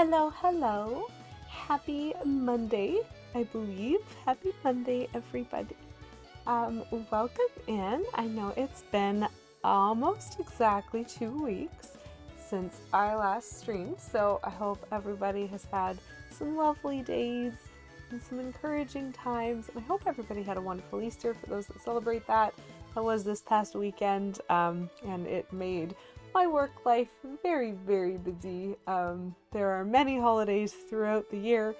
Hello, hello. Happy Monday, I believe. Happy Monday, everybody. Welcome in. I know it's been almost exactly 2 weeks since I last streamed, so I hope everybody has had some lovely days and some encouraging times. And I hope everybody had a wonderful Easter for those that celebrate that. That was this past weekend, and it made my work life very, very busy. There are many holidays throughout the year,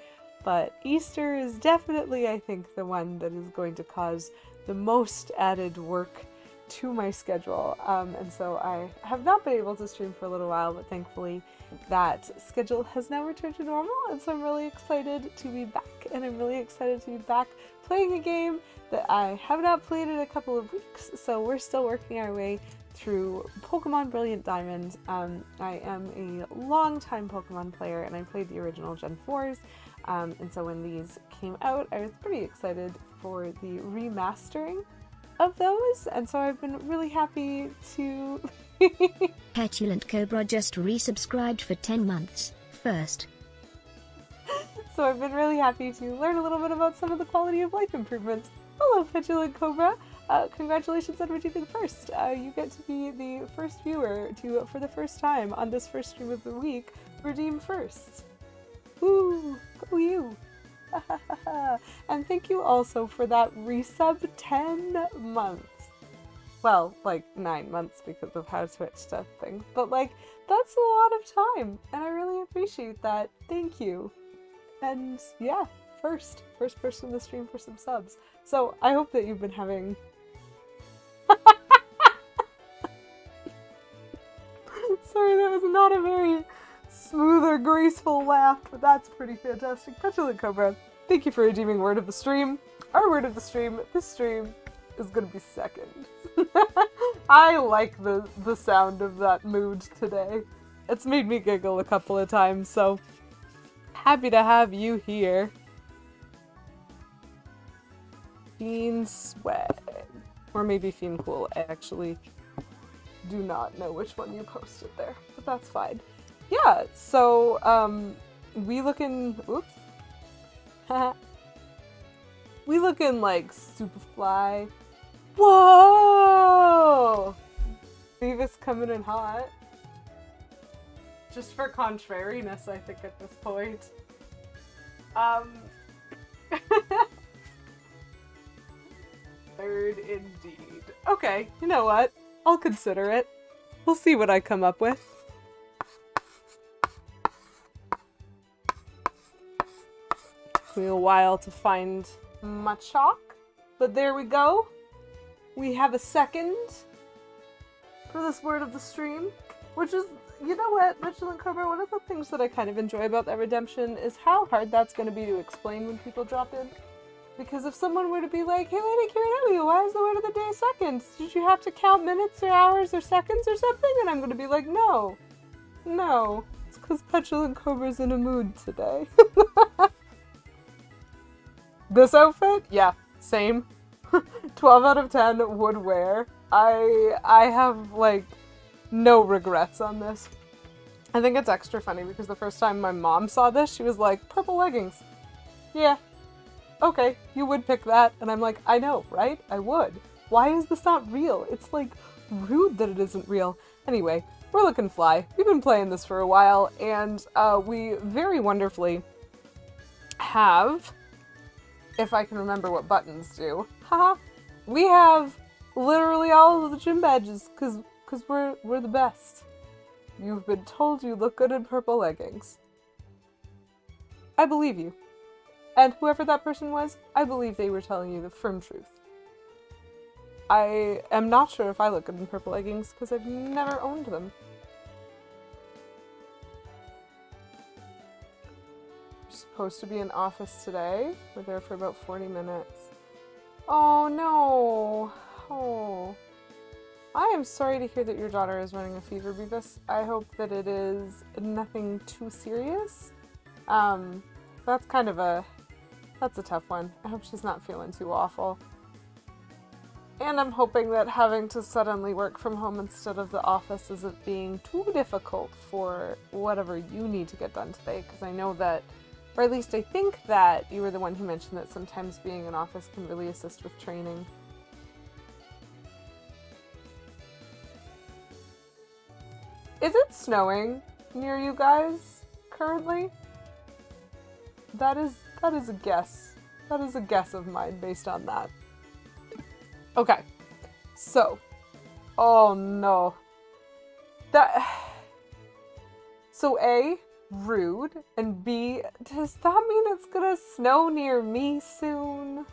but Easter is definitely, I think, the one that is going to cause the most added work to my schedule. And so I have not been able to stream for a little while, but thankfully that schedule has now returned to normal, and so I'm really excited to be back, and I'm really excited to be back playing a game that I have not played in a couple of weeks, so we're still working our way through Pokemon Brilliant Diamond. I am a long-time Pokemon player, and I played the original Gen 4s, and so when these came out, I was pretty excited for the remastering of those, and so I've been really happy to... Petulant Cobra just resubscribed for 10 months. First. So I've been really happy to learn a little bit about some of the quality of life improvements. Hello, Petulant Cobra! Congratulations on redeeming first. You get to be the first viewer to, for the first time on this first stream of the week, redeem first. Woo! Go you! And thank you also for that resub 10 months. Well, like 9 months because of how Twitch stuff things. But like, that's a lot of time, and I really appreciate that. Thank you. And yeah, first person in the stream for some subs. So I hope that you've been having... Sorry, that was not a very smooth or graceful laugh, but that's pretty fantastic. Petulant Cobra, thank you for redeeming word of the stream. Our word of the stream, this stream, is gonna be second. I like the sound of that mood today. It's made me giggle a couple of times, so happy to have you here. Fiend Swag. Or maybe Fiend Cool. I actually do not know which one you posted there, but that's fine. Yeah, so, we looking... Oops. We looking like Superfly. Whoa! Beavis coming in hot. Just for contrariness, I think, at this point. Third indeed. Okay, you know what? I'll consider it. We'll see what I come up with. Took me a while to find my chalk, but there we go. We have a second for this word of the stream, which is, you know what, Petulant Cobra, one of the things that I kind of enjoy about that redemption is how hard that's going to be to explain when people drop in. Because if someone were to be like, hey Lady Kirinobu, why is the word of the day seconds? Did you have to count minutes or hours or seconds or something? And I'm going to be like, no. No. It's because Petulant Cobra's in a mood today. This outfit? Yeah, same. 12 out of 10 would wear. I have, like, no regrets on this. I think it's extra funny because the first time my mom saw this, she was like, purple leggings. Yeah. Okay, you would pick that. And I'm like, I know, right? I would. Why is this not real? It's, like, rude that it isn't real. Anyway, we're looking fly. We've been playing this for a while, and we very wonderfully have, if I can remember what buttons do, haha, we have literally all of the gym badges, because we're the best. You've been told you look good in purple leggings. I believe you. And whoever that person was, I believe they were telling you the firm truth. I am not sure if I look good in purple leggings, because I've never owned them. We're supposed to be in office today. We're there for about 40 minutes. Oh no! Oh. I am sorry to hear that your daughter is running a fever, Beavis. I hope that it is nothing too serious. That's kind of that's a tough one. I hope she's not feeling too awful. And I'm hoping that having to suddenly work from home instead of the office isn't being too difficult for whatever you need to get done today, because I know that, or at least I think that you were the one who mentioned that sometimes being in office can really assist with training. Is it snowing near you guys currently? That is a guess. That is a guess of mine based on that. Okay. So, oh no. So A, rude, and B, does that mean it's gonna snow near me soon?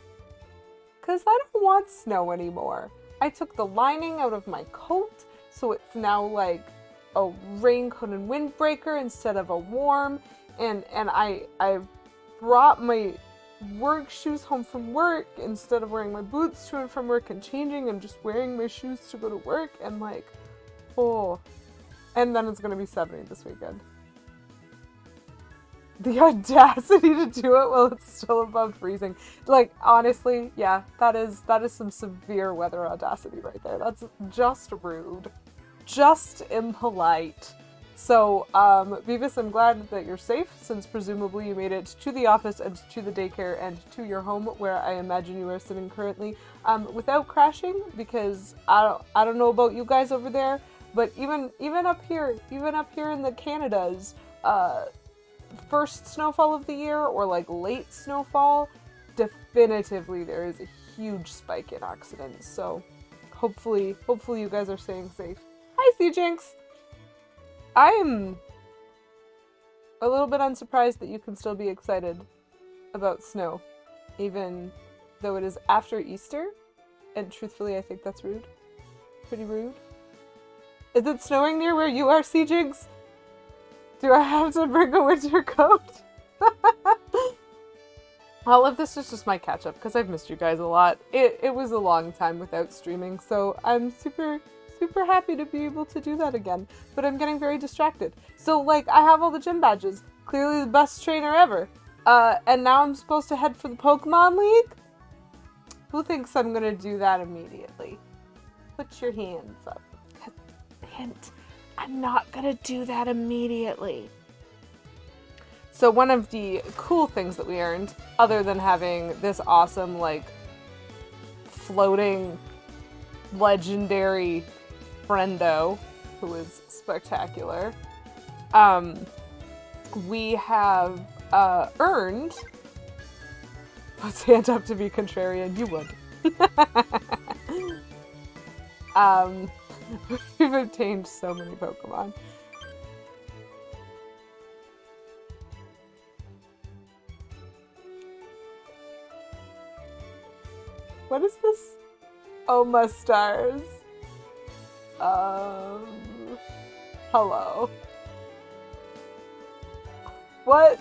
'Cause I don't want snow anymore. I took the lining out of my coat, so it's now like a raincoat and windbreaker instead of a warm, and I brought my work shoes home from work instead of wearing my boots to and from work and changing. I'm just wearing my shoes to go to work, and like, oh, and then it's gonna be 70 this weekend. The audacity to do it while it's still above freezing. Like, honestly, yeah, that is some severe weather audacity right there. That's just rude. Just impolite. So, Beavis, I'm glad that you're safe, since presumably you made it to the office and to the daycare and to your home, where I imagine you are sitting currently, without crashing, because I don't know about you guys over there, but even up here in the Canadas, first snowfall of the year, or like late snowfall, definitively there is a huge spike in accidents. So hopefully you guys are staying safe. Hi, C-Jinx! I'm a little bit unsurprised that you can still be excited about snow, even though it is after Easter, and truthfully I think that's rude. Pretty rude. Is it snowing near where you are, C-Jinx? Do I have to bring a winter coat? All of this is just my catch-up, because I've missed you guys a lot. It was a long time without streaming, so I'm super happy to be able to do that again. But I'm getting very distracted. So, like, I have all the gym badges. Clearly the best trainer ever. And now I'm supposed to head for the Pokemon League? Who thinks I'm gonna do that immediately? Put your hands up. Hint. I'm not gonna do that immediately. So one of the cool things that we earned, other than having this awesome, like, floating, legendary friendo, who is spectacular, we have earned, let's hand up to be contrarian, you would. We've obtained so many Pokemon. What is this? Oh, my stars. Hello. What?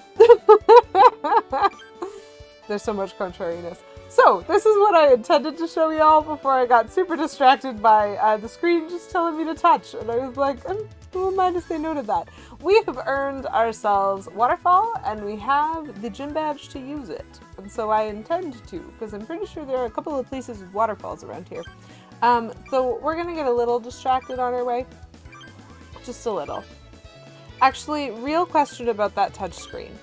There's so much contrariness. So, this is what I intended to show y'all before I got super distracted by the screen just telling me to touch. And I was like, who am I to say no to that? We have earned ourselves Waterfall, and we have the gym badge to use it. And so I intend to, because I'm pretty sure there are a couple of places with waterfalls around here. So we're going to get a little distracted on our way. Just a little. Actually, real question about that touch screen.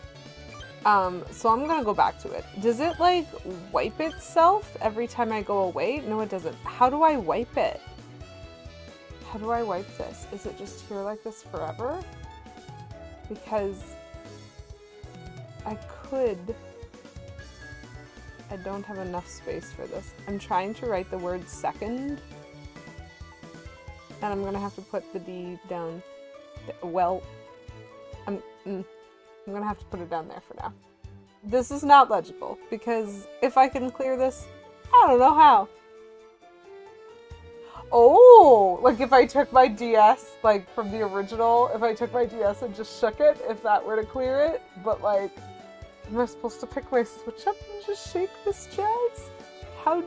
So I'm gonna go back to it. Does it, like, wipe itself every time I go away? No, it doesn't. How do I wipe it? How do I wipe this? Is it just here like this forever? Because I don't have enough space for this. I'm trying to write the word second, and I'm gonna have to put the D down. Well, I'm gonna have to put it down there for now. This is not legible, because if I can clear this, I don't know how. Oh, like if I took my DS, like from the original, if I took my DS and just shook it, if that were to clear it, but like, am I supposed to pick my Switch up and just shake this jazz? How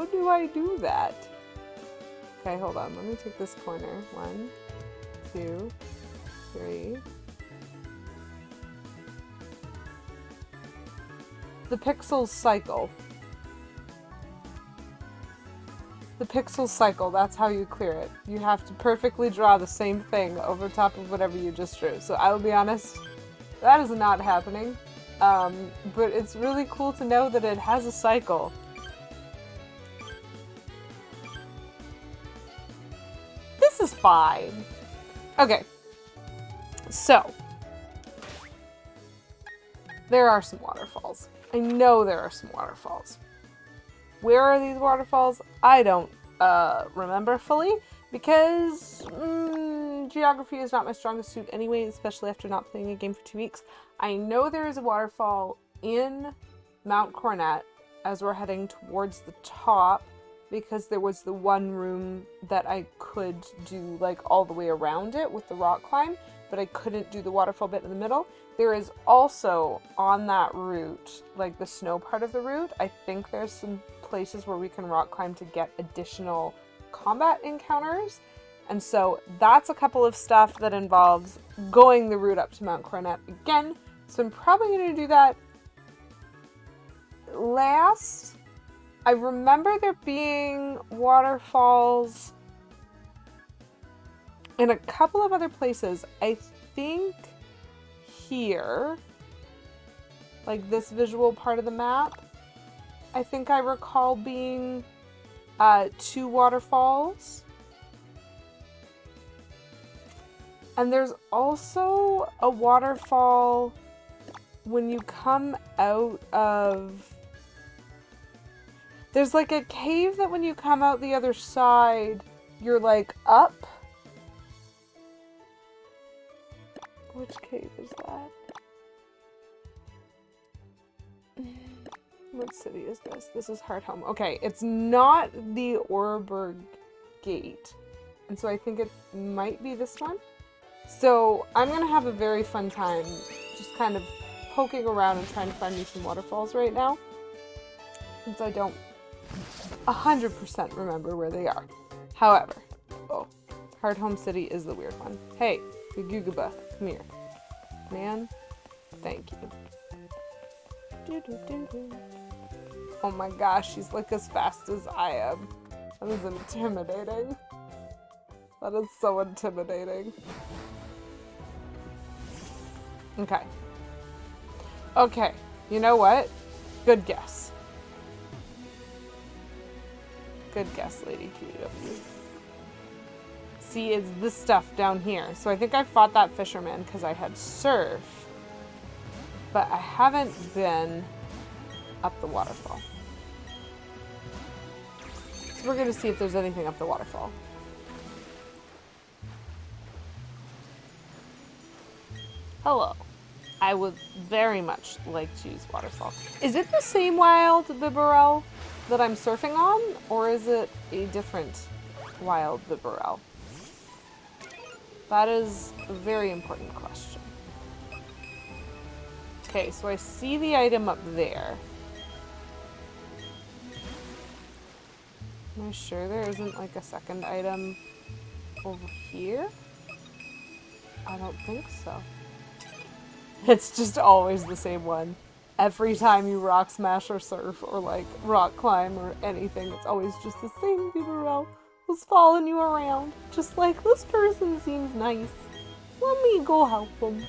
do I do that? Okay, hold on, let me take this corner. 1, 2, 3. The pixels cycle. The pixel cycle, that's how you clear it. You have to perfectly draw the same thing over top of whatever you just drew. So I will be honest, that is not happening. But it's really cool to know that it has a cycle. This is fine. Okay. So, there are some waterfalls. I know there are some waterfalls. Where are these waterfalls? I don't remember fully because geography is not my strongest suit anyway, especially after not playing a game for 2 weeks. I know there is a waterfall in Mount Coronet as we're heading towards the top because there was the one room that I could do like all the way around it with the rock climb, but I couldn't do the waterfall bit in the middle. There is also on that route, like the snow part of the route, I think there's some places where we can rock climb to get additional combat encounters. And so that's a couple of stuff that involves going the route up to Mount Coronet again. So I'm probably going to do that last. I remember there being waterfalls in a couple of other places. I think here, like this visual part of the map, I think I recall being 2 waterfalls. And there's also a waterfall when you come out of... There's like a cave that when you come out the other side, you're like up. Which cave is that? What city is this? This is Hardhome. Okay, it's not the Orberg Gate. And so I think it might be this one. So I'm going to have a very fun time just kind of poking around and trying to find me some waterfalls right now. Since I don't 100% remember where they are. However, Hardhome City is the weird one. Hey, Gugaba, come here. Man, thank you. Oh my gosh, she's like as fast as I am. That is intimidating. That is so intimidating. Okay. Okay, you know what? Good guess. Good guess, Lady QW. See, it's this stuff down here. So I think I fought that fisherman because I had surf. But I haven't been up the waterfall. So we're going to see if there's anything up the waterfall. Hello. I would very much like to use waterfall. Is it the same wild Bibarel that I'm surfing on? Or is it a different wild Bibarel? That is a very important question. Okay, so I see the item up there. Am I sure there isn't like a second item over here? I don't think so. It's just always the same one. Every time you rock smash or surf or like rock climb or anything, it's always just the same Bibarel who's following you around. Just like, this person seems nice. Let me go help them.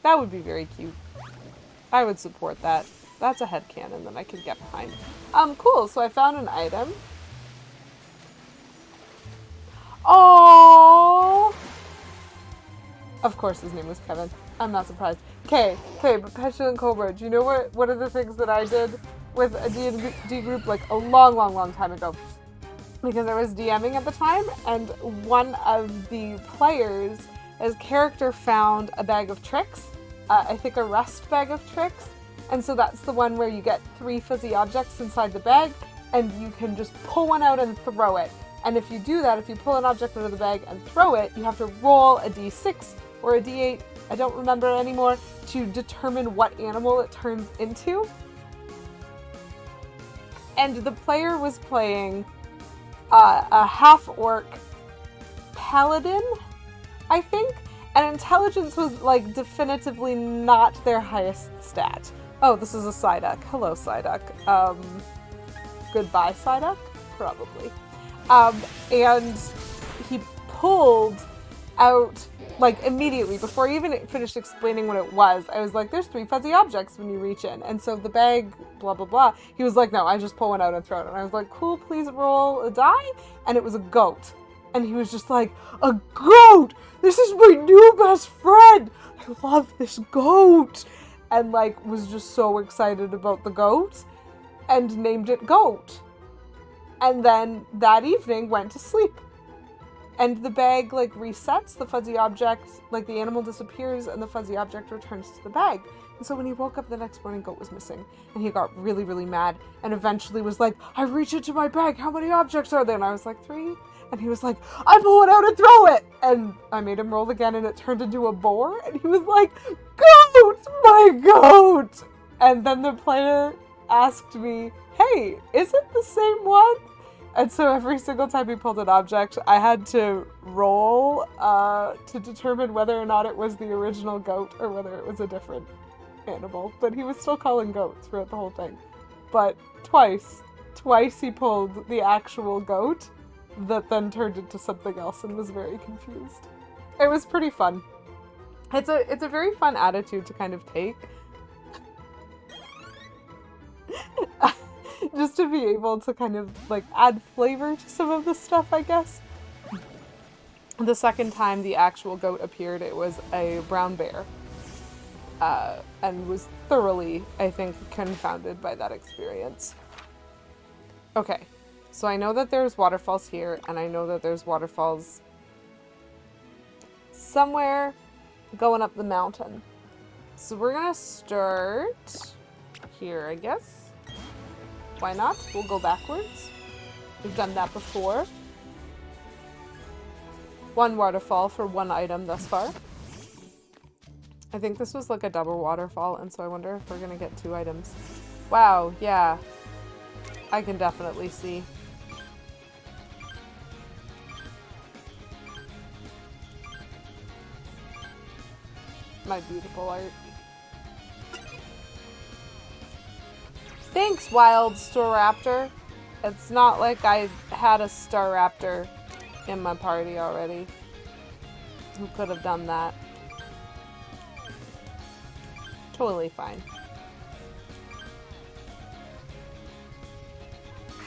That would be very cute. I would support that. That's a headcanon that I could get behind. Cool, so I found an item. Oh! Of course his name was Kevin. I'm not surprised. Okay, but Petulant Cobra, do you know what are the things that I did with a D&D group like a long time ago? Because I was DMing at the time, and one of the players, his character found a bag of tricks. I think a rust bag of tricks. And so that's the one where you get 3 fuzzy objects inside the bag, and you can just pull one out and throw it. And if you do that, if you pull an object out of the bag and throw it, you have to roll a d6 or a d8, I don't remember anymore, to determine what animal it turns into. And the player was playing a half-orc paladin, I think, and intelligence was like definitively not their highest stat. Oh, this is a Psyduck. Hello, Psyduck. Goodbye, Psyduck. probably. And he pulled out, like, immediately, before he even finished explaining what it was, I was like, there's 3 fuzzy objects when you reach in. And so the bag, blah, blah, blah. He was like, no, I just pull one out and throw it. And I was like, cool, please roll a die. And it was a goat. And he was just like, a goat! This is my new best friend! I love this goat! And, like, was just so excited about the goat. And named it Goat. And then that evening went to sleep. And the bag, like, resets, the fuzzy object, like, the animal disappears and the fuzzy object returns to the bag. And so when he woke up the next morning, Goat was missing. And he got really, really mad and eventually was like, I reach into my bag, how many objects are there? And I was like, 3. And he was like, I pull it out and throw it! And I made him roll again and it turned into a boar. And he was like, Goat! My goat! And then the player asked me, hey, is it the same one? And so every single time he pulled an object, I had to roll to determine whether or not it was the original goat or whether it was a different animal. But he was still calling goat throughout the whole thing. But twice he pulled the actual goat that then turned into something else and was very confused. It was pretty fun. It's a very fun attitude to kind of take. Just to be able to kind of, like, add flavor to some of the stuff, I guess. The second time the actual goat appeared, it was a brown bear. And was thoroughly, I think, confounded by that experience. Okay, so I know that there's waterfalls here, and I know that there's waterfalls somewhere going up the mountain. So we're gonna start here, I guess. Why not? We'll go backwards. We've done that before. 1 waterfall for 1 item thus far. I think this was like a double waterfall, and so I wonder if we're gonna get 2 items. Wow, yeah. I can definitely see. My beautiful art. Thanks, Wild Staraptor. It's not like I had a Staraptor in my party already. Who could have done that? Totally fine.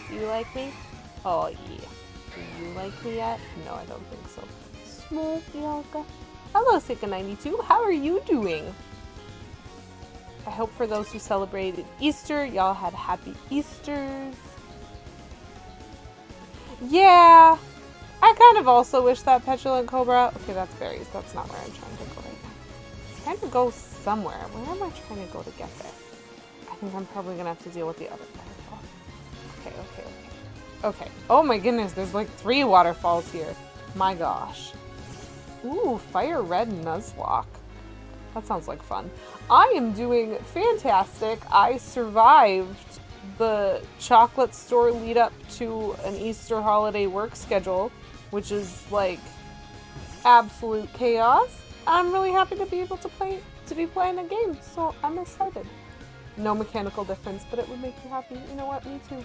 Do you like me? Oh, yeah. Do you like me yet? No, I don't think so. Small Bianca. Hello, Sika92. How are you doing? I hope for those who celebrated Easter, y'all had happy Easters. Yeah, I kind of also wish that Petulant Cobra... Okay, that's berries. That's not where I'm trying to go right now. I'm trying to go somewhere. Where am I trying to go to get there? I think I'm probably going to have to deal with the other waterfall. Okay. Oh my goodness, there's like 3 waterfalls here. My gosh. Ooh, Fire Red Nuzlocke. That sounds like fun. I am doing fantastic. I survived the chocolate store lead up to an Easter holiday work schedule, which is like absolute chaos. I'm really happy to be able to be playing a game, so I'm excited. No mechanical difference, but it would make me happy. You know what? Me too.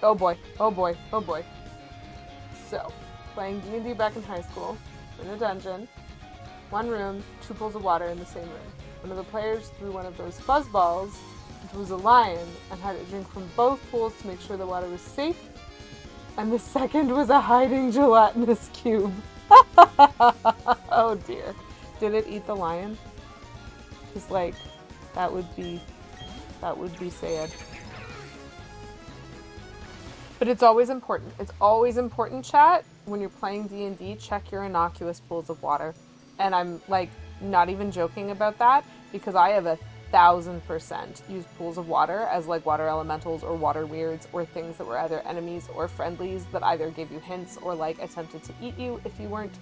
Oh boy. So, playing D&D back in high school, in a dungeon, 1 room, 2 pools of water in the same room. One of the players threw one of those fuzz balls, which was a lion, and had it drink from both pools to make sure the water was safe. And the second was a hiding gelatinous cube. Oh dear. Did it eat the lion? Because, like, that would be sad. But it's always important. It's always important, chat, when you're playing D&D, check your innocuous pools of water. And I'm, like, not even joking about that, because I have 1,000% used pools of water as, like, water elementals or water weirds or things that were either enemies or friendlies that either gave you hints or, like, attempted to eat you if you weren't.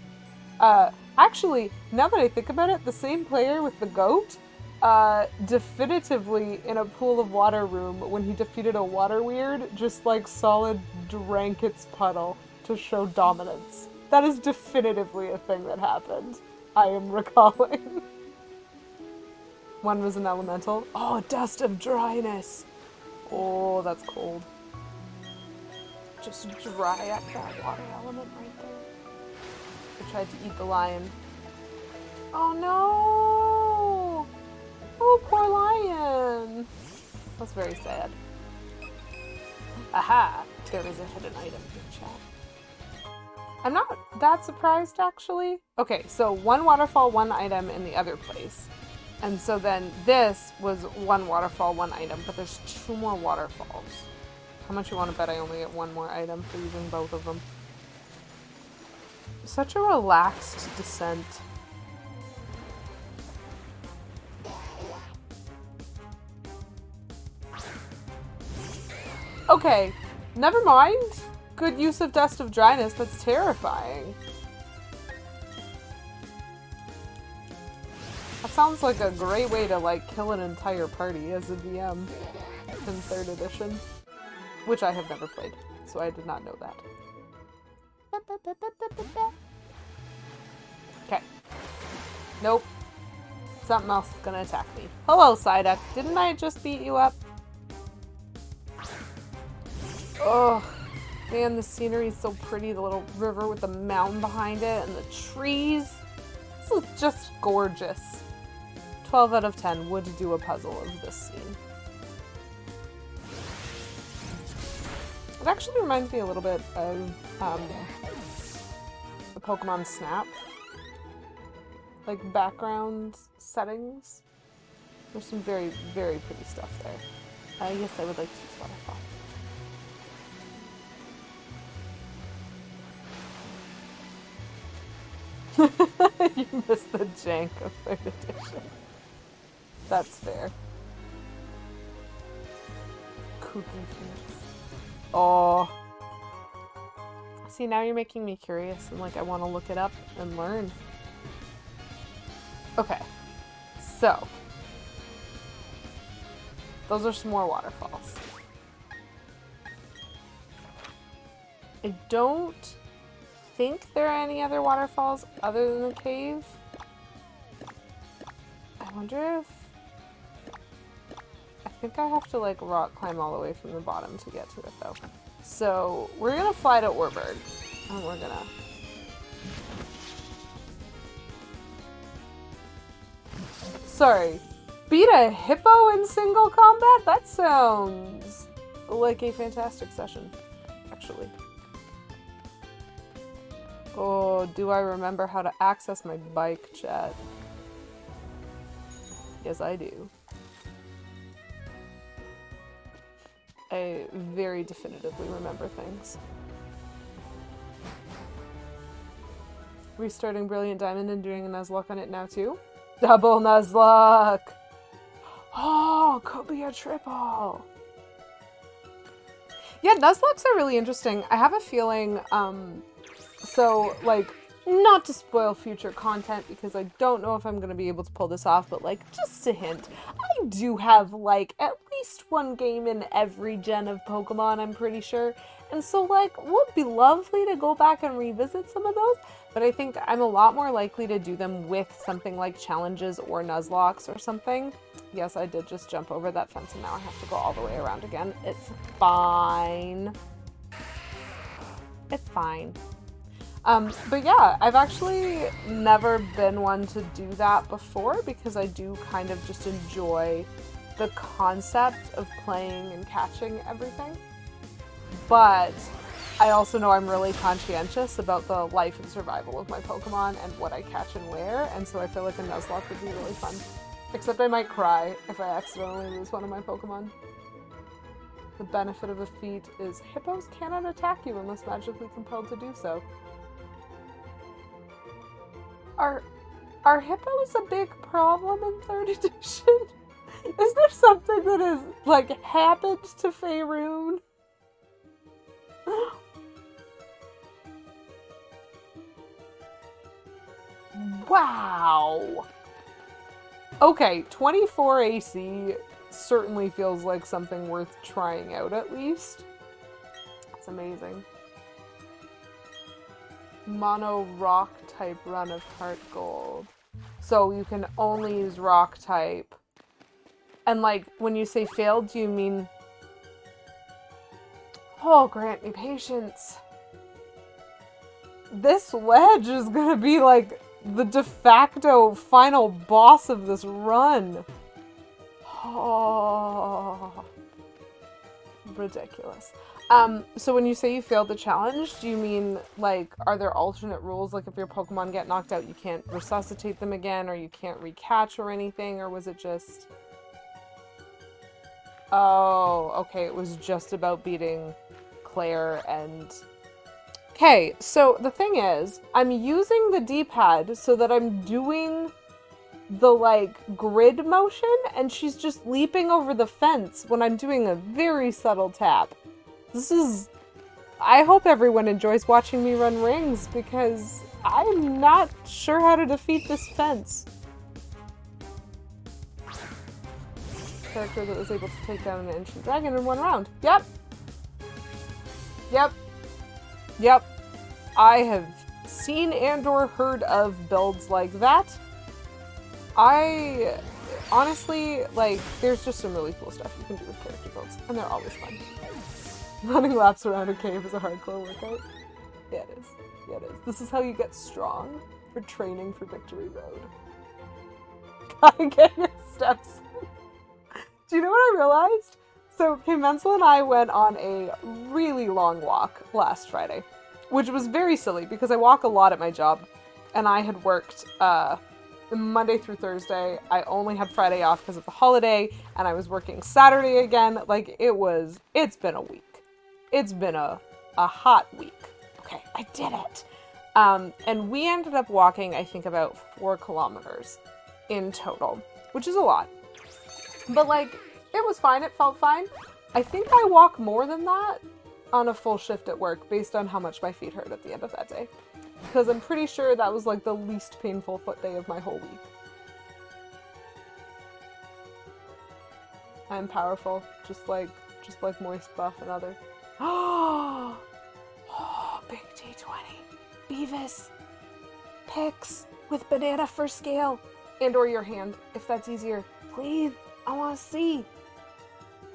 Actually, now that I think about it, the same player with the goat, definitively in a pool of water room, when he defeated a water weird, just, like, solid drank its puddle to show dominance. That is definitively a thing that happened. I am recalling. One was an elemental. Oh, dust of dryness. Oh, that's cold. just dry up that water element right there. I tried to eat the lion. Oh no! Oh, poor lion! That's very sad. Aha! There is a hidden item in chat. I'm not that surprised, actually. Okay, so one waterfall, one item in the other place. And so then this was one waterfall, one item, but there's 2 more waterfalls. How much you want to bet I only get 1 more item for using both of them? Such a relaxed descent. Okay, never mind. Good use of Dust of Dryness, that's terrifying. That sounds like a great way to, like, kill an entire party as a DM in 3rd edition. Which I have never played, so I did not know that. Okay. Nope. Something else is gonna attack me. Hello, Psyduck. Didn't I just beat you up? Oh, man, the scenery is so pretty. The little river with the mountain behind it and the trees. This is just gorgeous. 12 out of 10 would do a puzzle of this scene. It actually reminds me a little bit of the Pokemon Snap. Like background settings. There's some very, very pretty stuff there. Yes, I would like to use Waterfall. You missed the jank of 3rd edition. That's fair. Cookie Feast. Oh. See, now you're making me curious and like I want to look it up and learn. Okay. So. Those are some more waterfalls. I don't think there are any other waterfalls other than the cave. I wonder if... I think I have to like rock climb all the way from the bottom to get to it though. So we're gonna fly to Orbird and we're gonna... Sorry. Beat a hippo in single combat? That sounds like a fantastic session, actually. Oh, do I remember how to access my bike, chat? Yes, I do. I very definitively remember things. Restarting Brilliant Diamond and doing a Nuzlocke on it now too? Double Nuzlocke! Oh, could be a triple! Yeah, Nuzlocks are really interesting. I have a feeling, so, like, not to spoil future content because I don't know if I'm going to be able to pull this off, but, like, just a hint. I do have, like, at least one game in every gen of Pokemon, I'm pretty sure. And so, like, would be lovely to go back and revisit some of those, but I think I'm a lot more likely to do them with something like challenges or Nuzlocks or something. Yes, I did just jump over that fence and now I have to go all the way around again. It's fine. It's fine. But yeah, I've actually never been one to do that before because I do kind of just enjoy the concept of playing and catching everything. But I also know I'm really conscientious about the life and survival of my Pokemon and what I catch and where, and so I feel like a Nuzlocke would be really fun. Except I might cry if I accidentally lose one of my Pokemon. The benefit of a feat is hippos cannot attack you unless magically compelled to do so. Are hippos a big problem in 3rd edition? Is there something that has, like, happened to Faerun? Wow! Okay, 24 AC certainly feels like something worth trying out at least. That's amazing. Mono rock type run of heart gold. So you can only use rock type. And like, when you say failed, do you mean... Oh, grant me patience. This ledge is gonna be like the de facto final boss of this run. Oh, ridiculous. So when you say you failed the challenge, do you mean, like, are there alternate rules? Like, if your Pokemon get knocked out, you can't resuscitate them again, or you can't recatch or anything, or was it just... Oh, okay, it was just about beating Claire and... Okay, so the thing is, I'm using the D-pad so that I'm doing the, like, grid motion, and she's just leaping over the fence when I'm doing a very subtle tap. This is... I hope everyone enjoys watching me run rings, because I'm not sure how to defeat this fence. Character that was able to take down an ancient dragon in one round. Yep. Yep. Yep. I have seen and or heard of builds like that. I honestly, like, there's just some really cool stuff you can do with character builds, and they're always fun. Running laps around a cave is a hardcore workout. Yeah, it is. Yeah, it is. This is how you get strong for training for Victory Road. Gotta get your steps. Do you know what I realized? So, Menzel and I went on a really long walk last Friday, which was very silly because I walk a lot at my job, and I had worked Monday through Thursday. I only had Friday off because of the holiday, and I was working Saturday again. Like, it's been a week. It's been a hot week. Okay, I did it. And we ended up walking, I think, about 4 kilometers in total, which is a lot. But, like, it was fine. It felt fine. I think I walk more than that on a full shift at work based on how much my feet hurt at the end of that day. Because I'm pretty sure that was, like, the least painful foot day of my whole week. I'm powerful. Just like Moist Buff and other. Oh, big T20. Beavis. Picks with banana for scale. And or your hand, if that's easier. Please. I want to see.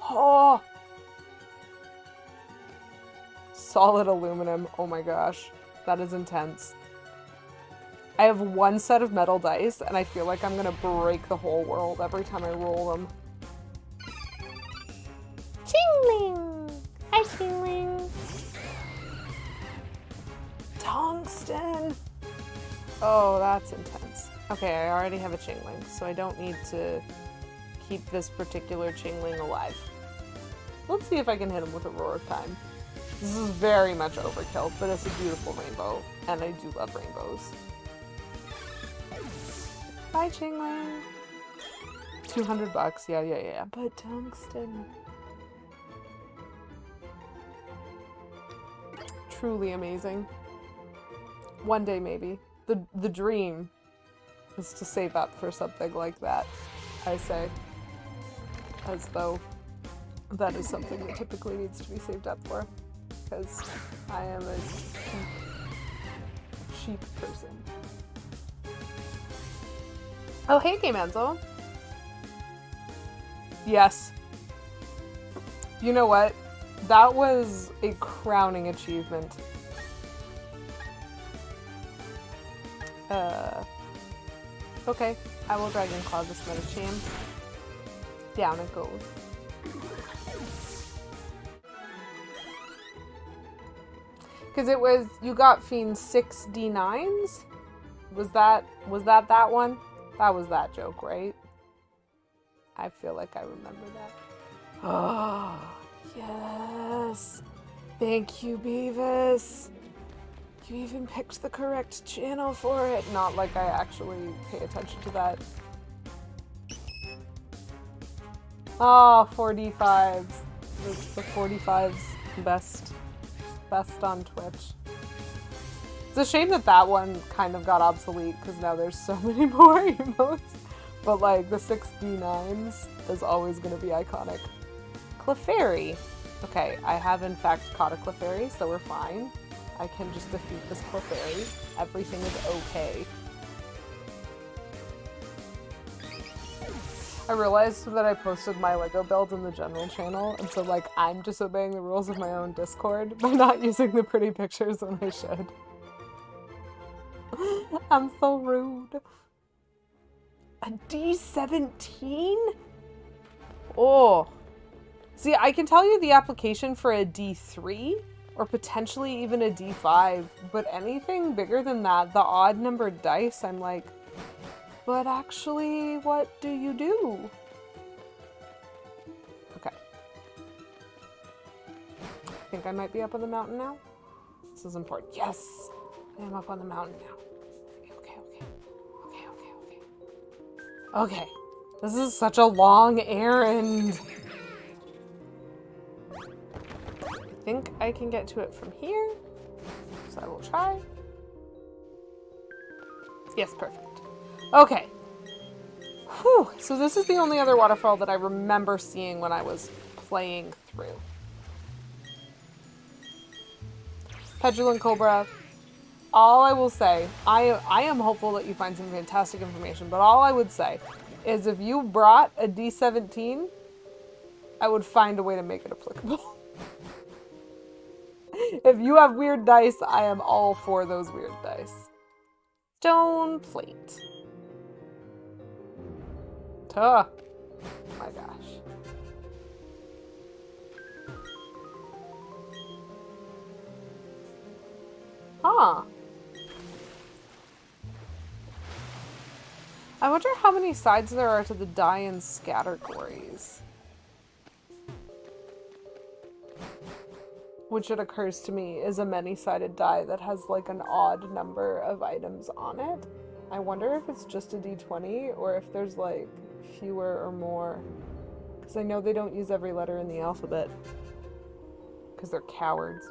Oh. Solid aluminum. Oh my gosh. That is intense. I have 1 set of metal dice, and I feel like I'm going to break the whole world every time I roll them. Chingling! Hi, Chingling! Tungsten! Oh, that's intense. Okay, I already have a Chingling, so I don't need to keep this particular Chingling alive. Let's see if I can hit him with a Roar of Time. This is very much overkill, but it's a beautiful rainbow, and I do love rainbows. Bye, Chingling! $200, yeah. But tungsten. Truly amazing. One day, maybe. The dream is to save up for something like that, I say. As though that is something that typically needs to be saved up for. Because I am a cheap person. Oh, hey, Game Enzo. Yes. You know what? That was a crowning achievement. Okay. I will Dragon Claw this Metacham. Down it goes. Because it was, you got Fiend 6 D9s? Was that one? That was that joke, right? I feel like I remember that. Oh, yes. Thank you, Beavis. You even picked the correct channel for it. Not like I actually pay attention to that. Oh, 4D5s. The 45's best on Twitch. It's a shame that one kind of got obsolete because now there's so many more emotes. But like the 6D9s is always going to be iconic. Clefairy. Okay, I have in fact caught a Clefairy, so we're fine. I can just defeat this Clefairy. Everything is okay. I realized that I posted my Lego build in the general channel, and so, like, I'm disobeying the rules of my own Discord by not using the pretty pictures when I should. I'm so rude. A D17? Oh. See, I can tell you the application for a D3, or potentially even a D5, but anything bigger than that, the odd numbered dice, I'm like, but actually, what do you do? Okay. I think I might be up on the mountain now. This is important. Yes! I am up on the mountain now. Okay. This is such a long errand. I think I can get to it from here. So I will try. Yes, perfect. Okay. Whew. So this is the only other waterfall that I remember seeing when I was playing through. Petulant Cobra. All I will say, I am hopeful that you find some fantastic information, but all I would say is if you brought a D17, I would find a way to make it applicable. If you have weird dice, I am all for those weird dice. Stone plate. Oh my gosh. Huh. I wonder how many sides there are to the die and categories. Which, it occurs to me, is a many-sided die that has like an odd number of items on it. I wonder if it's just a D20 or if there's like fewer or more. Because I know they don't use every letter in the alphabet. Because they're cowards.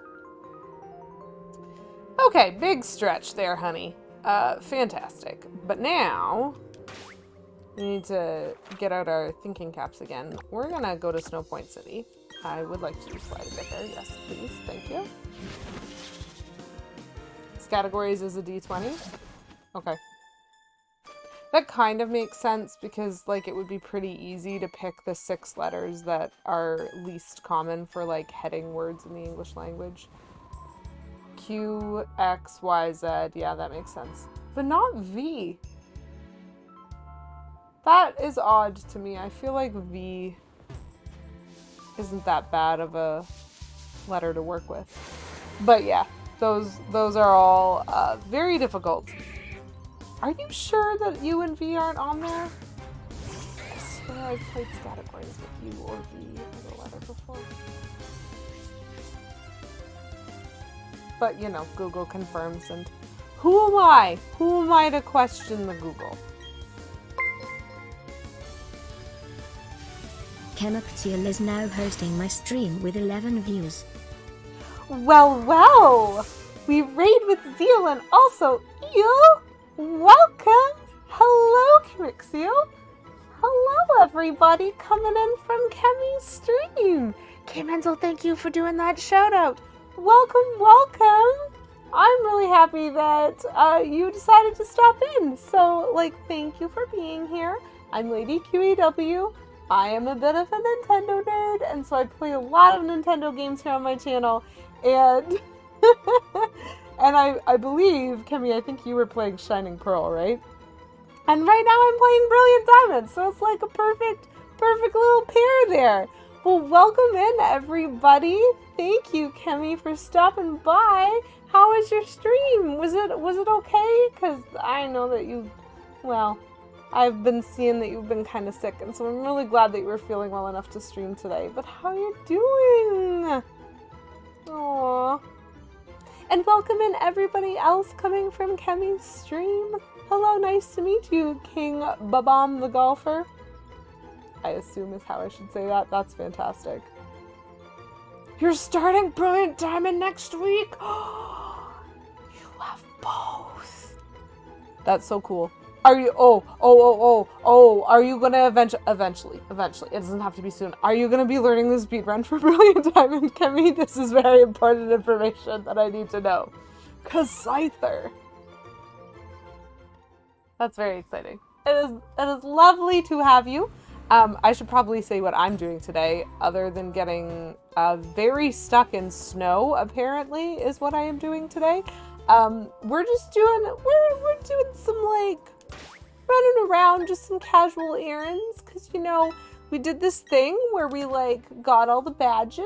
Okay, big stretch there, honey. Fantastic. But now, we need to get out our thinking caps again. We're gonna go to Snow Point City. I would like to slide a bit there. Yes, please. Thank you. Categories is a D20. Okay. That kind of makes sense because, like, it would be pretty easy to pick the 6 letters that are least common for, like, heading words in the English language. Q, X, Y, Z. Yeah, that makes sense. But not V. That is odd to me. I feel like V isn't that bad of a letter to work with. But yeah, those are all very difficult. Are you sure that U and V aren't on there? I swear I've played categories with U or V as a letter before. But, you know, Google confirms, and who am I? Who am I to question the Google? Chemaptial is now hosting my stream with 11 views. Well, well! We raid with Zeal and also Eel! Welcome! Hello, Chemixio! Hello, everybody coming in from Kemi's stream! K-Menzel, thank you for doing that shout out! Welcome, welcome! I'm really happy that you decided to stop in. So, like, thank you for being here. I'm Lady QEW. I am a bit of a Nintendo nerd, and so I play a lot of Nintendo games here on my channel. And and I believe, Kemi, I think you were playing Shining Pearl, right? And right now I'm playing Brilliant Diamond, so it's like a perfect little pair there. Well, welcome in, everybody. Thank you, Kemi, for stopping by. How was your stream? Was it okay? Because I know that you, well, I've been seeing that you've been kind of sick, and so I'm really glad that you were feeling well enough to stream today. But how are you doing? Aww. And welcome in everybody else coming from Kemi's stream. Hello, nice to meet you, King Babam the Golfer. I assume is how I should say that. That's fantastic. You're starting Brilliant Diamond next week? You have both. That's so cool. Are you, are you gonna eventually, it doesn't have to be soon. Are you gonna be learning the speedrun for Brilliant Diamond, Kemi? This is very important information that I need to know. Cause Scyther. That's very exciting. It is lovely to have you. I should probably say what I'm doing today, other than getting very stuck in snow, apparently, is what I am doing today. We're just doing, we're doing some, like, running around, just some casual errands, because, you know, we did this thing where we, like, got all the badges,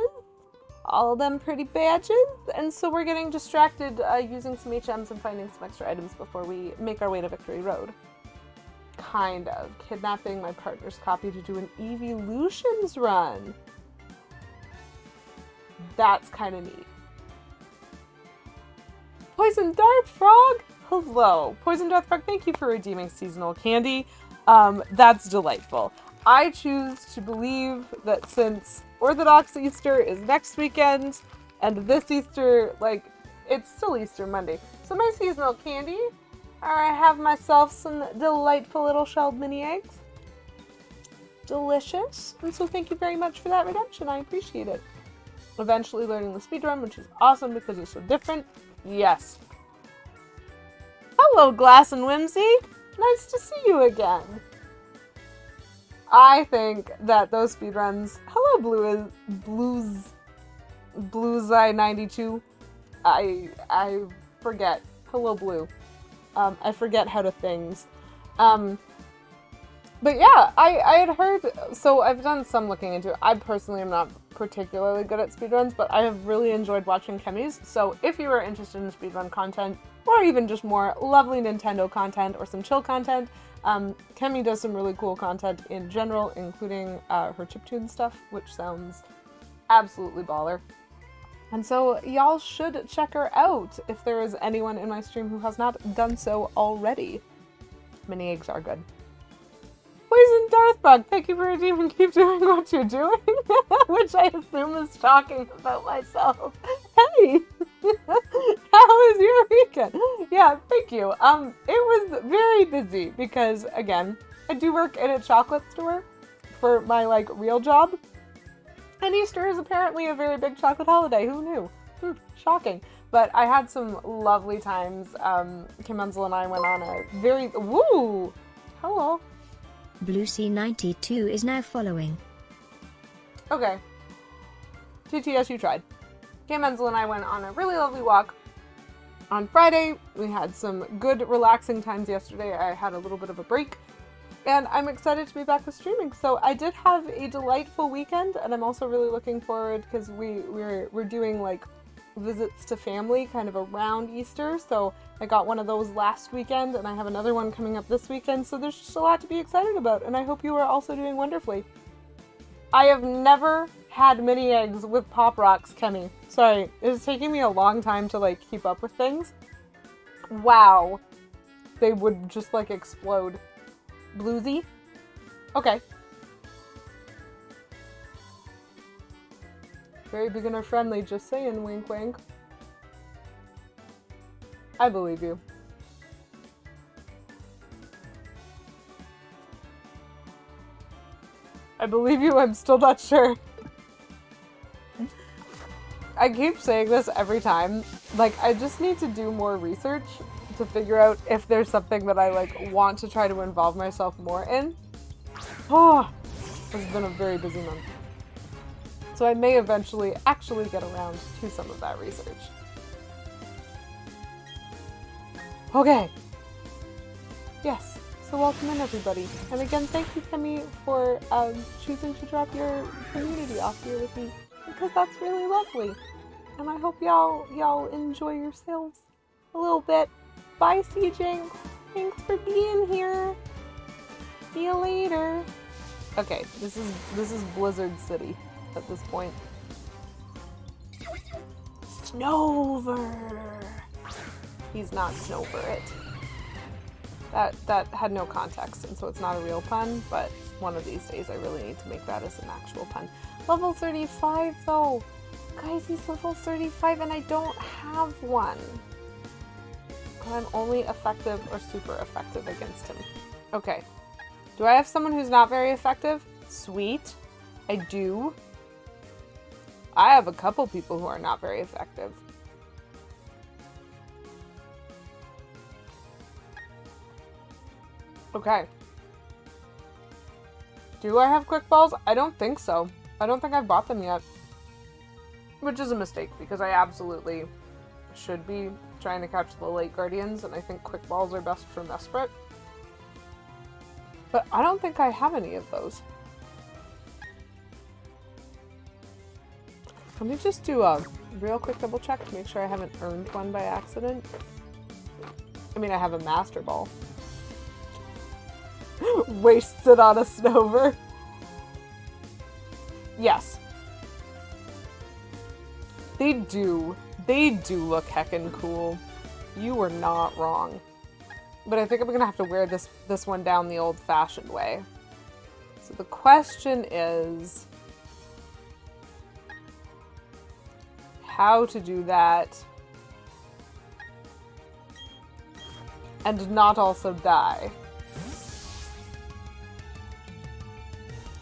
all of them pretty badges, and so we're getting distracted using some HMs and finding some extra items before we make our way to Victory Road. Kind of. Kidnapping my partner's copy to do an Evolutions run. That's kind of neat. Poison Dart Frog! Hello. Poison Dart Frog, thank you for redeeming seasonal candy. That's delightful. I choose to believe that since Orthodox Easter is next weekend, and this Easter, like, it's still Easter Monday. So my seasonal candy, I have myself some delightful little shelled mini eggs. Delicious. And so thank you very much for that redemption. I appreciate it. Eventually learning the speedrun, which is awesome because it's so different. Yes. Hello, Glass and Whimsy. Nice to see you again. I think that those speedruns... Hello, Blue's Eye 92. I forget. Hello, Blue. I forget how to things. But yeah, I had heard, so I've done some looking into it. I personally am not particularly good at speedruns, but I have really enjoyed watching Kemi's. So if you are interested in speedrun content, or even just more lovely Nintendo content or some chill content, Kemi does some really cool content in general, including her chiptune stuff, which sounds absolutely baller. And so y'all should check her out if there is anyone in my stream who has not done so already. Mini eggs are good. Poison Darthbug, thank you for redeeming. Keep doing what you're doing, which I assume is talking about myself. Hey, how was your weekend? Yeah, thank you. It was very busy because, again, I do work in a chocolate store for my, like, real job. And Easter is apparently a very big chocolate holiday. Who knew? Shocking. But I had some lovely times. Kim Enzel and I went on a very... Woo! Hello. Blue C92 is now following. Okay. TTS, you tried. Kim Enzel and I went on a really lovely walk on Friday. We had some good, relaxing times yesterday. I had a little bit of a break. And I'm excited to be back with streaming. So I did have a delightful weekend, and I'm also really looking forward because we're doing like visits to family kind of around Easter. So I got one of those last weekend, and I have another one coming up this weekend. So there's just a lot to be excited about, and I hope you are also doing wonderfully. I have never had mini eggs with Pop Rocks, Kemi. Sorry, it's taking me a long time to like keep up with things. Wow. They would just like explode. Bluesy? Okay. Very beginner friendly, just saying, wink wink. I believe you. I believe you, I'm still not sure. I keep saying this every time. Like, I just need to do more research to figure out if there's something that I like want to try to involve myself more in. Oh, it's been a very busy month. So I may eventually actually get around to some of that research. Okay. Yes. So welcome in everybody. And again, thank you, Kemi, for choosing to drop your community off here with me, because that's really lovely. And I hope y'all enjoy yourselves a little bit. Bye, CJ. Thanks for being here. See you later. Okay, this is Blizzard City at this point. Snover. He's not Snover it. That had no context, and so it's not a real pun, but one of these days I really need to make that as an actual pun. Level 35 though. Guys, he's level 35 and I don't have one. I'm only effective or super effective against him. Okay. Do I have someone who's not very effective? Sweet. I do. I have a couple people who are not very effective. Okay. Do I have quick balls? I don't think so. I don't think I've bought them yet. Which is a mistake, because I absolutely should be trying to catch the late guardians, and I think quick balls are best for Mesprit. But I don't think I have any of those. Let me just do a real quick double check to make sure I haven't earned one by accident. I mean, I have a Master Ball. Wastes it on a Snover. Yes. They do look heckin' cool. You were not wrong. But I think I'm gonna have to wear this one down the old-fashioned way. So the question is how to do that and not also die.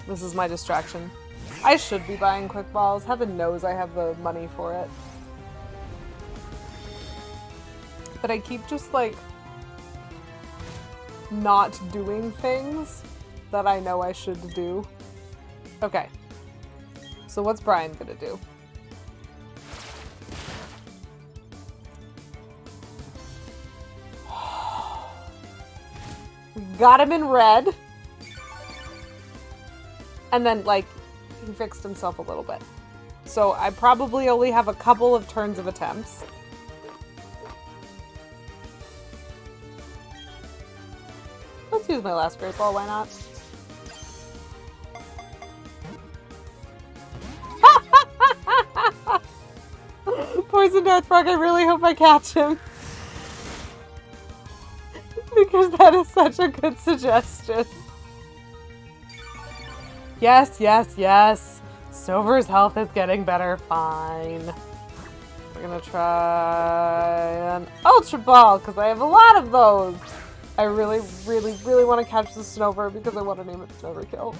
This is my distraction. I should be buying quick balls. Heaven knows I have the money for it. But I keep just like not doing things that I know I should do. Okay. So what's Brian gonna do? We got him in red. And then, like, he fixed himself a little bit. So I probably only have a couple of turns of attempts. Let's use my last great ball, why not? Poison Dart Frog, I really hope I catch him. Because that is such a good suggestion. Yes, yes, yes. Snover's health is getting better. Fine. We're gonna try an Ultra Ball, because I have a lot of those. I really, really, really want to catch the Snover because I want to name it Snoverkill.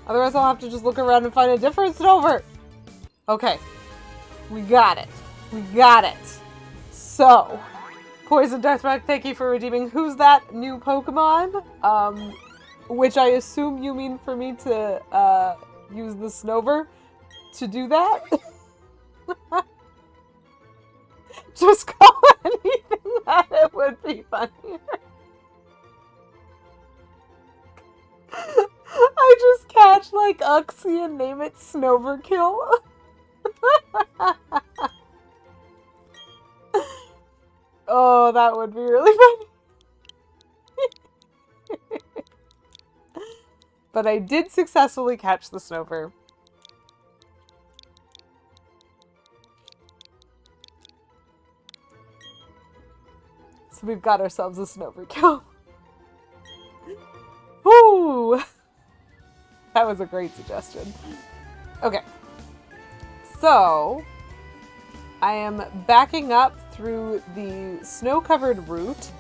Otherwise I'll have to just look around and find a different Snover. Okay. We got it. We got it. So, Poison Deathrock, thank you for redeeming Who's That new Pokemon? Which I assume you mean for me to use the Snover to do that? Just call anything that, it would be funnier. I just catch like Uxie and name it Snoverkill. Oh, that would be really funny. But I did successfully catch the Snover. So we've got ourselves a Snoverkill. Woo! That was a great suggestion. Okay. So, I am backing up through the snow-covered route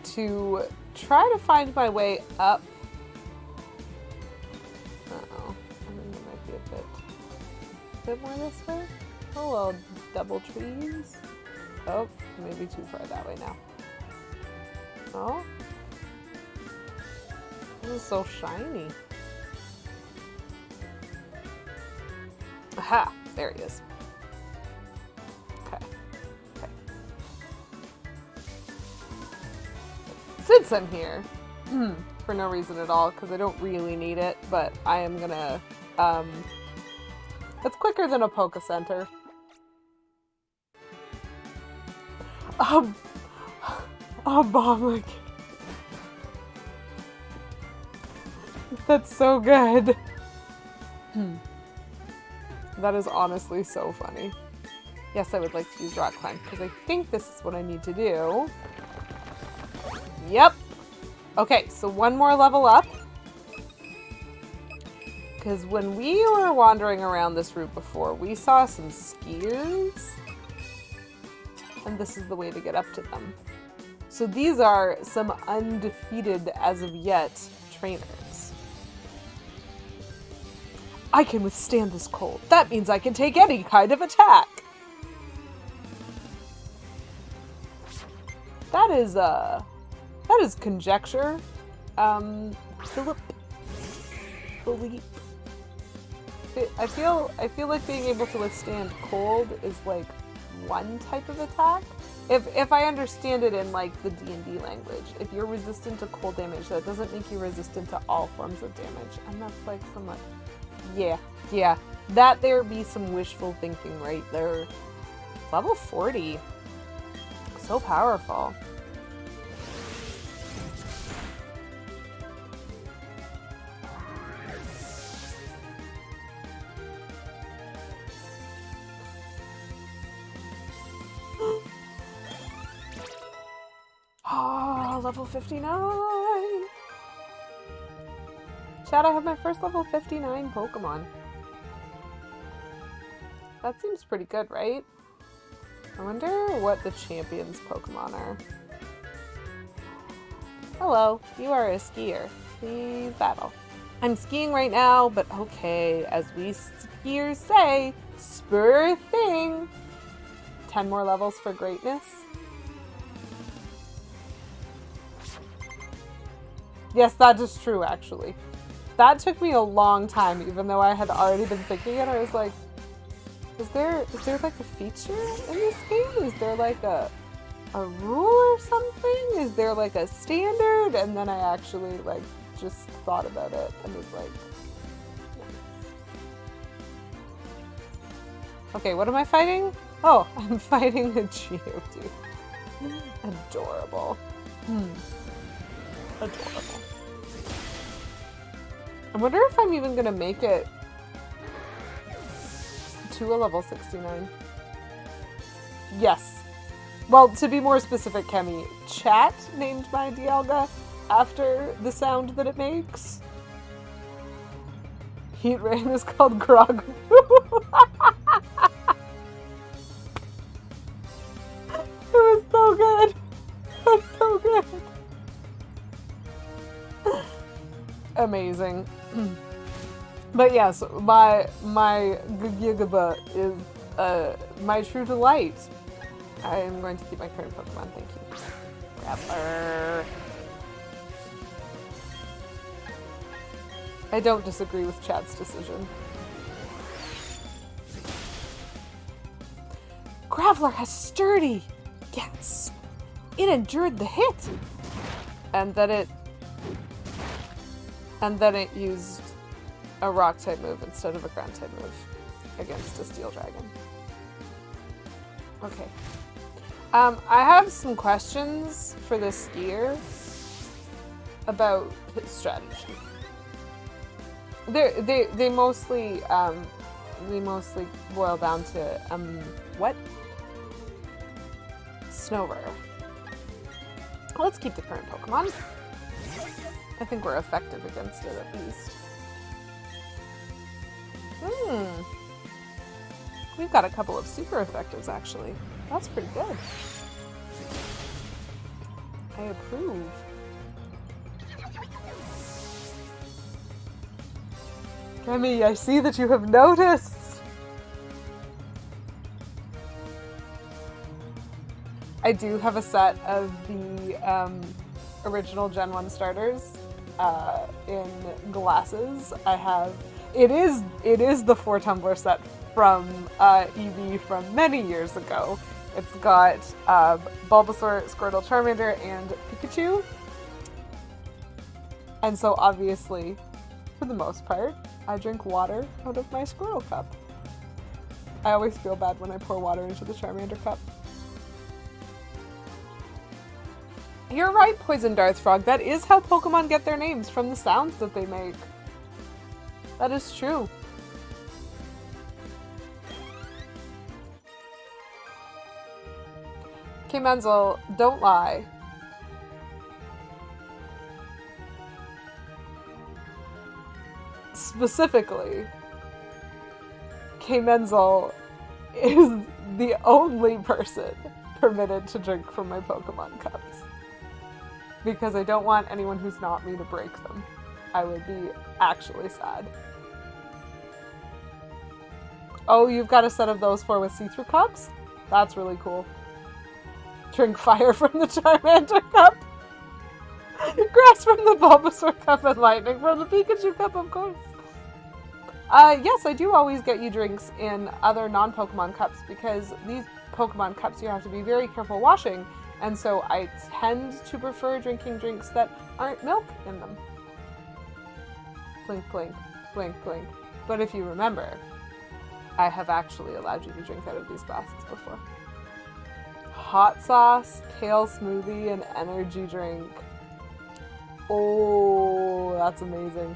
to try to find my way up. Uh-oh. I think it might be a bit more this way. Oh, well, double trees. Oh, maybe too far that way now. Oh. This is so shiny. Aha! There he is. Okay. Okay. Since I'm here, for no reason at all, because I don't really need it, but I am gonna, it's quicker than a Poke Center. A bomb. That's so good. That is honestly so funny. Yes, I would like to use Rock Climb, because I think this is what I need to do. Yep. Okay, so one more level up. Because when we were wandering around this route before, we saw some skiers. And this is the way to get up to them. So these are some undefeated, as of yet, trainers. I can withstand this cold. That means I can take any kind of attack. That is conjecture. Philip, bleep. I feel like being able to withstand cold is like one type of attack. If I understand it in like the D&D language, if you're resistant to cold damage, that doesn't make you resistant to all forms of damage. And that's like somewhat, yeah. That there be some wishful thinking right there. Level 40. So powerful. Oh, level 59! Chat, I have my first level 59 Pokemon. That seems pretty good, right? I wonder what the champion's Pokemon are. Hello, you are a skier. Please battle. I'm skiing right now, but okay, as we skiers say, spur thing. 10 more levels for greatness. Yes, that is true, actually. That took me a long time, even though I had already been thinking it. I was like, is there like a feature in this game? Is there like a rule or something? Is there like a standard? And then I actually like just thought about it and was like, no. Okay, what am I fighting? Oh, I'm fighting a Geodude. Adorable. Adorable. I wonder if I'm even gonna make it to a level 69. Yes. Well, to be more specific, Kemi, chat named my Dialga after the sound that it makes. Heat Rain is called Grog. It was so good. That's so good. Amazing. But yes, my Gigaba is my true delight. I am going to keep my current Pokemon, thank you. Grappler. I don't disagree with chat's decision. Graveler has sturdy! Yes! It endured the hit! And then it used a rock type move instead of a ground type move against a steel dragon. Okay. I have some questions for this skier about his strategy. They mostly boil down to what? Snover. Let's keep the current Pokemon. I think we're effective against it at least. We've got a couple of super effectives actually. That's pretty good. I approve. Kemi, I see that you have noticed! I do have a set of the original Gen 1 starters in glasses. I have... It is the 4-tumbler set from EV from many years ago. It's got Bulbasaur, Squirtle, Charmander, and Pikachu. And so obviously, for the most part, I drink water out of my Squirtle cup. I always feel bad when I pour water into the Charmander cup. You're right, Poison Darth Frog. That is how Pokemon get their names, from the sounds that they make. That is true. Okay, Menzel, don't lie. Specifically, K. Menzel is the only person permitted to drink from my Pokemon cups. Because I don't want anyone who's not me to break them. I would be actually sad. Oh, you've got a set of those with see-through cups? That's really cool. Drink fire from the Charmander cup. Grass from the Bulbasaur cup and lightning from the Pikachu cup, of course. Yes, I do always get you drinks in other non-Pokemon cups because these Pokemon cups you have to be very careful washing, and so I tend to prefer drinking drinks that aren't milk in them. Blink, blink, blink, blink. But if you remember, I have actually allowed you to drink out of these glasses before. Hot sauce, kale smoothie, and energy drink. Oh, that's amazing.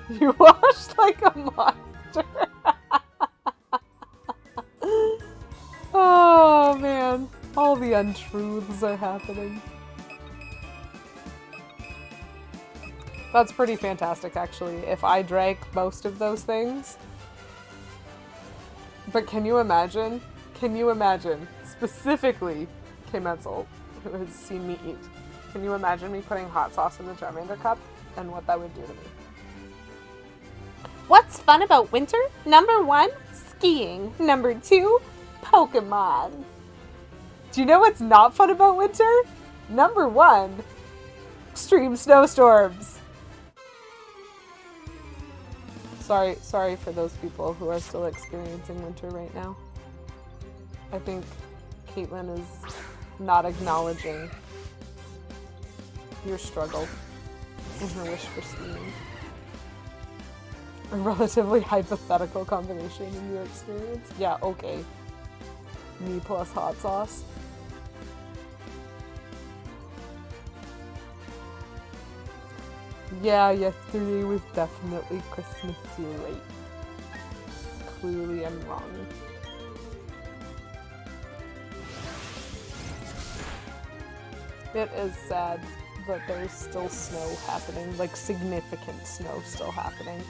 You washed like a monster. Oh man, all the untruths are happening. That's pretty fantastic, actually, if I drank most of those things. But can you imagine, specifically K-Menzel, who has seen me eat, can you imagine me putting hot sauce in the Charmander cup and what that would do to me? What's fun about winter? Number 1, skiing. Number 2, Pokemon. Do you know what's not fun about winter? Number 1, extreme snowstorms. Sorry for those people who are still experiencing winter right now. I think Caitlin is not acknowledging your struggle in her wish for skiing. A relatively hypothetical combination in your experience. Yeah, okay. Me plus hot sauce. Yeah, yesterday was definitely Christmas, you're right. Clearly I'm wrong. It is sad that there's still snow happening, like significant snow still happening.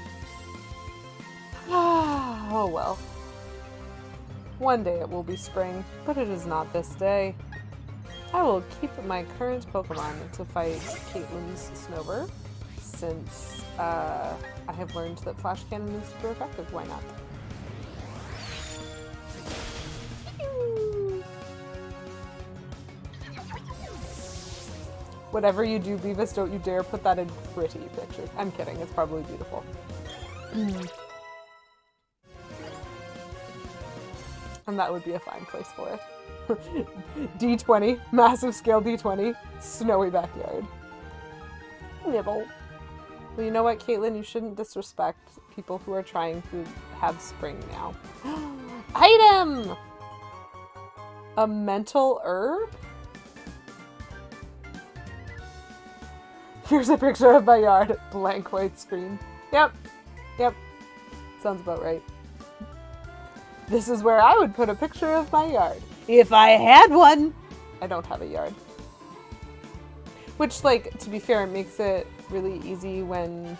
Oh well. One day it will be spring, but it is not this day. I will keep my current Pokemon to fight Caitlin's Snover, since I have learned that Flash Cannon is super effective. Why not? Whatever you do, Beavis, don't you dare put that in pretty picture. I'm kidding, it's probably beautiful. And that would be a fine place for it. D20, massive scale D20, snowy backyard. Nibble. Well, you know what, Caitlin? You shouldn't disrespect people who are trying to have spring now. Item! A mental herb? Here's a picture of my yard. Blank white screen. Yep. Sounds about right. This is where I would put a picture of my yard. If I had one! I don't have a yard. Which, like, to be fair, makes it really easy when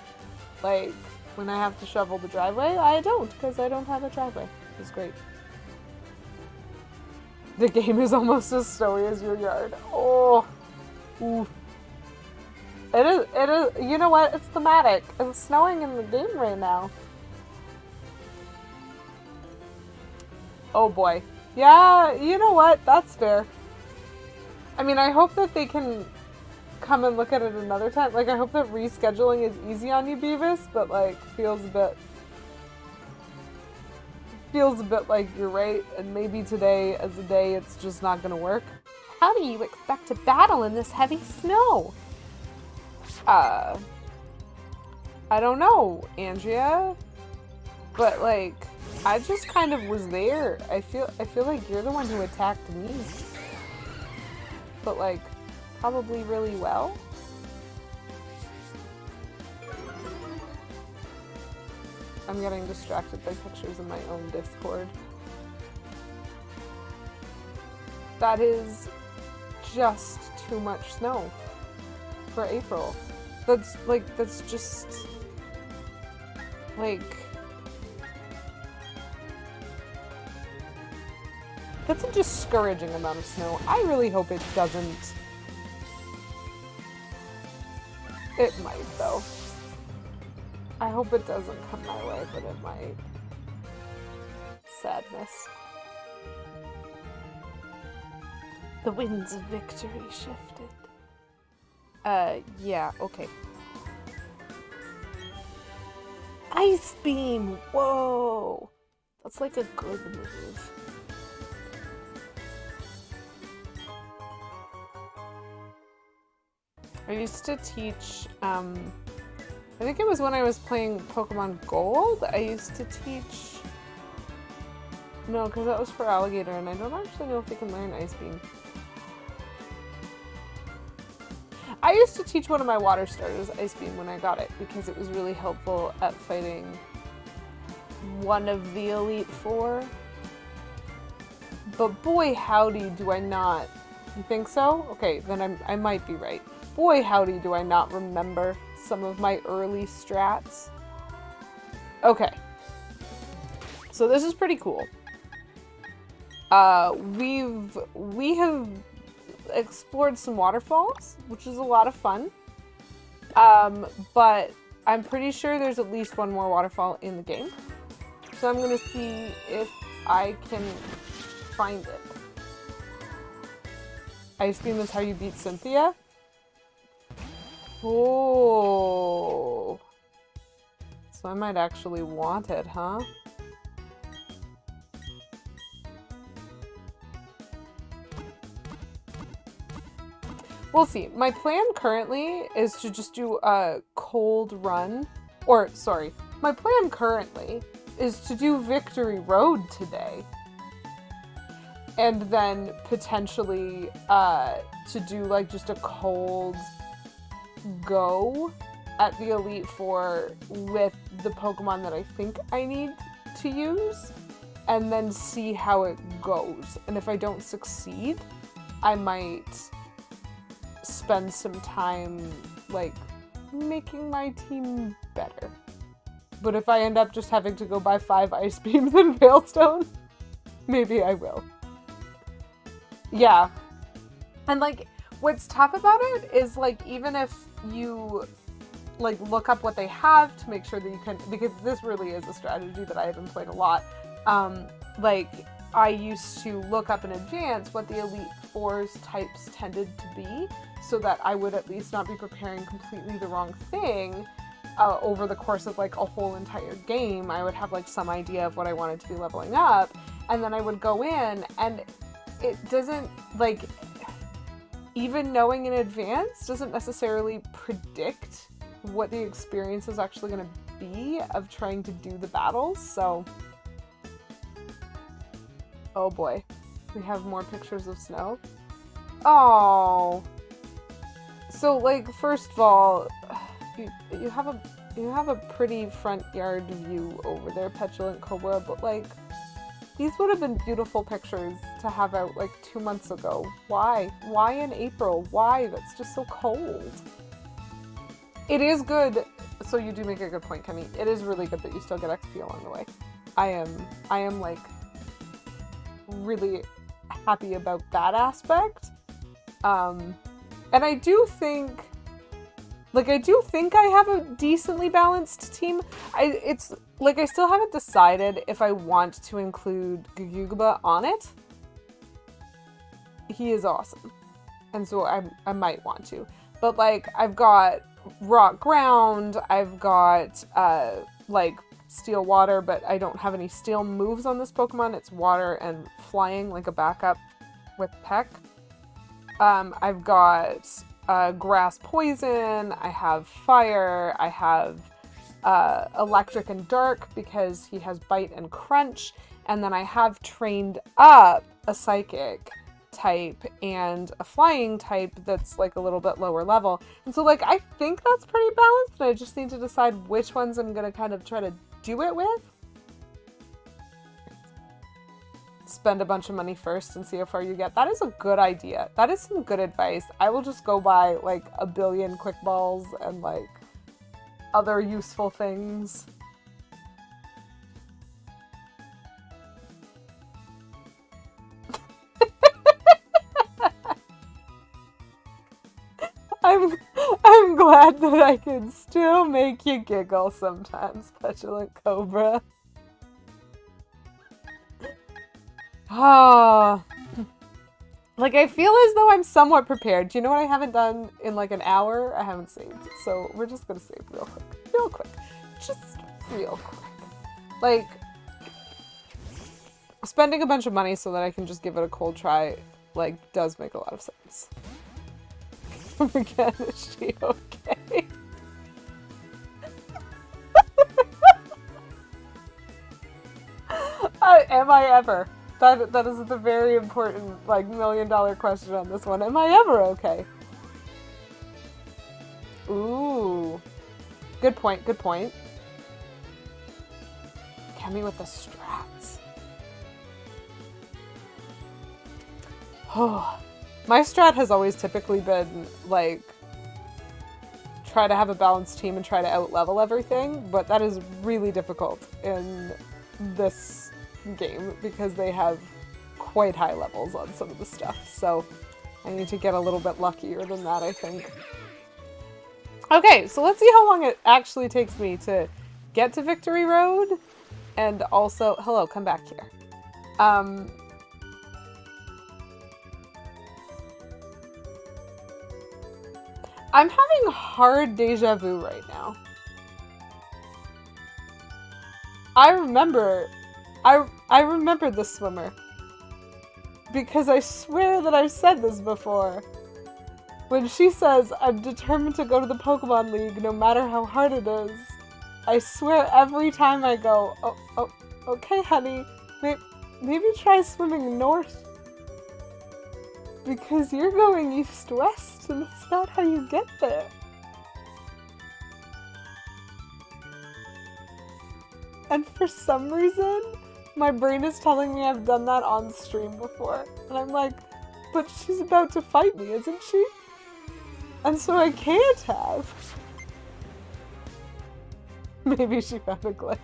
I have to shovel the driveway. I don't, because I don't have a driveway. It's great. The game is almost as snowy as your yard. Oh. Ooh. It is, you know what? It's thematic. It's snowing in the game right now. Oh boy. Yeah, you know what? That's fair. I mean, I hope that they can come and look at it another time. Like, I hope that rescheduling is easy on you, Beavis, but, like, feels a bit like you're right, and maybe today as a day it's just not gonna work. How do you expect to battle in this heavy snow? I don't know, Andrea. But, like, I just kind of was there. I feel like you're the one who attacked me. But, like, probably really well. I'm getting distracted by pictures in my own Discord. That is just too much snow for April. That's just, like, that's a discouraging amount of snow. I really hope it doesn't. It might, though. I hope it doesn't come my way, but it might. Sadness. The winds of victory shifted. Yeah, okay. Ice Beam! Whoa! That's like a good move. I used to teach, I think it was when I was playing Pokemon Gold, I used to teach... No, because that was for Alligator, and I don't actually know if they can learn Ice Beam. I used to teach one of my water starters Ice Beam when I got it, because it was really helpful at fighting one of the Elite Four. But boy howdy do I not... You think so? Okay, then I might be right. Boy howdy do I not remember some of my early strats. Okay. So this is pretty cool. We have explored some waterfalls, which is a lot of fun. But I'm pretty sure there's at least one more waterfall in the game. So I'm gonna see if I can find it. Ice Beam is how you beat Cynthia? Oh. So I might actually want it, huh? We'll see. My plan currently is to just do a cold run. Or, sorry. My plan currently is to do Victory Road today. And then potentially to do like just a cold go at the Elite Four with the Pokemon that I think I need to use. And then see how it goes. And if I don't succeed, I might spend some time like making my team better. But if I end up just having to go buy 5 Ice Beams and Veilstone, maybe I will. Yeah. And like what's tough about it is like even if you like look up what they have to make sure that you can, because this really is a strategy that I have employed a lot. Like I used to look up in advance what the Elite Four's types tended to be, so that I would at least not be preparing completely the wrong thing over the course of like a whole entire game. I would have like some idea of what I wanted to be leveling up, and then I would go in, and it doesn't like, even knowing in advance doesn't necessarily predict what the experience is actually going to be of trying to do the battles. So, oh boy, we have more pictures of snow. Oh. So, like, first of all, you have a pretty front yard view over there, Petulant Cobra, but like, these would have been beautiful pictures to have out like 2 months ago. Why? Why in April? Why? That's just so cold. It is good. So you do make a good point, Kenny. It is really good that you still get XP along the way. I am like really happy about that aspect. And I do think I have a decently balanced team. It's like I still haven't decided if I want to include Guguba on it. He is awesome, and so I might want to. But like I've got Rock Ground, I've got like Steel Water, but I don't have any Steel moves on this Pokemon. It's Water and Flying, like a backup with Peck. I've got Grass Poison, I have Fire, I have Electric and Dark because he has Bite and Crunch, and then I have trained up a Psychic type and a Flying type that's like a little bit lower level. And so like I think that's pretty balanced, and I just need to decide which ones I'm gonna kind of try to do it with. Spend a bunch of money first and see how far you get. That is a good idea. That is some good advice. I will just go buy like 1 billion quick balls and like other useful things. I'm glad that I can still make you giggle sometimes, Petulant Cobra. Ah, like I feel as though I'm somewhat prepared. Do you know what I haven't done in like an hour? I haven't saved. So we're just gonna save real quick. just real quick. Like, spending a bunch of money so that I can just give it a cold try, like, does make a lot of sense. Again, is she okay? Am I ever? That is the very important, like, $1 million question on this one. Am I ever okay? Ooh. Good point, good point. Get me with the strats. Oh, my strat has always typically been, like, try to have a balanced team and try to out-level everything, but that is really difficult in this game because they have quite high levels on some of the stuff, so I need to get a little bit luckier than that, I think. Okay, so let's see how long it actually takes me to get to Victory Road, and also, hello, come back here. I'm having hard deja vu right now. I remember this swimmer. Because I swear that I've said this before. When she says, I'm determined to go to the Pokemon League no matter how hard it is, I swear every time I go, oh, okay, honey, maybe try swimming north. Because you're going east-west, and it's not how you get there. And for some reason, my brain is telling me I've done that on stream before. And I'm like, but she's about to fight me, isn't she? And so I can't have. Maybe she found a glitch.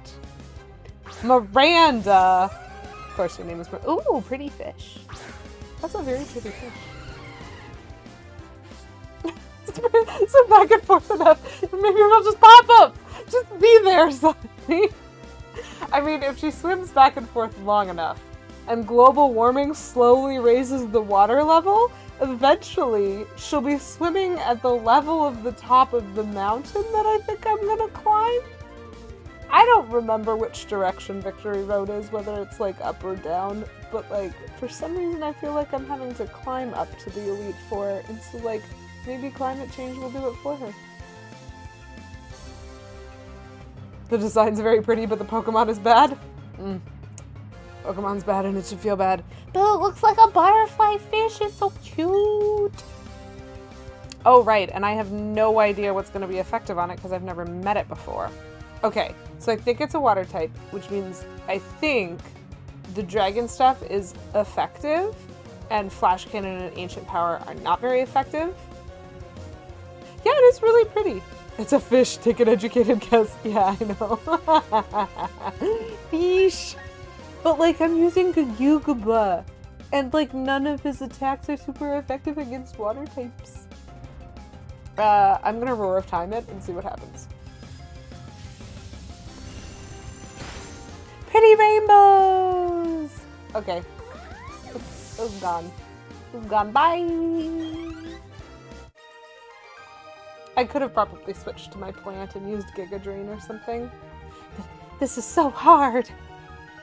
Miranda! Of course, her name is Miranda. Ooh, pretty fish. That's a very pretty fish. So back and forth enough. Maybe it'll just pop up. Just be there, suddenly. I mean, if she swims back and forth long enough, and global warming slowly raises the water level, eventually she'll be swimming at the level of the top of the mountain that I think I'm gonna climb. I don't remember which direction Victory Road is, whether it's like up or down, but like for some reason I feel like I'm having to climb up to the Elite Four, and so like maybe climate change will do it for her. The design's very pretty, but the Pokemon is bad. Pokemon's bad and it should feel bad. But it looks like a butterfly fish. It's so cute. Oh, right. And I have no idea what's going to be effective on it because I've never met it before. Okay. So I think it's a water type, which means I think the dragon stuff is effective and Flash Cannon and Ancient Power are not very effective. Yeah, it is really pretty. It's a fish. Take an educated guess. Yeah, I know. Fish. But, like, I'm using Gyuguba. And, like, none of his attacks are super effective against water types. I'm gonna Roar of Time it and see what happens. Pretty rainbows! Okay. It's gone. It's gone. Bye! I could have probably switched to my plant and used Giga Drain or something. This is so hard!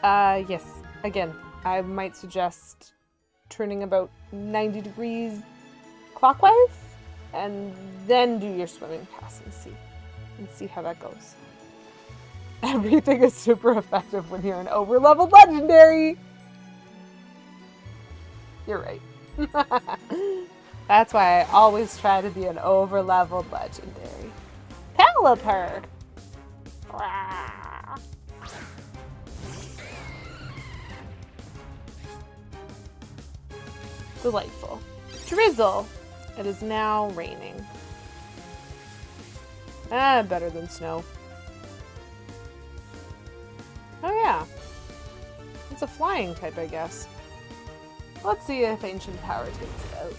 Yes. Again, I might suggest turning about 90 degrees clockwise, and then do your swimming pass and see how that goes. Everything is super effective when you're an over-leveled legendary! You're right. That's why I always try to be an over-leveled legendary. Pelipper! Delightful. Drizzle! It is now raining. Better than snow. Oh yeah. It's a flying type, I guess. Let's see if Ancient Power takes it out.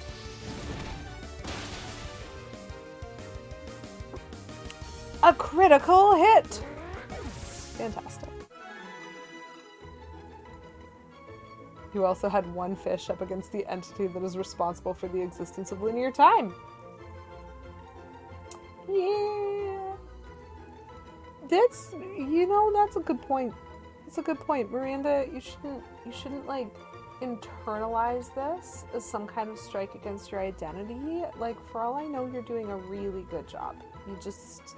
A critical hit! Fantastic. You also had one fish up against the entity that is responsible for the existence of linear time. Yeah! That's that's a good point. That's a good point, Miranda. You shouldn't like internalize this as some kind of strike against your identity. Like, for all I know, you're doing a really good job. You just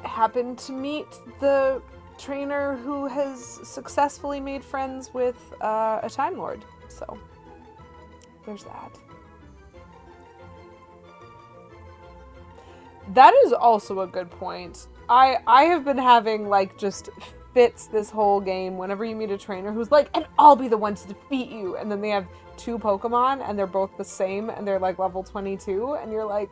happen to meet the trainer who has successfully made friends with a Time Lord. So there's that. That is also a good point. I have been having like just fits this whole game whenever you meet a trainer who's like, and I'll be the one to defeat you, and then they have 2 Pokemon and they're both the same and they're like level 22 and you're like,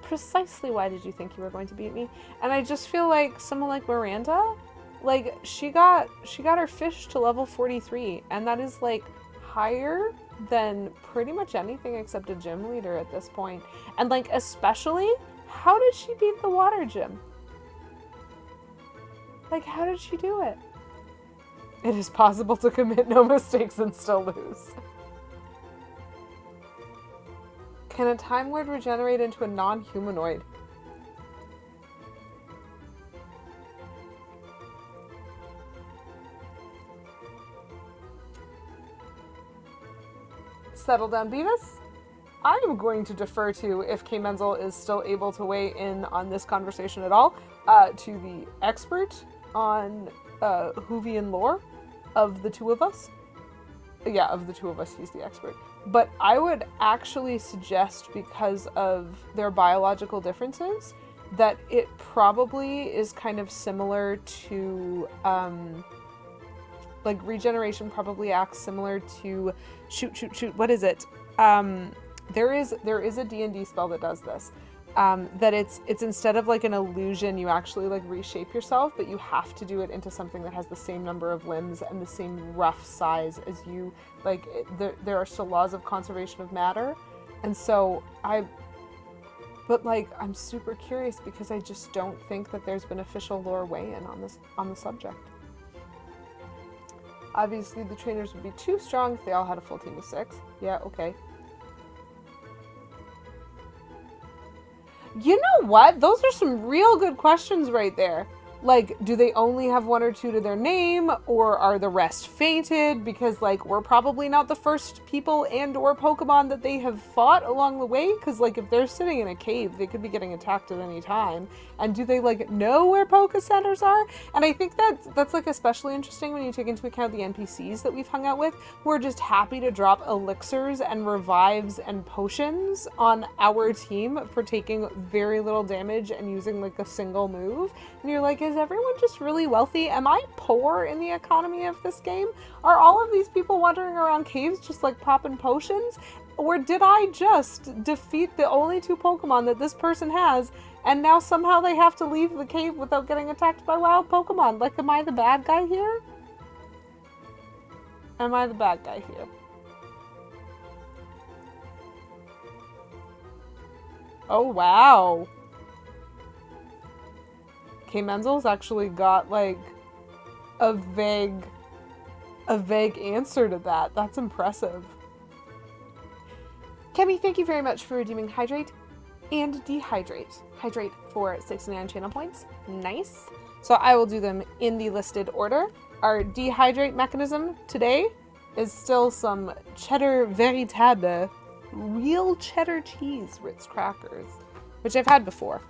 precisely why did you think you were going to beat me? And I just feel like someone like Miranda, like she got her fish to level 43, and that is like higher than pretty much anything except a gym leader at this point. And like, especially, how did she beat the water gym? Like, how did she do it? It is possible to commit no mistakes and still lose. Can a Time Lord regenerate into a non-humanoid? Settle down, Beavis. I am going to defer to, if K. Menzel is still able to weigh in on this conversation at all, to the expert on Hoovian lore of the two of us. Yeah, of the two of us, he's the expert. But I would actually suggest, because of their biological differences, that it probably is kind of similar to, like, regeneration probably acts similar to, what is it? There is a D&D spell that does this. That it's instead of like an illusion, you actually like reshape yourself, but you have to do it into something that has the same number of limbs and the same rough size as you. Like, there are still laws of conservation of matter, and so but like, I'm super curious because I just don't think that there's been official lore weigh-in on the subject. Obviously, the trainers would be too strong if they all had a full team of 6. Yeah, okay. You know what? Those are some real good questions right there. Like, do they only have 1 or 2 to their name, or are the rest fated? Because, like, we're probably not the first people and or Pokemon that they have fought along the way. Because, like, if they're sitting in a cave, they could be getting attacked at any time. And do they, like, know where Poke Centers are? And I think that's like, especially interesting when you take into account the NPCs that we've hung out with, who are just happy to drop elixirs and revives and potions on our team for taking very little damage and using, like, a single move. And you're like, is everyone just really wealthy? Am I poor in the economy of this game? Are all of these people wandering around caves just like popping potions? Or did I just defeat the only 2 Pokemon that this person has, and now somehow they have to leave the cave without getting attacked by wild Pokemon? Like, am I the bad guy here? Am I the bad guy here? Oh, wow. K. Menzel's actually got, like, a vague answer to that. That's impressive. Kemi, thank you very much for redeeming Hydrate and Dehydrate. Hydrate for 69 channel points. Nice. So I will do them in the listed order. Our Dehydrate mechanism today is still some cheddar veritable, real cheddar cheese Ritz crackers, which I've had before.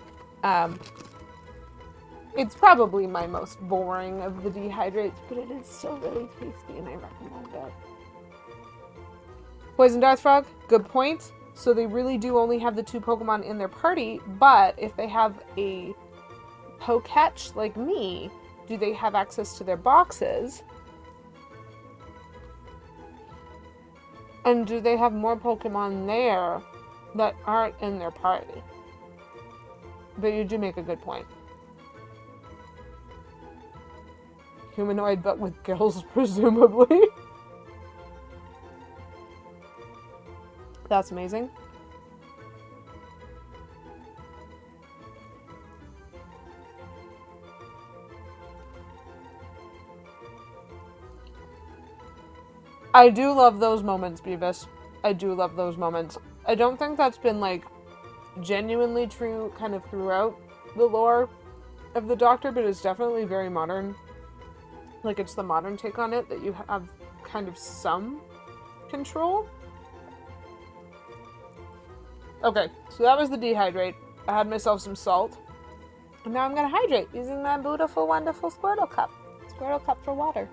It's probably my most boring of the dehydrates, but it is still really tasty and I recommend it. Poison Darth Frog, good point. So they really do only have the 2 Pokemon in their party, but if they have a Poketch like me, do they have access to their boxes? And do they have more Pokemon there that aren't in their party? But you do make a good point. Humanoid, but with gills, presumably. That's amazing. I do love those moments, Beavis. I do love those moments. I don't think that's been, like, genuinely true kind of throughout the lore of the Doctor, but it's definitely very modern. Like, it's the modern take on it that you have kind of some control. Okay, so that was the dehydrate. I had myself some salt. And now I'm going to hydrate using my beautiful, wonderful Squirtle cup. Squirtle cup for water.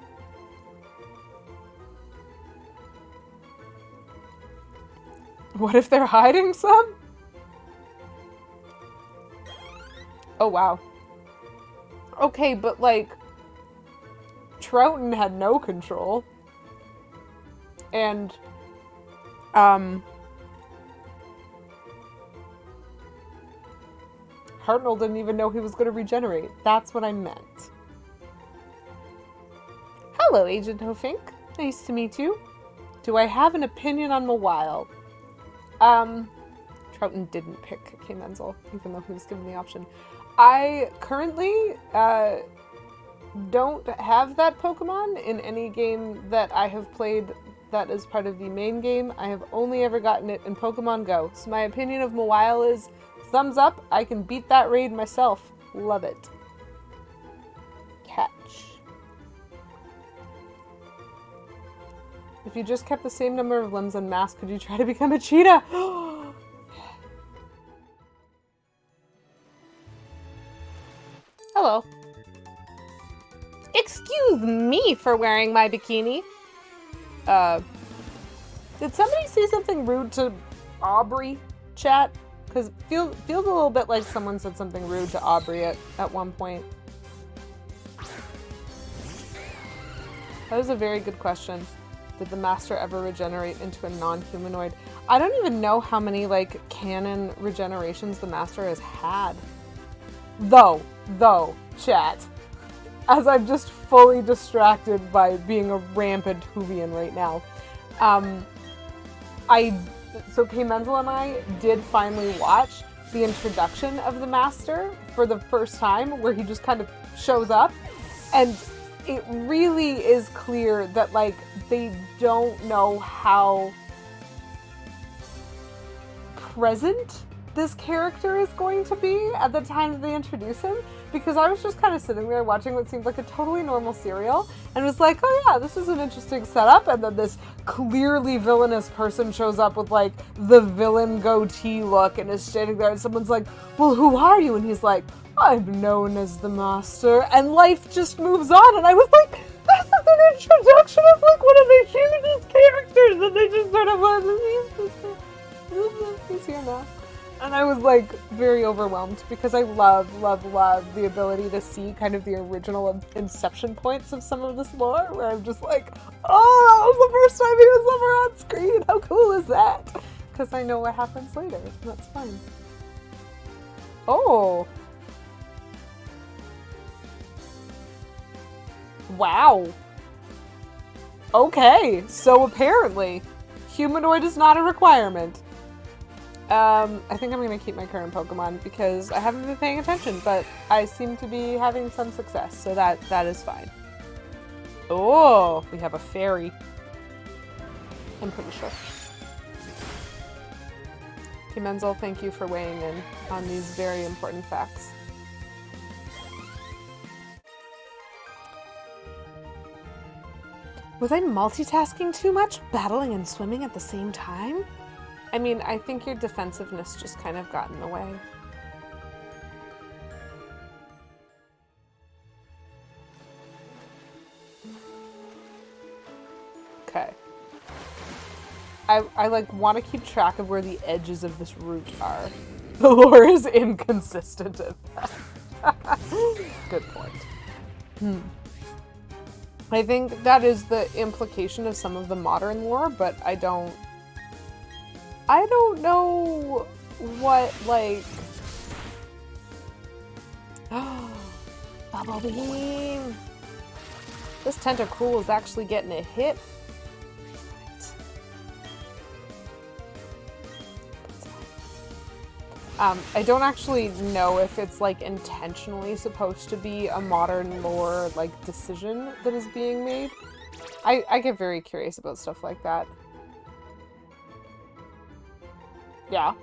What if they're hiding some? Oh, wow. Okay, but like, Trouton had no control. And, Hartnell didn't even know he was going to regenerate. That's what I meant. Hello, Agent Hofink. Nice to meet you. Do I have an opinion on Mawile? Trouton didn't pick K. Menzel, even though he was given the option. I currently, don't have that Pokemon in any game that I have played that is part of the main game. I have only ever gotten it in Pokemon Go. So my opinion of Mawile is thumbs up. I can beat that raid myself. Love it. Catch. If you just kept the same number of limbs and mass, could you try to become a cheetah? Hello. Excuse me for wearing my bikini. Did somebody say something rude to Aubrey, chat? Because it feels a little bit like someone said something rude to Aubrey at one point. That is a very good question. Did the Master ever regenerate into a non-humanoid? I don't even know how many, like, canon regenerations the Master has had. Though, chat. As I'm just fully distracted by being a rampant Hoovian right now. So K. Menzel and I did finally watch the introduction of the Master for the first time, where he just kind of shows up. And it really is clear that, like, they don't know how present this character is going to be at the time that they introduce him, because I was just kind of sitting there watching what seemed like a totally normal serial and was like, oh yeah, this is an interesting setup, and then this clearly villainous person shows up with like the villain goatee look and is standing there, and someone's like, well, who are you? And he's like, I'm known as the Master, and life just moves on. And I was like, that's like an introduction of like one of the hugest characters, and they just sort of he's here now. And I was like very overwhelmed, because I love the ability to see kind of the original inception points of some of this lore, where I'm just like, oh, that was the first time he was ever on screen. How cool is that? Because I know what happens later, and that's fine. Oh. Wow. Okay, so apparently humanoid is not a requirement. I think I'm going to keep my current Pokemon because I haven't been paying attention, but I seem to be having some success, so that is fine. Oh, we have a fairy. I'm pretty sure. Okay, Menzel, thank you for weighing in on these very important facts. Was I multitasking too much, battling and swimming at the same time? I mean, I think your defensiveness just kind of got in the way. Okay. I like want to keep track of where the edges of this route are. The lore is inconsistent at that. Good point. I think that is the implication of some of the modern lore, but I don't know what, like... Bubble Beam! This Tentacruel is actually getting a hit. I don't actually know if it's, like, intentionally supposed to be a modern lore, like, decision that is being made. I get very curious about stuff like that. Yeah.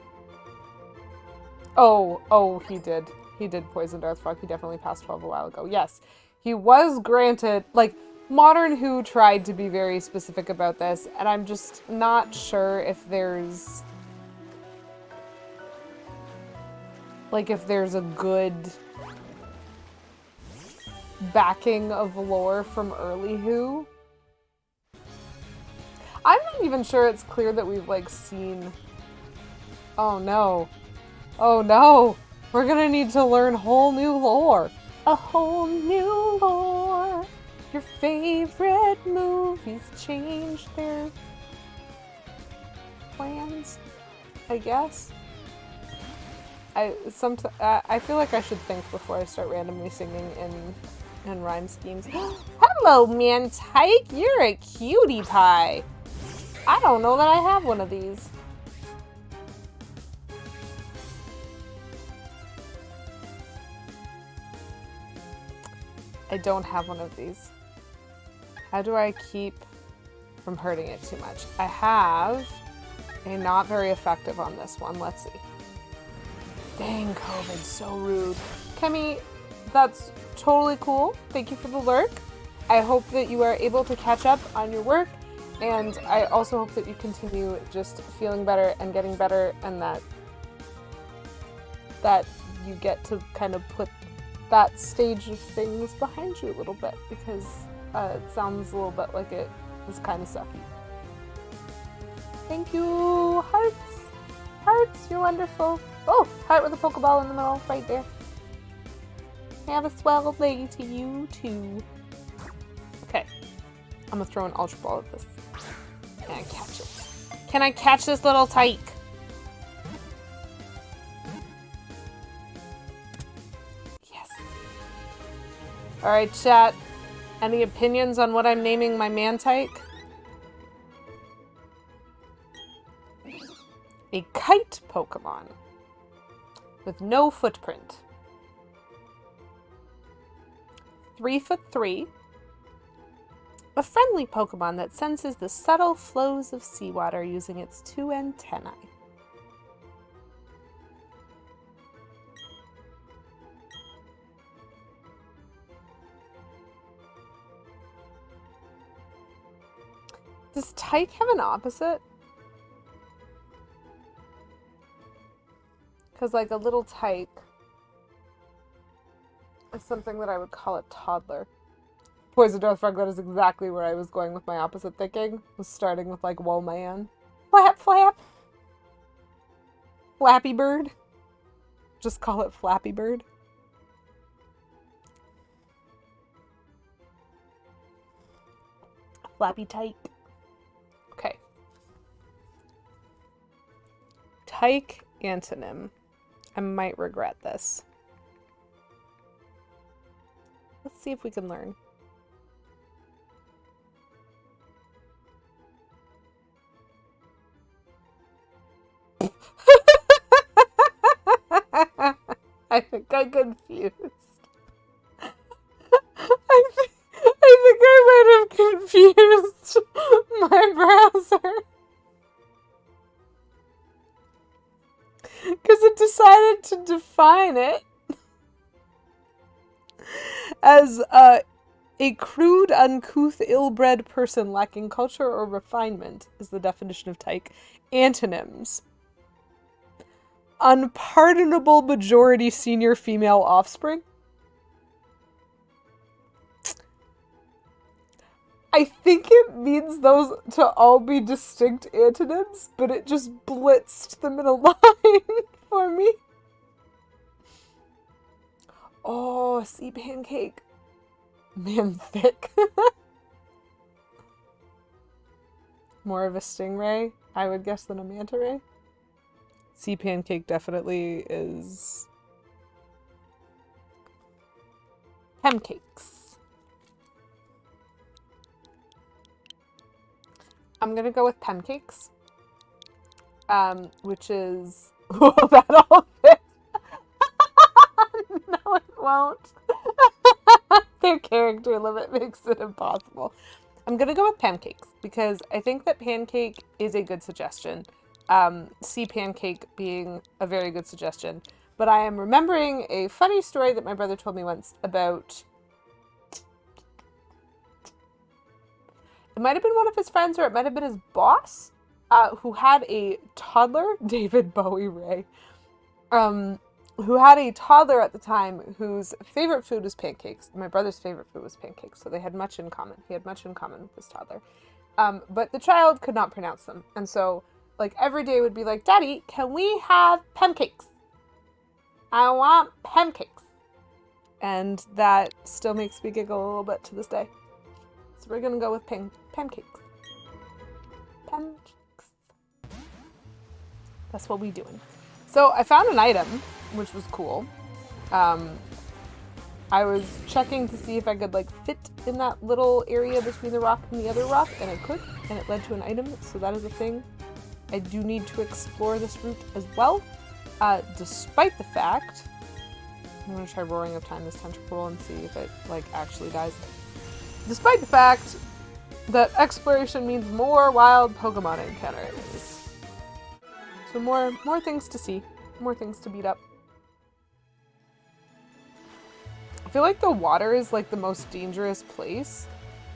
Oh, he did. He did poison Darth Frog. He definitely passed 12 a while ago. Yes, he was granted, like, Modern Who tried to be very specific about this, and I'm just not sure if there's, like, if there's a good backing of lore from early Who. I'm not even sure it's clear that we've, like, seen... Oh, no. Oh, no! We're gonna need to learn whole new lore. A whole new lore. Your favorite movies change their plans, I guess. I feel like I should think before I start randomly singing in rhyme schemes. Hello, Mantike! You're a cutie pie! I don't know that I have one of these. I don't have one of these. How do I keep from hurting it too much? I have a not very effective on this one. Let's see. Dang, COVID, so rude. Kemi, that's totally cool. Thank you for the lurk. I hope that you are able to catch up on your work, and I also hope that you continue just feeling better and getting better, and that you get to kind of put that stage of things behind you a little bit, because it sounds a little bit like it was kind of sucky. Thank you, hearts. Hearts, you're wonderful. Oh, heart with a Pokeball in the middle, right there. Have a swell day to you too. Okay, I'm gonna throw an Ultra Ball at this. Can I catch it? Can I catch this little tyke? Yes. Alright, chat. Any opinions on what I'm naming my Mantike? A kite Pokemon with no footprint. 3'3". A friendly Pokemon that senses the subtle flows of seawater using its 2 antennae. Does Tyke have an opposite? Because, like, a little tyke is something that I would call a toddler. Poison Darth Frog, that is exactly where I was going with my opposite thinking. Was starting with, like, whoa man. Flap, flap. Flappy Bird. Just call it Flappy Bird. Flappy tyke. Okay. Tyke antonym. I might regret this. Let's see if we can learn. I think I'm confused. I think I might have confused my browser. Because it decided to define it as a crude, uncouth, ill-bred person lacking culture or refinement is the definition of tyke. Antonyms: unpardonable majority senior female offspring. I think it means those to all be distinct antonyms, but it just blitzed them in a line for me. Oh, sea pancake. Man, thick. More of a stingray, I would guess, than a manta ray. Sea pancake definitely is Hemcakes. I'm gonna go with pancakes, which is that all fit. No, it won't. Their character limit makes it impossible. I'm gonna go with pancakes because I think that pancake is a good suggestion. Sea pancake being a very good suggestion. But I am remembering a funny story that my brother told me once about... It might have been one of his friends or it might have been his boss, who had a toddler, David Bowie Ray, who had a toddler at the time whose favorite food was pancakes. My brother's favorite food was pancakes, so they had much in common. He had much in common with his toddler. But the child could not pronounce them. And so, like, every day would be like, Daddy, can we have pancakes? I want pancakes. And that still makes me giggle a little bit to this day. So we're going to go with pancakes. Pancakes. That's what we doing. So I found an item, which was cool. I was checking to see if I could, like, fit in that little area between the rock and the other rock, and I could, and it led to an item, so that is a thing. I do need to explore this route as well, despite the fact... I'm going to try Roaring of Time this tentacle and see if it, like, actually dies. Despite the fact that exploration means more wild Pokemon encounters. So more things to see, more things to beat up. I feel like the water is, like, the most dangerous place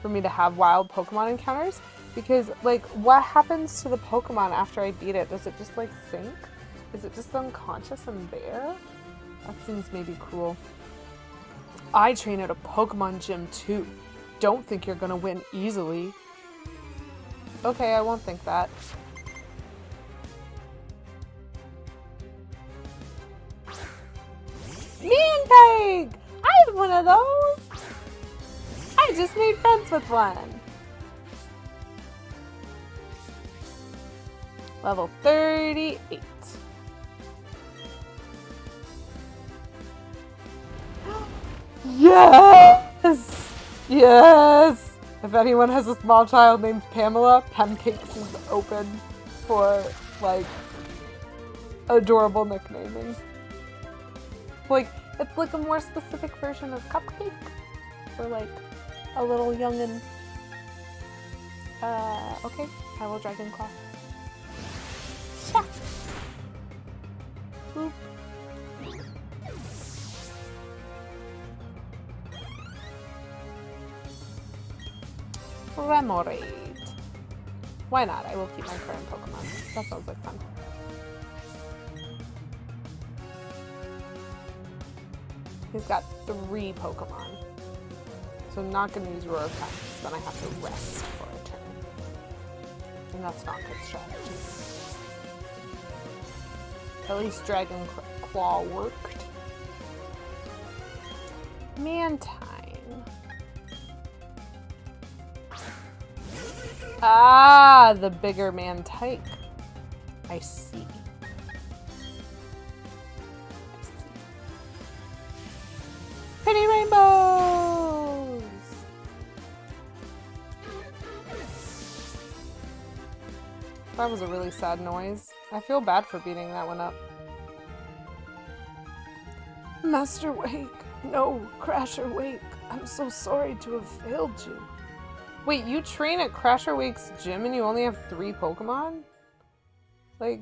for me to have wild Pokemon encounters, because, like, what happens to the Pokemon after I beat it? Does it just, like, sink? Is it just unconscious and there? That seems maybe cruel. I train at a Pokemon gym too. Don't think you're gonna win easily. Okay, I won't think that. Meantag! I have one of those! I just made friends with one. Level 38. Yes! Yes! If anyone has a small child named Pamela, Pancakes is open for, like, adorable nicknaming. Like, it's like a more specific version of Cupcake. For, like, a little youngin'. Okay. I will Dragon Claw. Sha! Boop. Remoraid. Why not? I will keep my current Pokemon. That sounds like fun. He's got 3 Pokemon. So I'm not going to use Roar of Time, because then I have to rest for a turn. And that's not good strategy. At least Dragon Claw worked. Mantine. Ah, the bigger Mantike. I see. Pretty rainbows! That was a really sad noise. I feel bad for beating that one up. Master Wake! No, Crasher Wake! I'm so sorry to have failed you. Wait, you train at Crasher Wake's gym and you only have 3 Pokemon? Like,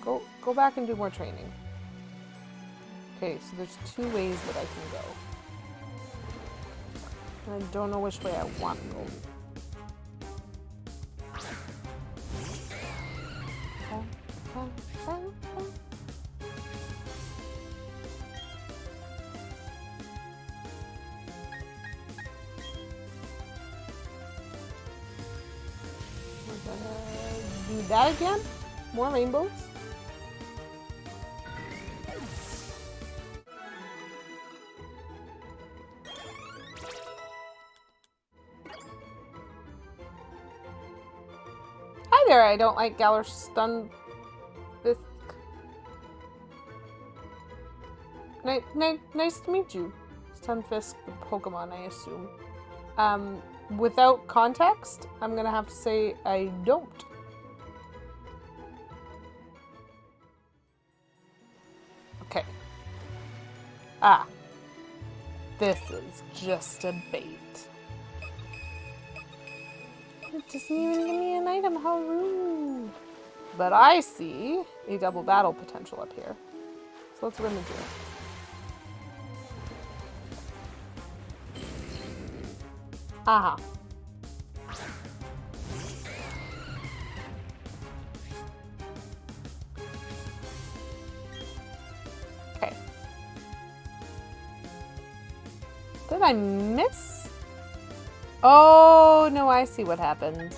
go back and do more training. Okay, so there's 2 ways that I can go. And I don't know which way I want to go. Do that again? More rainbows? Hi there, I don't like Galar Stunfisk. Nice to meet you. Stunfisk, the Pokemon, I assume. Without context, I'm gonna have to say I don't. Okay. Ah. This is just a bait. It doesn't even give me an item, how rude. But I see a double battle potential up here. So that's what I'm gonna do. Aha. Okay. Did I miss? Oh, no, I see what happened.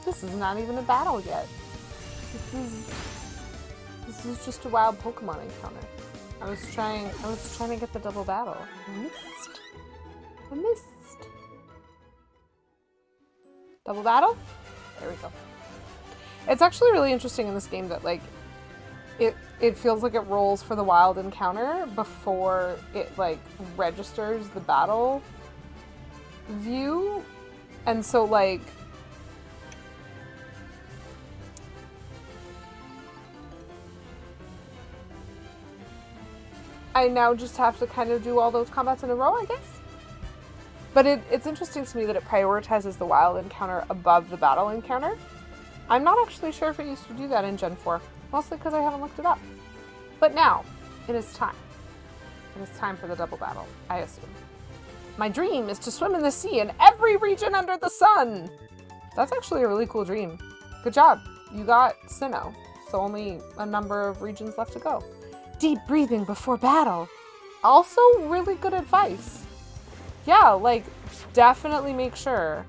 This is not even a battle yet. This is just a wild Pokemon encounter. I was trying to get the double battle. I missed. Double battle? There we go. It's actually really interesting in this game that like it feels like it rolls for the wild encounter before it like registers the battle view. And so like I now just have to kind of do all those combats in a row, I guess. But it's interesting to me that it prioritizes the wild encounter above the battle encounter. I'm not actually sure if it used to do that in Gen 4, mostly because I haven't looked it up. But now, it is time. It is time for the double battle, I assume. My dream is to swim in the sea in every region under the sun! That's actually a really cool dream. Good job. You got Sinnoh, so only a number of regions left to go. Deep breathing before battle. Also, really good advice. Yeah, like, definitely make sure.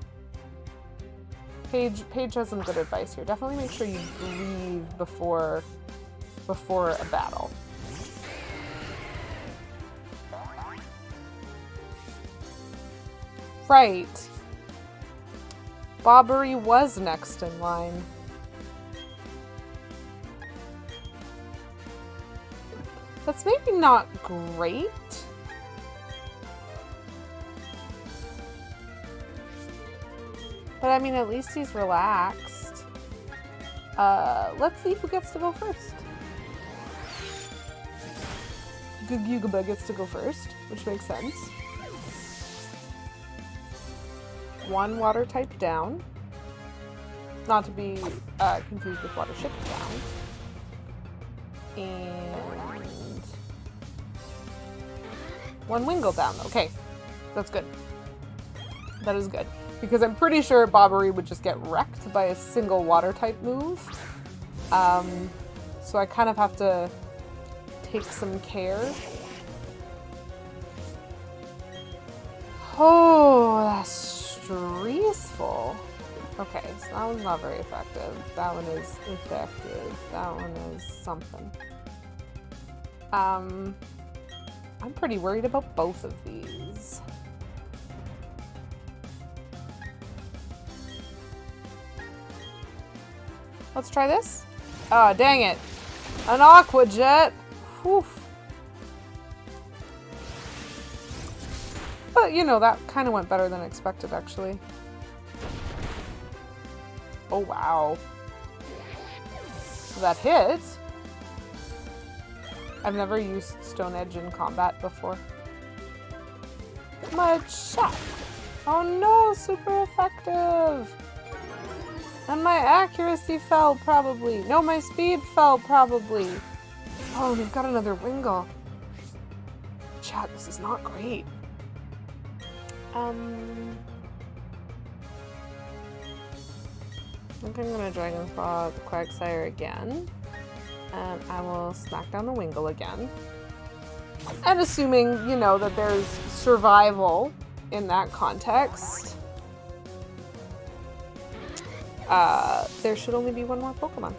Paige has some good advice here. Definitely make sure you breathe before a battle. Right. Bobbery was next in line. That's maybe not great. But I mean, at least he's relaxed. Let's see who gets to go first. Guguba gets to go first, which makes sense. One water type down. Not to be confused with water ship down. And one Wingull down. Okay, that's good. That is good. Because I'm pretty sure Bobbery would just get wrecked by a single water type move. So I kind of have to take some care. Oh, that's stressful. Okay, so that one's not very effective. That one is effective. That one is something. I'm pretty worried about both of these. Let's try this. Oh, dang it. An Aqua Jet. Whew. But, you know, that kind of went better than expected, actually. Oh, wow. That hit. I've never used Stone Edge in combat before. Mud-Shot. Oh no, super effective. And my accuracy fell, probably. No, my speed fell, probably. Oh, we've got another Wingull. Chat, this is not great. I think I'm going to Dragon Claw the Quagsire again. And I will smack down the Wingull again. And assuming, you know, that there's survival in that context, there should only be one more Pokemon.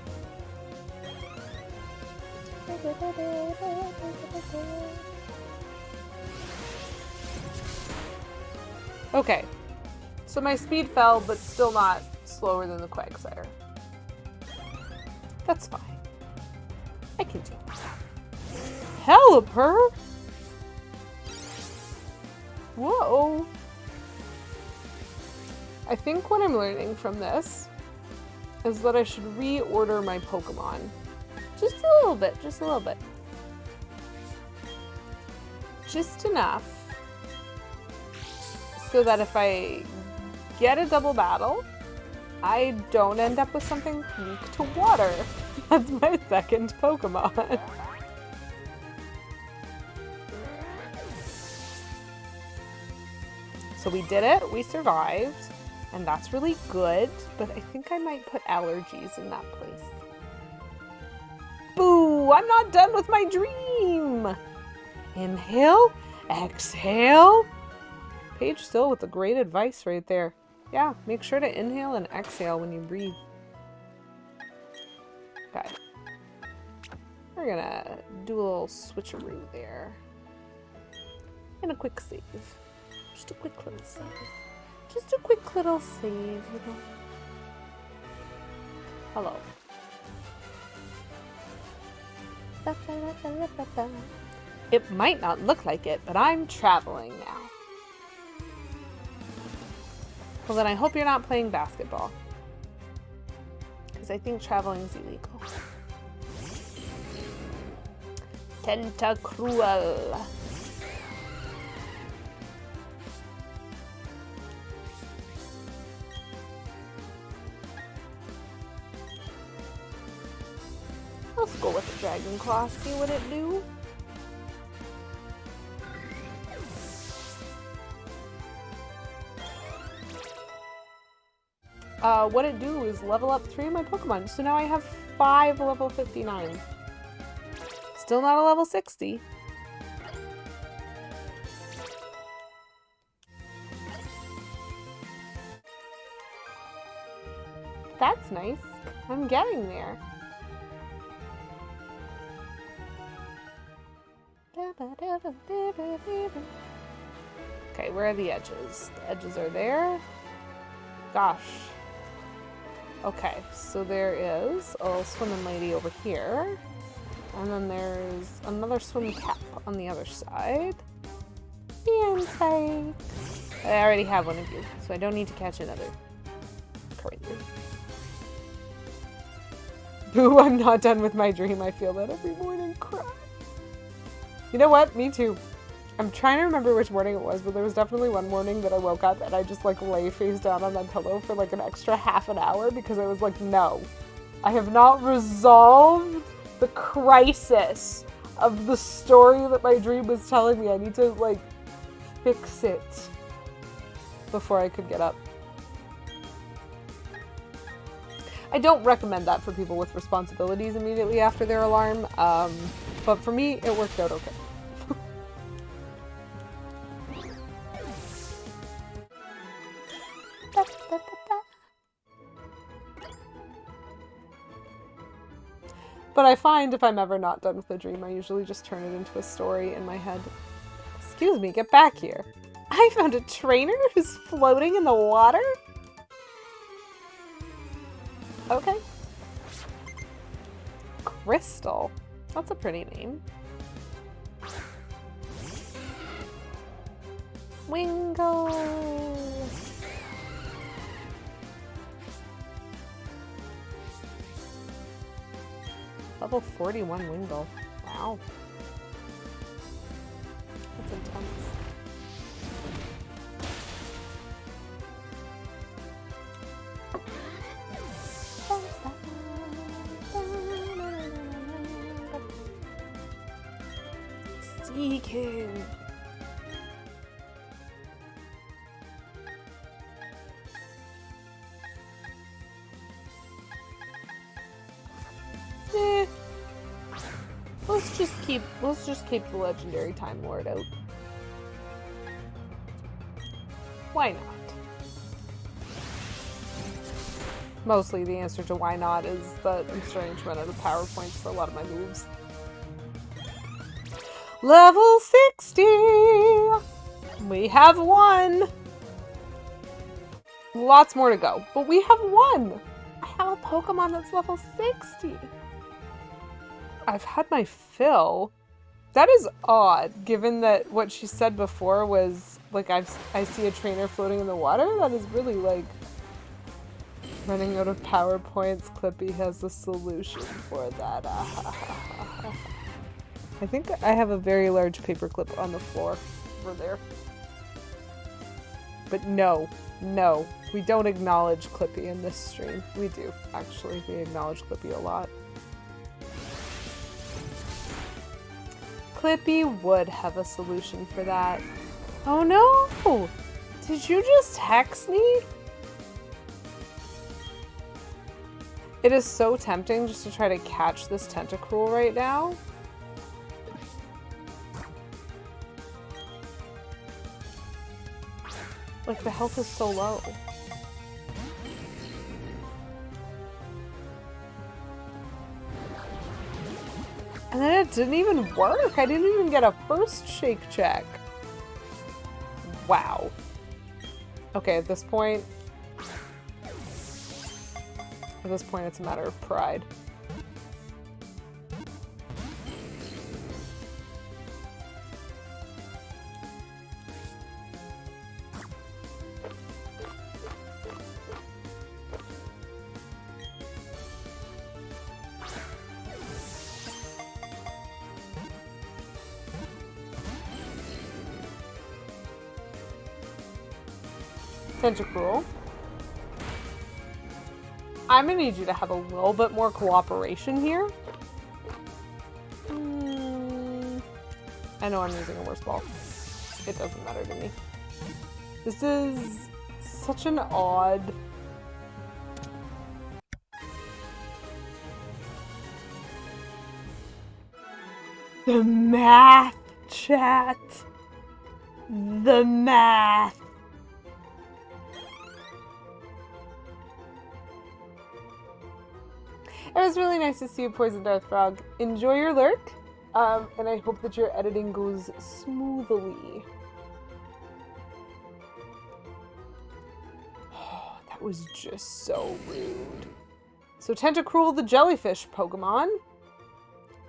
Okay, so my speed fell, but still not slower than the Quagsire. That's fine. I can do that. Pelipper? Whoa. I think what I'm learning from this is that I should reorder my Pokemon. Just a little bit, just a little bit. Just enough so that if I get a double battle, I don't end up with something weak to water. That's my second Pokemon. So we did it, we survived, and that's really good, but I think I might put allergies in that place. Boo! I'm not done with my dream! Inhale, exhale. Paige still with the great advice right there. Yeah, make sure to inhale and exhale when you breathe. Okay. We're gonna do a little switcheroo there. And a quick save. Just a quick little save. Just a quick little save, you know. Hello. It might not look like it, but I'm traveling now. Well, then I hope you're not playing basketball. Because I think traveling is illegal. Tentacruel. Let's go with the Dragon Claw, see what it do. What it do is level up 3 of my Pokemon. So now I have 5 level 59. Still not a level 60. That's nice. I'm getting there. Okay, where are the edges? The edges are there. Gosh. Okay, so there is a little swimming lady over here. And then there's another swim cap on the other side. Inside. I already have one of you, so I don't need to catch another currently. Boo, I'm not done with my dream. I feel that every morning. Cry. You know what? Me too. I'm trying to remember which morning it was, but there was definitely one morning that I woke up and I just like lay face down on my pillow for like an extra half an hour because I was like, no, I have not resolved the crisis of the story that my dream was telling me. I need to like fix it before I could get up. I don't recommend that for people with responsibilities immediately after their alarm, but for me, it worked out okay. But I find if I'm ever not done with a dream, I usually just turn it into a story in my head. Excuse me, get back here. I found a trainer who's floating in the water? Okay. Crystal. That's a pretty name. Wingo. Level 41 Wingull. Wow. That's intense. Seeking. Let's just keep the legendary Time Lord out. Why not? Mostly the answer to why not is that I'm starting to run out of power points for a lot of my moves. Level 60! We have one! Lots more to go, but we have one! I have a Pokemon that's level 60! I've had my fill. That is odd, given that what she said before was, like, I see a trainer floating in the water? That is really, like, running out of power points. Clippy has a solution for that. I think I have a very large paperclip on the floor over there. But no, we don't acknowledge Clippy in this stream. We do, actually. We acknowledge Clippy a lot. Clippy would have a solution for that. Oh no! Did you just hex me? It is so tempting just to try to catch this Tentacruel right now. Like, the health is so low. And then it didn't even work. I didn't even get a first shake check. Wow. Okay, at this point, it's a matter of pride. Tentacruel. I'm gonna need you to have a little bit more cooperation here. I know I'm using a worse ball. It doesn't matter to me. This is such an odd... The math, chat. The math. It was really nice to see you, Poison Darth Frog. Enjoy your lurk, and I hope that your editing goes smoothly. Oh, that was just so rude. So Tentacruel the jellyfish Pokemon.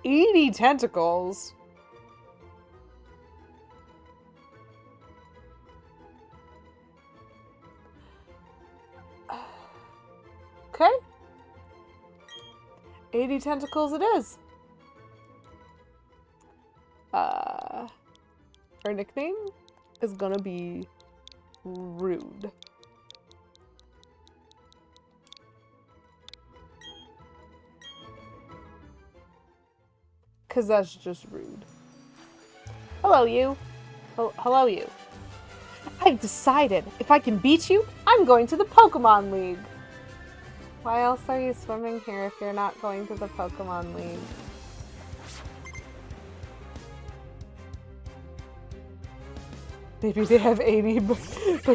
80 tentacles. Okay. 80 tentacles it is. Our nickname is gonna be Rude. Cause that's just rude. Hello, you. Hello, you. I've decided if I can beat you, I'm going to the Pokemon League. Why else are you swimming here if you're not going to the Pokemon League? Maybe they have 80, but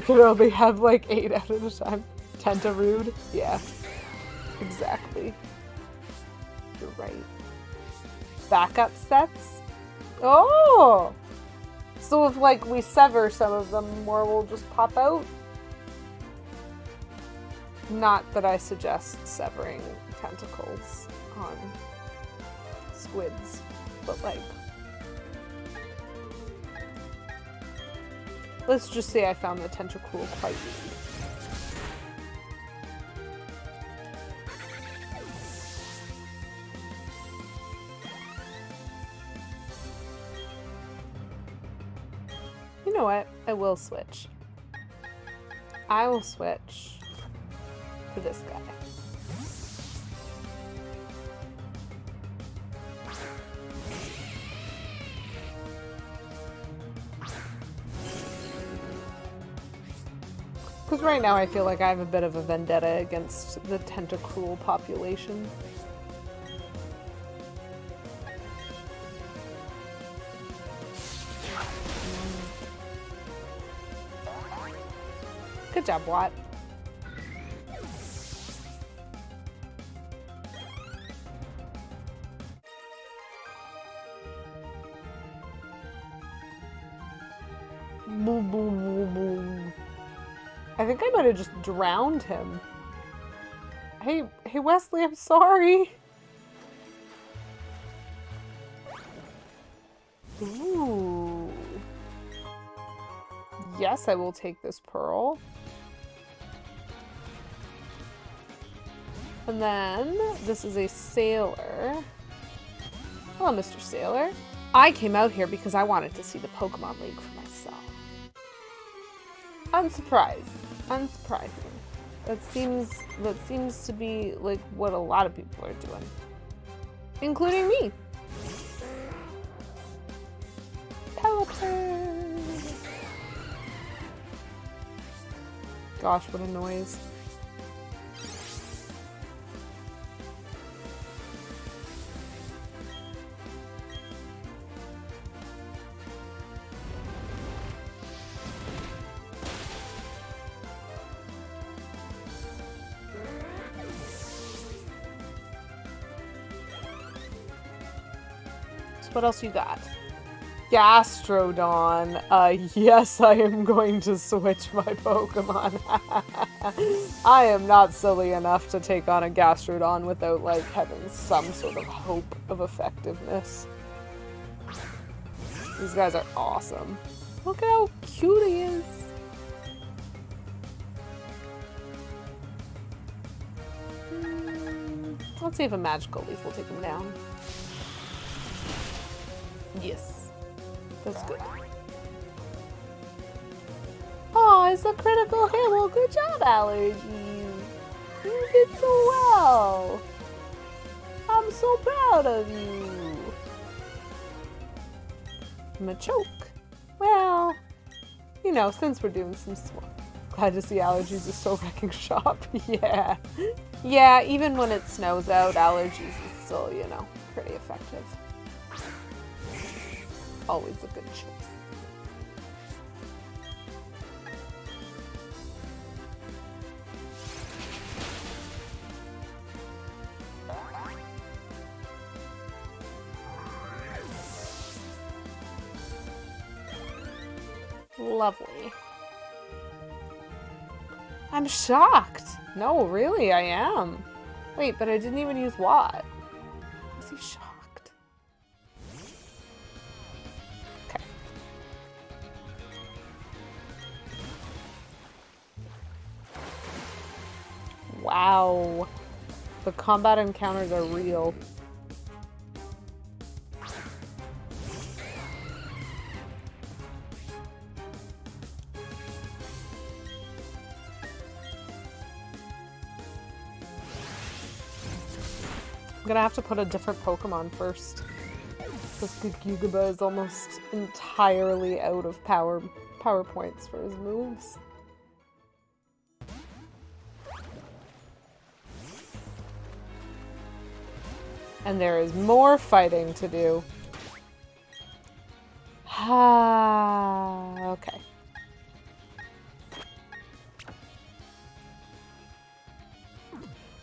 could only have like 8 at a time. Tentarude? Yeah. Exactly. You're right. Backup sets? Oh! So if like we sever some of them, more will just pop out? Not that I suggest severing tentacles on squids, but like... Let's just say I found the Tentacruel quite rude. You know what? I will switch. I will switch to this guy. Because right now I feel like I have a bit of a vendetta against the Tentacruel population. Good job, Watt. Boom, boom, boom, boom. I think I might have just drowned him. Hey Wesley, I'm sorry. Ooh. Yes, I will take this pearl. And then, this is a sailor. Hello, Mr. Sailor. I came out here because I wanted to see the Pokemon League for myself. Unsurprised. Unsurprising. That seems to be like what a lot of people are doing. Including me. Pelipper. Gosh, what a noise. What else you got? Gastrodon. Yes, I am going to switch my Pokemon. I am not silly enough to take on a Gastrodon without, like, having some sort of hope of effectiveness. These guys are awesome. Look at how cute he is. Let's see if a Magical Leaf will take him down. Yes. That's good. Oh, it's a critical hit. Well, good job, Allergies. You did so well. I'm so proud of you. Machoke. Well, you know, since we're doing some small. Glad to see Allergies is still wrecking shop. Yeah. Yeah, even when it snows out, Allergies is still, you know, pretty effective. Always a good choice. Lovely. I'm shocked. No, really, I am. Wait, but I didn't even use what? Was he shocked? Okay. Wow. The combat encounters are real. I'm gonna have to put a different Pokemon first. This Giga is almost entirely out of power points for his moves. And there is more fighting to do. Okay.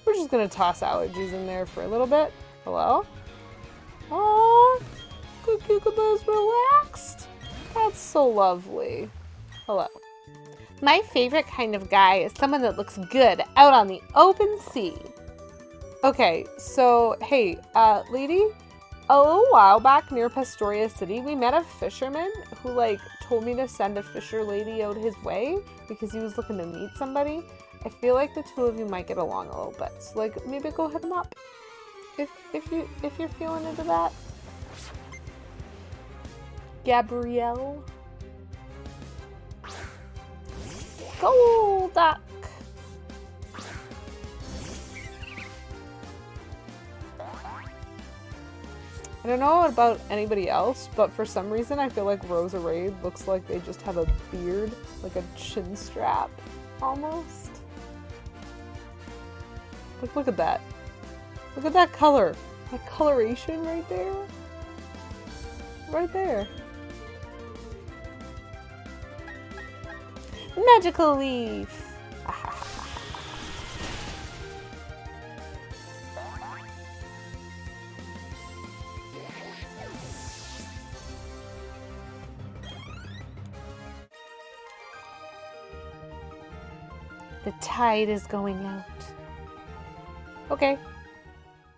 We're just gonna toss Allergies in there for a little bit. Hello? Oh, Kukukaba's relaxed. That's so lovely. Hello. My favorite kind of guy is someone that looks good out on the open sea. Okay, so, hey, lady, a little while back near Pastoria City, we met a fisherman who, like, told me to send a fisher lady out his way because he was looking to meet somebody. I feel like the two of you might get along a little bit, so, like, maybe go hit him up if you're feeling into that. Gabrielle. Golduck. I don't know about anybody else, but for some reason I feel like Roserade looks like they just have a beard, like a chin strap, almost. Look at that. Look at that color. That coloration right there. Right there. Magical Leaf. The tide is going out. Okay.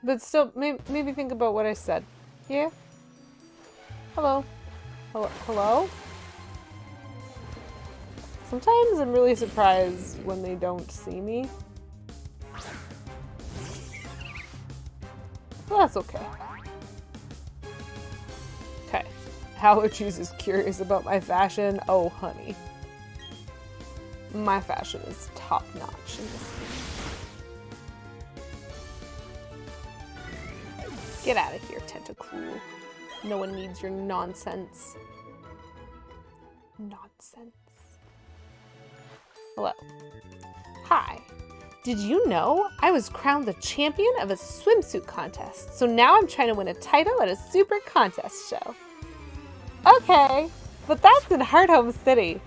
But still, maybe think about what I said. Yeah? Hello? Hello? Sometimes I'm really surprised when they don't see me. Well, that's okay. Okay. Allergies is curious about my fashion. Oh, honey. My fashion is top notch in this game. Get out of here, Tentacruel. No one needs your nonsense. Nonsense. Hello. Hi. Did you know I was crowned the champion of a swimsuit contest? So now I'm trying to win a title at a super contest show. Okay, but that's in Hardhome City.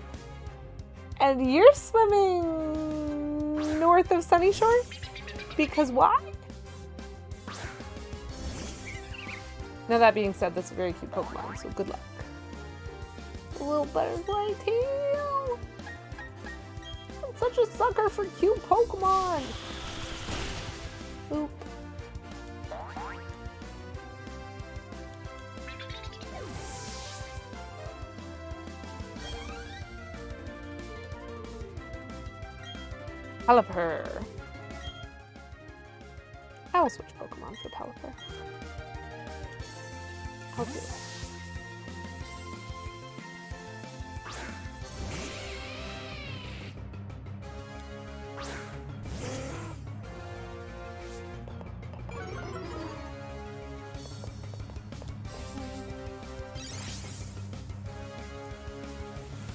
And you're swimming north of Sunnyshoire? Because why? Now that being said, that's a very cute Pokemon, so good luck. A little butterfly tail. I'm such a sucker for cute Pokemon. Oop. Pelipper. I will switch Pokemon for Pelipper. I'll do it.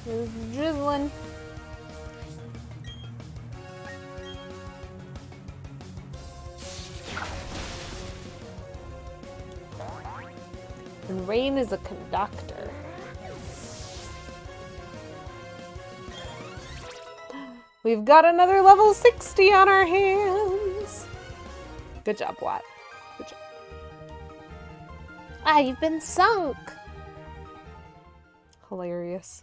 There's drizzling. And Rain is a conductor. We've got another level 60 on our hands. Good job, Watt. Good job. Ah, you've been sunk. Hilarious.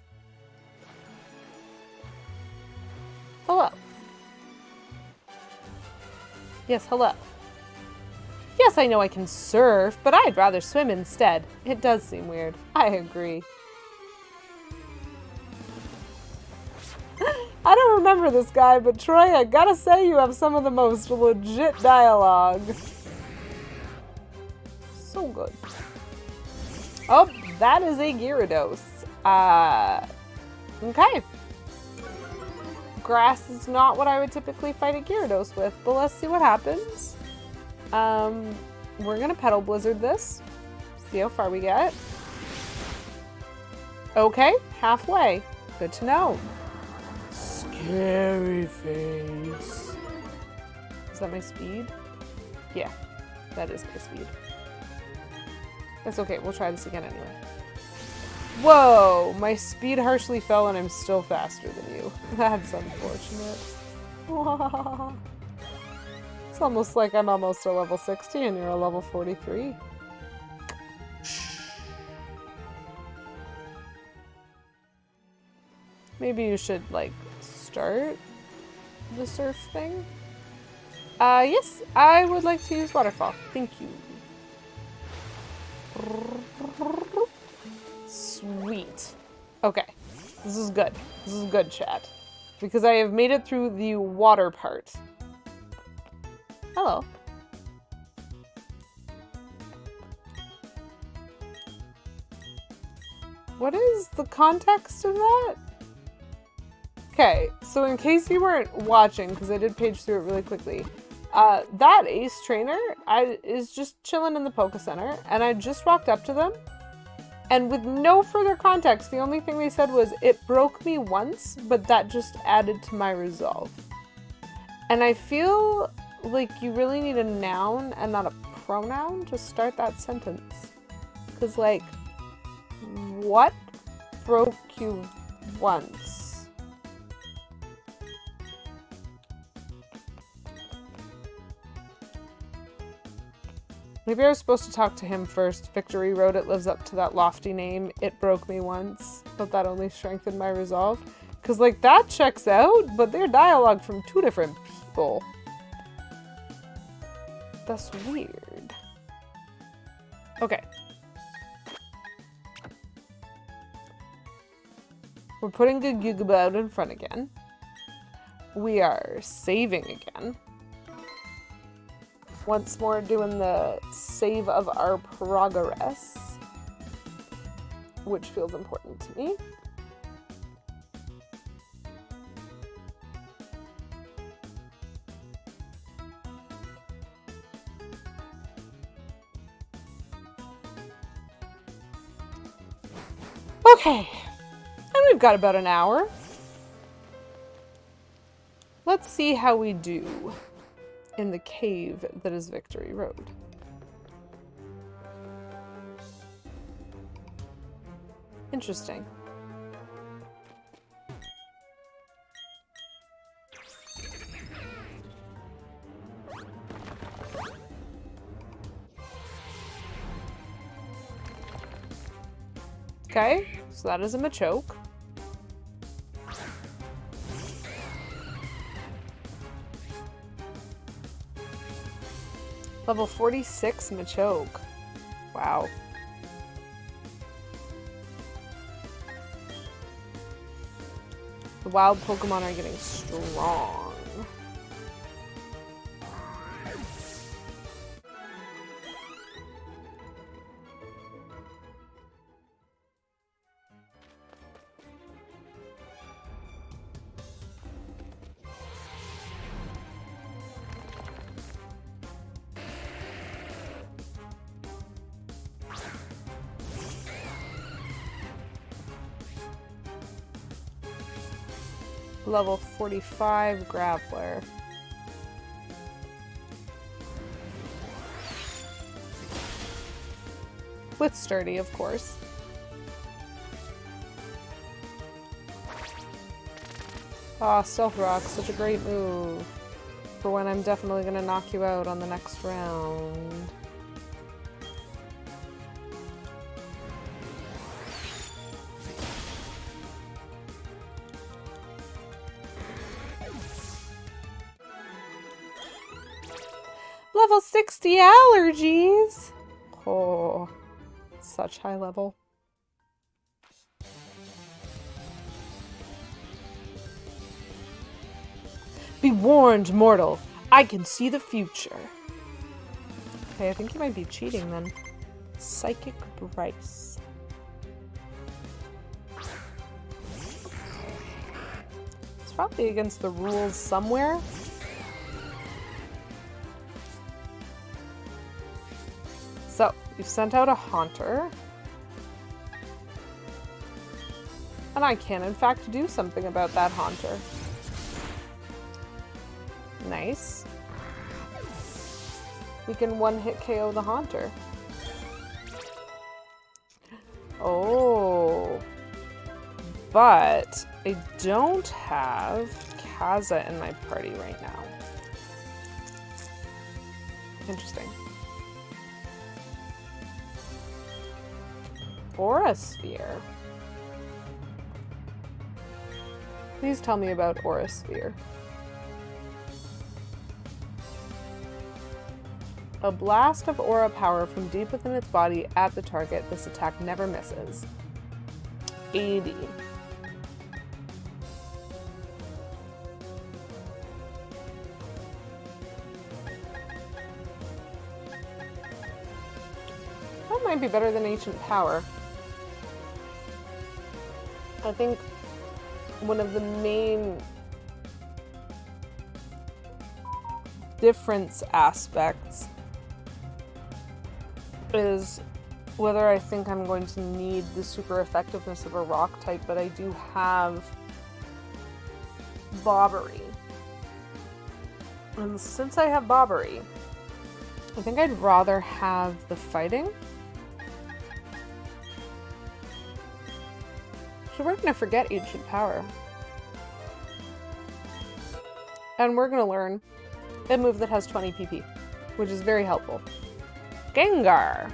Hello. Yes, hello. Yes, I know I can surf, but I'd rather swim instead. It does seem weird. I agree. I don't remember this guy, but Troy, I gotta say you have some of the most legit dialogue. So good. Oh, that is a Gyarados. Okay. Grass is not what I would typically fight a Gyarados with, but let's see what happens. We're gonna Petal Blizzard this. See how far we get. Okay, halfway. Good to know. Scary face. Is that my speed? Yeah, that is my speed. That's okay, we'll try this again anyway. Whoa, my speed harshly fell and I'm still faster than you. That's unfortunate. It's almost like I'm almost a level 60 and you're a level 43. Maybe you should, like, start the surf thing? Yes, I would like to use Waterfall. Thank you. Sweet. Okay. This is good. This is good, chat. Because I have made it through the water part. Hello. What is the context of that? Okay, so in case you weren't watching, because I did page through it really quickly, that Ace trainer is just chilling in the Poké Center, and I just walked up to them, and with no further context, the only thing they said was, it broke me once, but that just added to my resolve. And I feel like you really need a noun and not a pronoun to start that sentence. Because, like, what broke you once? Maybe I was supposed to talk to him first. Victory wrote it lives up to that lofty name. It broke me once, but that only strengthened my resolve. Because, like, that checks out, but they're dialogue from two different people. That's weird. Okay. We're putting Guguba out in front again. We are saving again. Once more doing the save of our progress, which feels important to me. Okay. And we've got about an hour. Let's see how we do in the cave that is Victory Road. Interesting. Okay, so that is a Machoke. Level 46 Machoke. Wow. The wild Pokemon are getting strong. Level 45 Grappler. With Sturdy, of course. Ah, Stealth Rock, such a great move. For when I'm definitely gonna knock you out on the next round. Level 60 allergies. Oh, such high level. Be warned, mortal. I can see the future. Okay, I think you might be cheating then. Psychic Bryce. It's probably against the rules somewhere. So, you've sent out a Haunter. And I can, in fact, do something about that Haunter. Nice. We can one-hit KO the Haunter. Oh. But I don't have Kaza in my party right now. Interesting. Aura Sphere. Please tell me about Aura Sphere. A blast of aura power from deep within its body at the target. This attack never misses. 80. That might be better than Ancient Power. I think one of the main difference aspects is whether I think I'm going to need the super effectiveness of a rock type, but I do have Bobbery. And since I have Bobbery, I think I'd rather have the fighting. So we're going to forget Ancient Power. And we're going to learn a move that has 20 PP, which is very helpful. Gengar!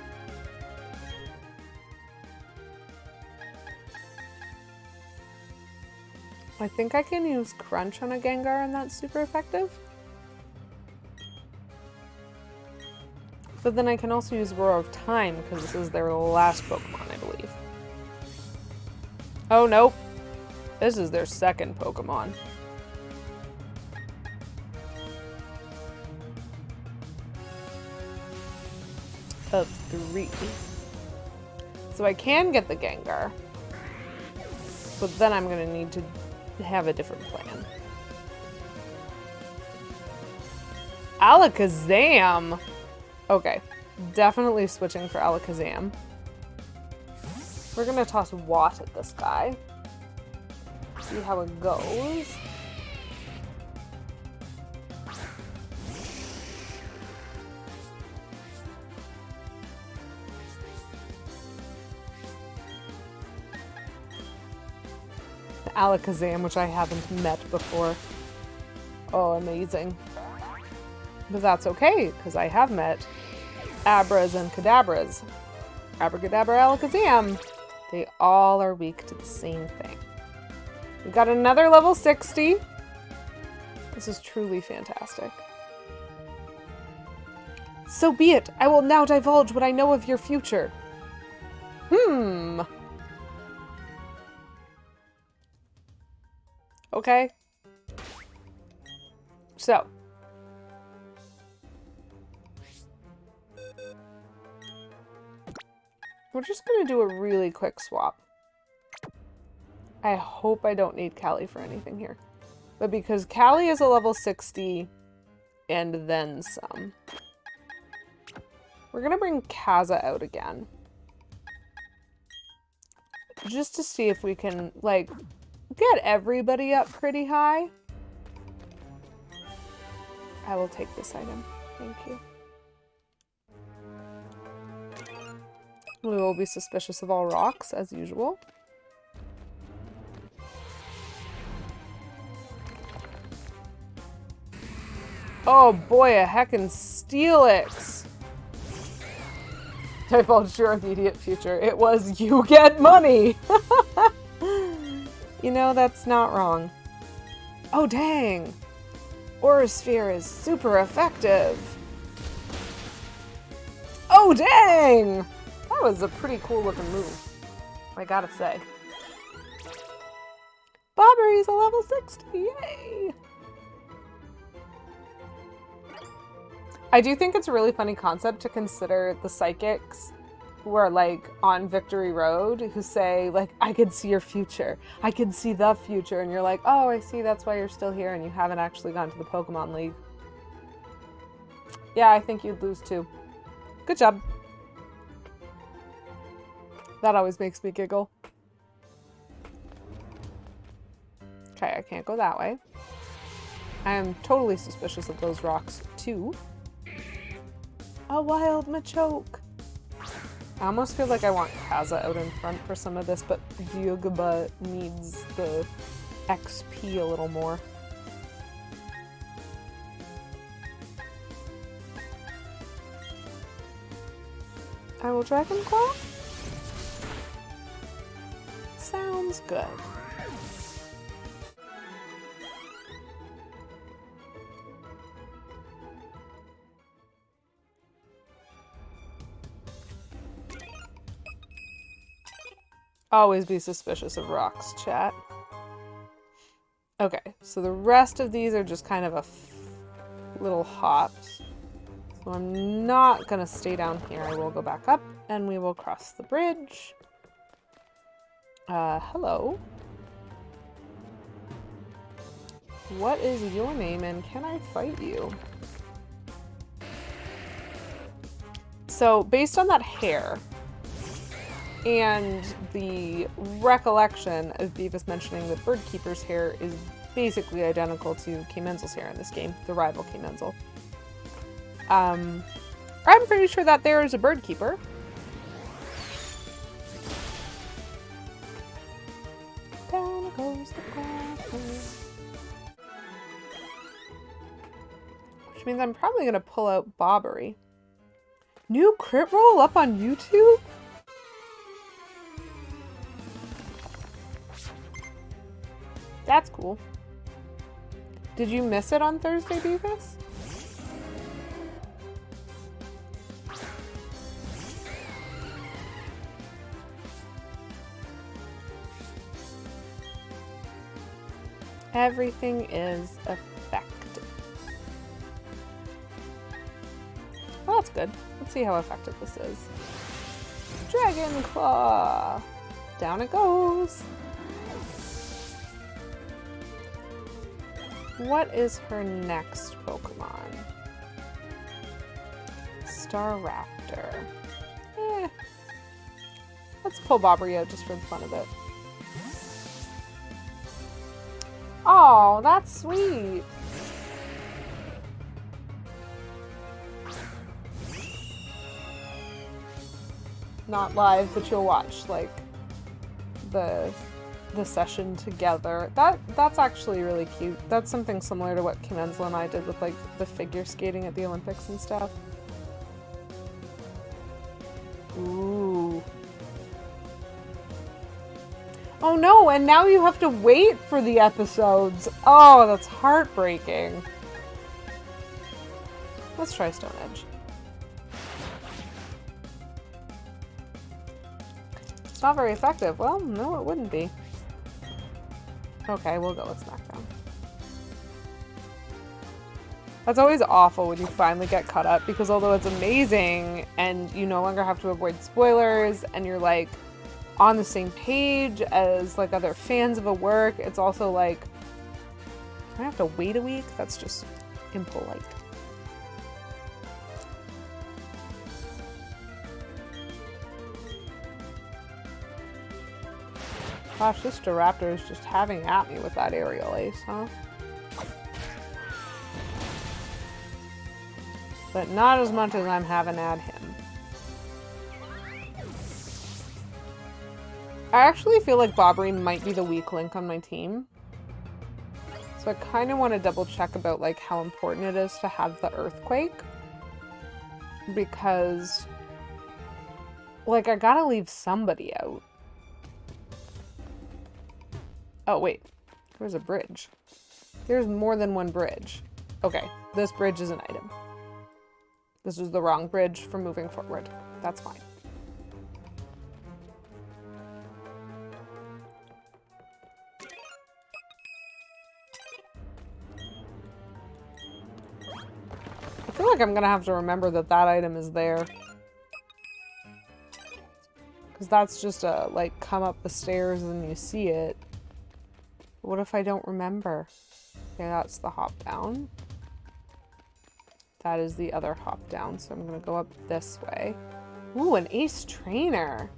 I think I can use Crunch on a Gengar and that's super effective. But then I can also use Roar of Time because this is their last Pokemon, I believe. Oh, nope. This is their second Pokemon. Of 3. So I can get the Gengar. But then I'm going to need to have a different plan. Alakazam! Okay. Definitely switching for Alakazam. We're gonna toss Watt at this guy. See how it goes. Alakazam, which I haven't met before. Oh, amazing. But that's okay, because I have met Abras and Kadabras. Abracadabra, Alakazam. They all are weak to the same thing. We got another level 60. This is truly fantastic. So be it. I will now divulge what I know of your future. Okay. So. We're just going to do a really quick swap. I hope I don't need Callie for anything here. But because Callie is a level 60 and then some. We're going to bring Kaza out again. Just to see if we can, like, get everybody up pretty high. I will take this item. Thank you. We will be suspicious of all rocks, as usual. Oh boy, a heckin' Steelix! Divulged your immediate future. It was you get money! You know, that's not wrong. Oh dang! Aurasphere is super effective! Oh dang! That was a pretty cool looking move, I gotta say. Bobbery's a level 60, yay! I do think it's a really funny concept to consider the psychics who are like on Victory Road who say like, I could see your future. I could see the future. And you're like, oh, I see, that's why you're still here and you haven't actually gone to the Pokemon League. Yeah, I think you'd lose too. Good job. That always makes me giggle. Okay, I can't go that way. I am totally suspicious of those rocks too. A wild Machoke. I almost feel like I want Kaza out in front for some of this, but Yuguba needs the XP a little more. I will Dragon Claw. Sounds good. Always be suspicious of rocks, chat. Okay, so the rest of these are just kind of a little hops. So I'm not gonna stay down here. I will go back up and we will cross the bridge. Hello. What is your name and can I fight you? So based on that hair, and the recollection of Beavis mentioning that Birdkeeper's hair is basically identical to K-Menzel's hair in this game, the rival K-Menzel. I'm pretty sure that there is a Birdkeeper. Down goes the cracker. Which means I'm probably going to pull out Bobbery. New crit roll up on YouTube? That's cool. Did you miss it on Thursday, Beavis? Everything is effective. Well, that's good. Let's see how effective this is. Dragon Claw! Down it goes! What is her next Pokemon? Staraptor. Let's pull Bobbery out just for the fun of it. Oh, that's sweet. Not live, but you'll watch like the session together. That's actually really cute. That's something similar to what Kimenzla and I did with like the figure skating at the Olympics and stuff. Ooh. Oh no, and now you have to wait for the episodes. Oh, that's heartbreaking. Let's try Stone Edge. It's not very effective. Well, no, it wouldn't be. Okay, we'll go with Smackdown. That's always awful when you finally get caught up, because although it's amazing and you no longer have to avoid spoilers and you're like on the same page as like other fans of a work, it's also like, I have to wait a week? That's just impolite. Gosh, this Staraptor is just having at me with that aerial ace, huh? But not as much as I'm having at him. I actually feel like Bobbery might be the weak link on my team. So I kind of want to double check about like how important it is to have the earthquake. Because like I gotta leave somebody out. Oh wait, there's a bridge. There's more than one bridge. Okay, this bridge is an item. This is the wrong bridge for moving forward. That's fine. I feel like I'm gonna have to remember that that item is there. Because that's just a, like, come up the stairs and you see it. What if I don't remember? Okay, that's the hop down. That is the other hop down, so I'm gonna go up this way. Ooh, an ace trainer.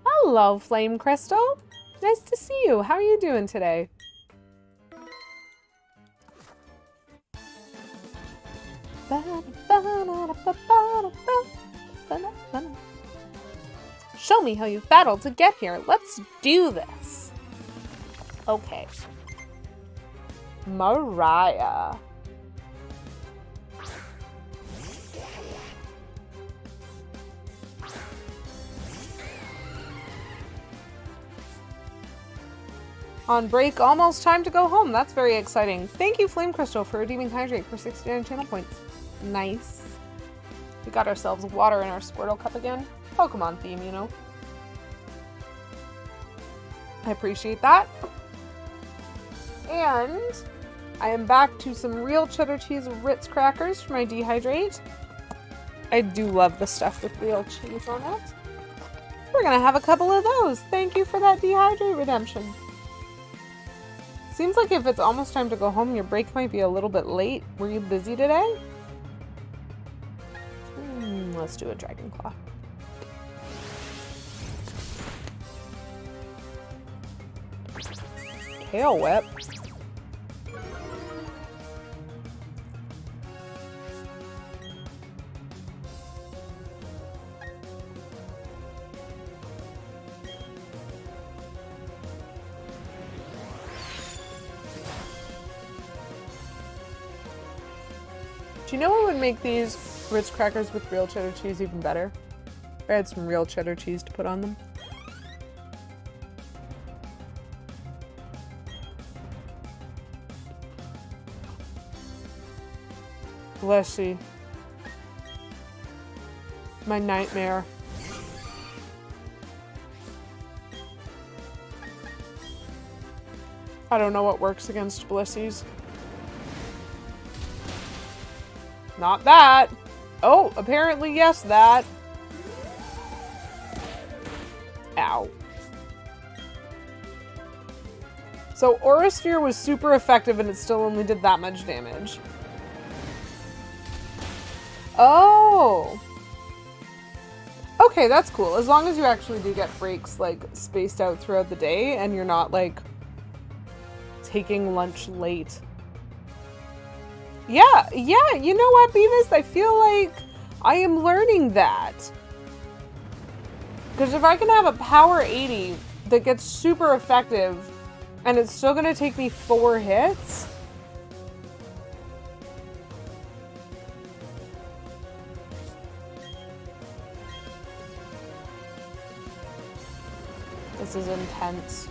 Hello, Flame Crystal. Nice to see you. How are you doing today? Show me how you've battled to get here. Let's do this. Okay. Mariah. On break, almost time to go home. That's very exciting. Thank you, Flame Crystal, for redeeming Hydrate for 69 channel points. Nice. We got ourselves water in our Squirtle cup again. Pokemon theme, you know. I appreciate that. And I am back to some real cheddar cheese Ritz crackers for my dehydrate. I do love the stuff with real cheese on it. We're gonna have a couple of those. Thank you for that dehydrate redemption. Seems like if it's almost time to go home, your break might be a little bit late. Were you busy today? Let's do a Dragon Claw. Tail Whip. Do you know what would make these Ritz crackers with real cheddar cheese even better? If I had some real cheddar cheese to put on them. Bless you. My nightmare. I don't know what works against Blissies. Not that. Oh, apparently yes, that. Ow. So Aura Sphere was super effective and it still only did that much damage. Oh! Okay, that's cool. As long as you actually do get breaks, like, spaced out throughout the day and you're not, like, taking lunch late. Yeah, you know what, Beavis? I feel like I am learning that. Because if I can have a power 80 that gets super effective and it's still going to take me 4 hits... This is intense.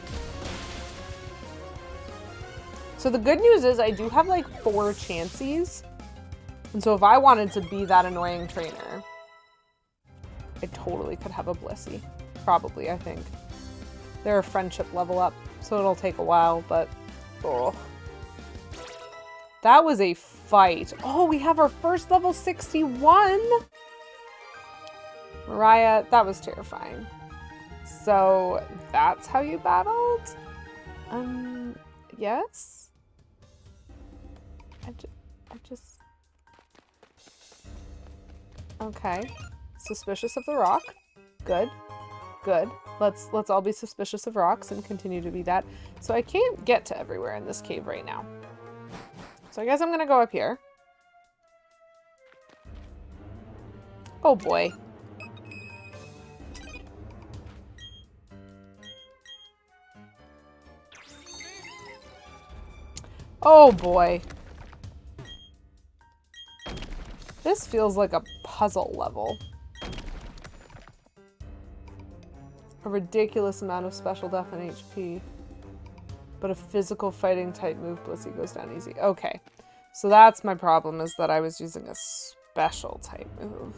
So the good news is I do have like 4 chances. And so if I wanted to be that annoying trainer, I totally could have a Blissey. Probably, I think. They're a friendship level up, so it'll take a while, but... Oh. That was a fight. Oh, we have our first level 61! Mariah, that was terrifying. So, that's how you battled? Yes? I just... Okay. Suspicious of the rock. Good. Good. Let's all be suspicious of rocks and continue to be that. So I can't get to everywhere in this cave right now. So I guess I'm gonna go up here. Oh boy. Oh boy. This feels like a puzzle level. A ridiculous amount of special def and HP. But a physical fighting type move Blissey goes down easy. Okay. So that's my problem, is that I was using a special type move.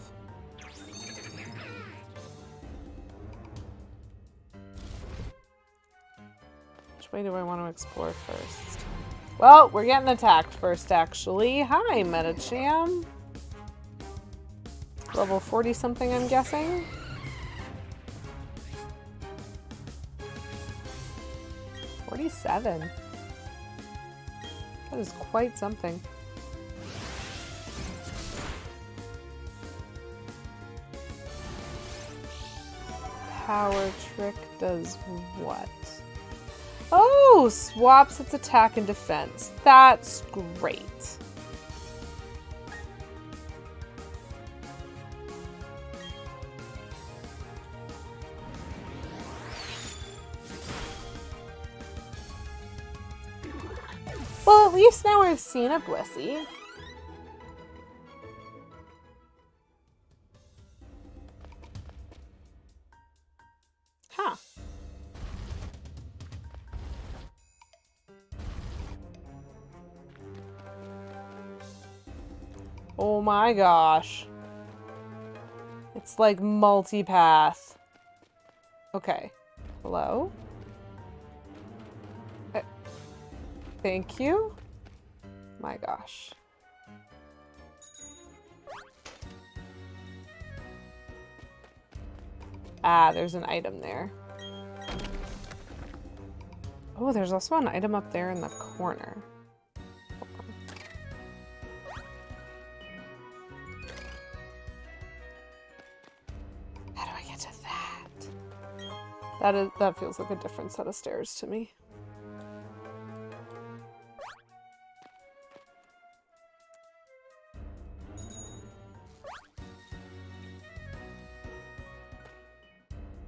Which way do I want to explore first? Well, we're getting attacked first, actually. Hi, Metacham. Level 40 something, I'm guessing. $47. That is quite something. Power trick does what? Oh, swaps its attack and defense. That's great. Well, at least now I've seen a Blissey. Huh. Oh my gosh. It's like multipath. Okay. Hello? Thank you. My gosh. Ah, there's an item there. Oh, there's also an item up there in the corner. How do I get to that? That feels like a different set of stairs to me.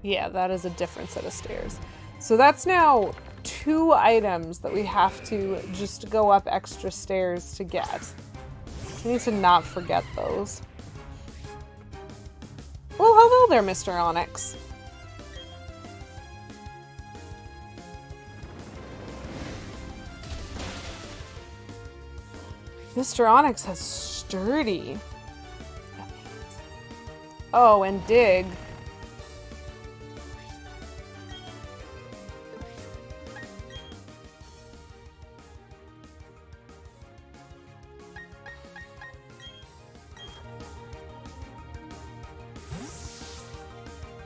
Yeah, that is a different set of stairs. So that's now 2 items that we have to just go up extra stairs to get. We need to not forget those. Well, hello there, Mr. Onyx. Mr. Onyx has sturdy. Oh, and dig.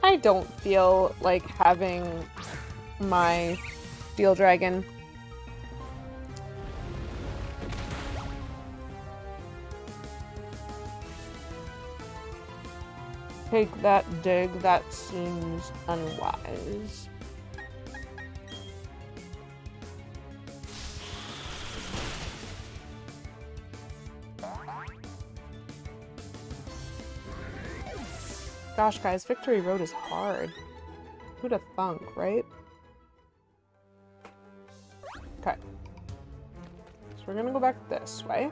I don't feel like having my steel dragon. take that dig. That seems unwise. Gosh, guys, Victory Road is hard. Who'd have thunk, right? Okay. So we're gonna go back this way.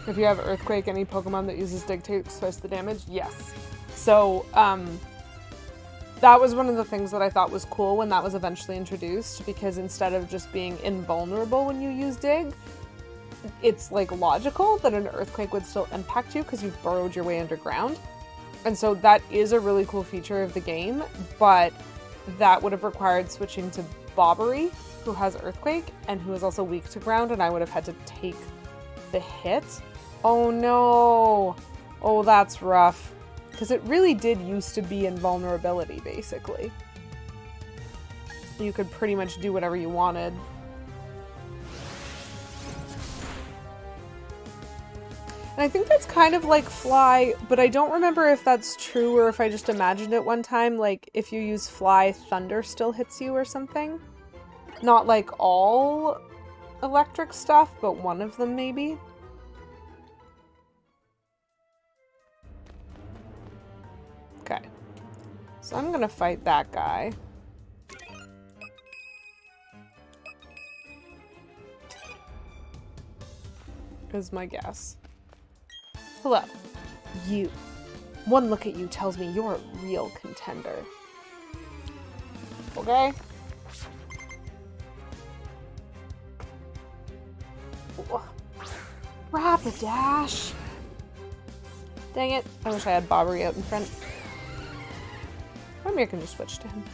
If you have Earthquake, any Pokemon that uses Dig takes twice the damage? Yes. So, that was one of the things that I thought was cool when that was eventually introduced, because instead of just being invulnerable when you use Dig, it's like logical that an Earthquake would still impact you because you've burrowed your way underground. And so that is a really cool feature of the game, but that would have required switching to Bobbery, who has Earthquake and who is also weak to ground, and I would have had to take the hit. Oh no! Oh, that's rough. Because it really did used to be invulnerability, basically. You could pretty much do whatever you wanted. And I think that's kind of like Fly, but I don't remember if that's true or if I just imagined it one time. Like, if you use Fly, Thunder still hits you or something. Not like all electric stuff, but one of them maybe. Okay. So I'm gonna fight that guy. Is my guess. Hello. You. One look at you tells me you're a real contender. Okay? Rapidash! Dang it. I wish I had Bobbery out in front. Maybe I can just switch to him.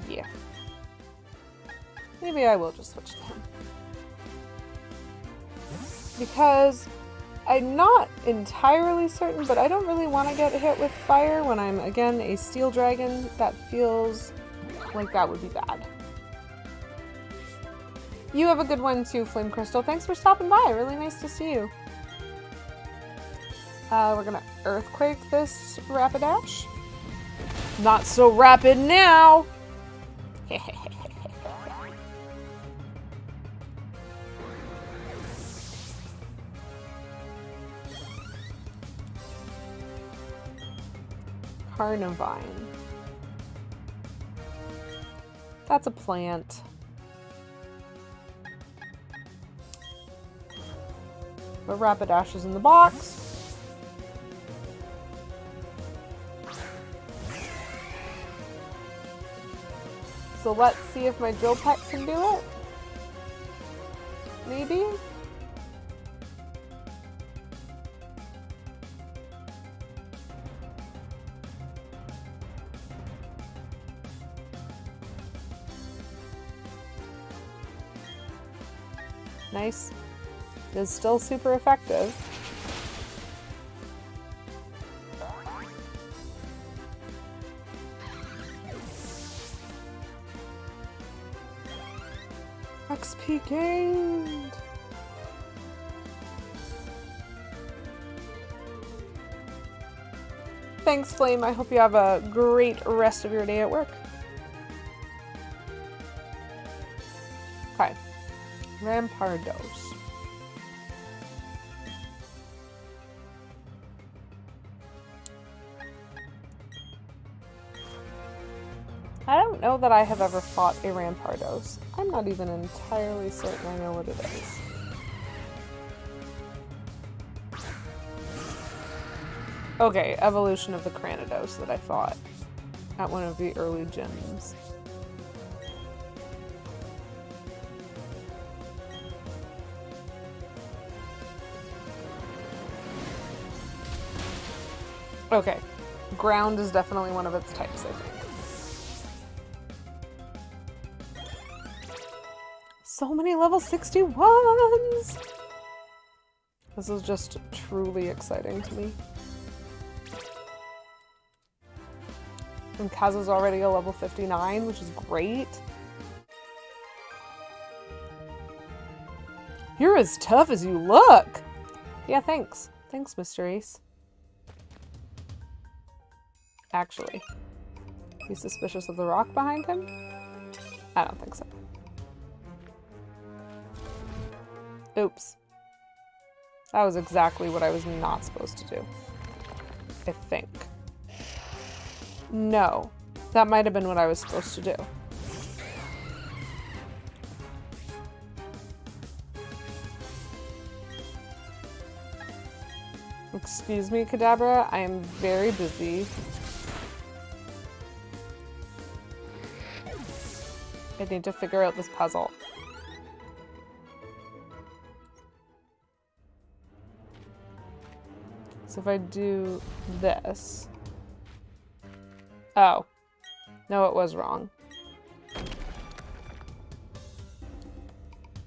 Yeah. Maybe I will just switch to him. Because I'm not entirely certain, but I don't really want to get hit with fire when I'm, again, a steel dragon. That feels like that would be bad. You have a good one too, Flame Crystal. Thanks for stopping by. Really nice to see you. We're gonna Earthquake this Rapidash. Not so rapid now! Carnivine. That's a plant. But Rapidash is in the box. So let's see if my drill peck can do it. Maybe? Nice. It is still super effective. XP gained! Thanks, Flame. I hope you have a great rest of your day at work. Okay. Rampardos. I don't know that I have ever fought a Rampardos. I'm not even entirely certain I know what it is. Okay, evolution of the Cranidos that I fought at one of the early gyms. Okay, ground is definitely one of its types, I think. So many level 61s! This is just truly exciting to me. And Kazu's already a level 59, which is great. You're as tough as you look! Yeah, thanks. Thanks, Mr. Ace. Actually, he's suspicious of the rock behind him? I don't think so. Oops. That was exactly what I was not supposed to do. I think. No. That might have been what I was supposed to do. Excuse me, Kadabra. I am very busy. I need to figure out this puzzle. So if I do this... Oh. No, it was wrong.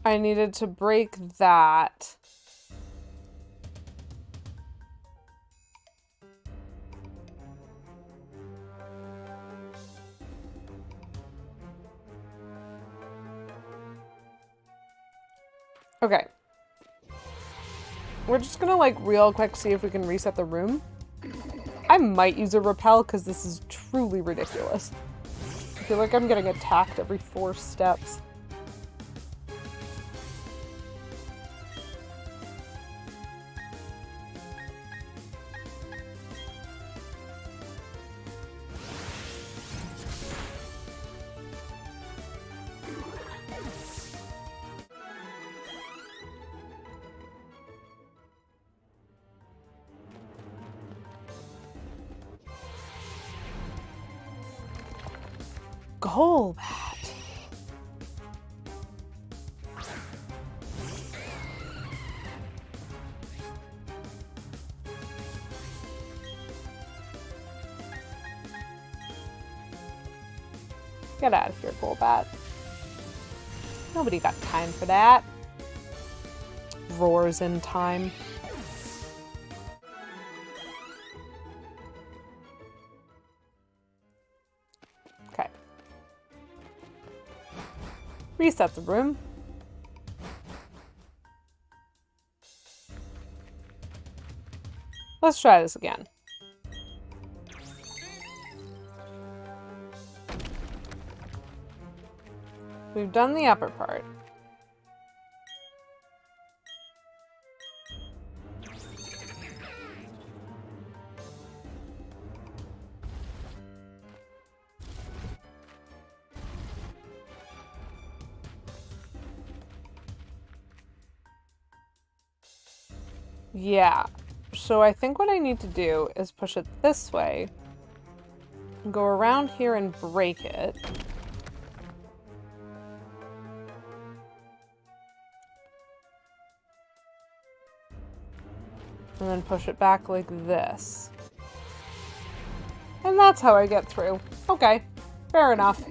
I needed to break that. Okay. We're just gonna, like, real quick see if we can reset the room. I might use a repel because this is truly ridiculous. I feel like I'm getting attacked every 4 steps. Golbat. Get out of here, Golbat. Nobody got time for that. Roars in time. Okay. Reset the room. Let's try this again. We've done the upper part. Yeah, so I think what I need to do is push it this way, go around here and break it. And then push it back like this. And that's how I get through. Okay, fair enough.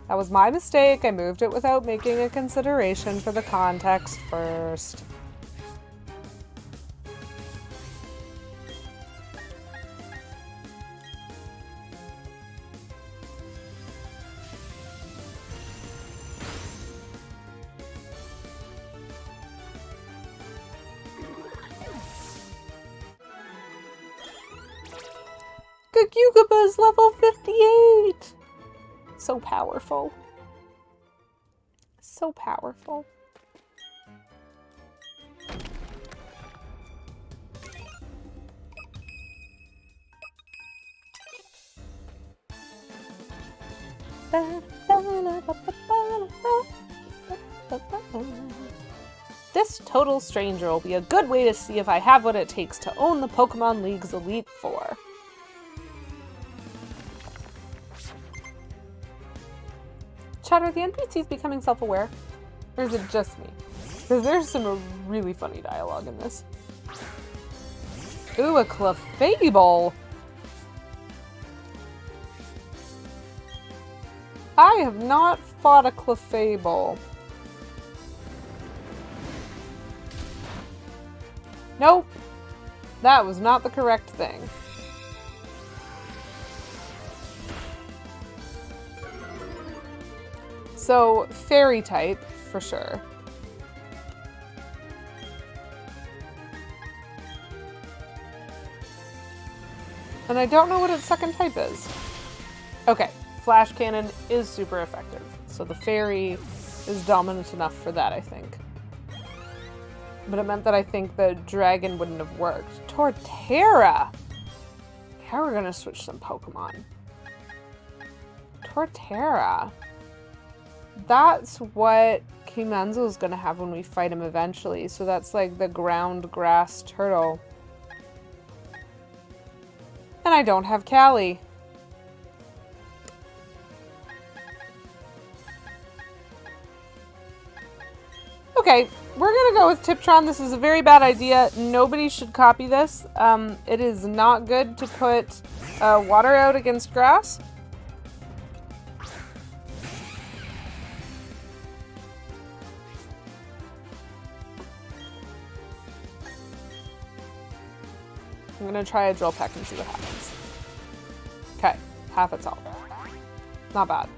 That was my mistake. I moved it without making a consideration for the context first. Kyugaba's level 58! So powerful. So powerful. This total stranger will be a good way to see if I have what it takes to own the Pokemon League's Elite Four. Chatter, the NPC's becoming self-aware? Or is it just me? Because there's some really funny dialogue in this. Ooh, a Clefable! I have not fought a Clefable. Nope. That was not the correct thing. so fairy type for sure. And I don't know what its second type is. Okay, flash cannon is super effective. So the fairy is dominant enough for that, I think. But it meant that I think the dragon wouldn't have worked. Torterra! How are we gonna switch some Pokemon? Torterra. That's what Kimanzo's gonna have when we fight him eventually. So that's like the ground grass turtle. And I don't have Callie. Okay, we're gonna go with Tiptron. This is a very bad idea. Nobody should copy this. It is not good to put water out against grass. I'm gonna try a drill peck and see what happens. Okay, half its health. Not bad.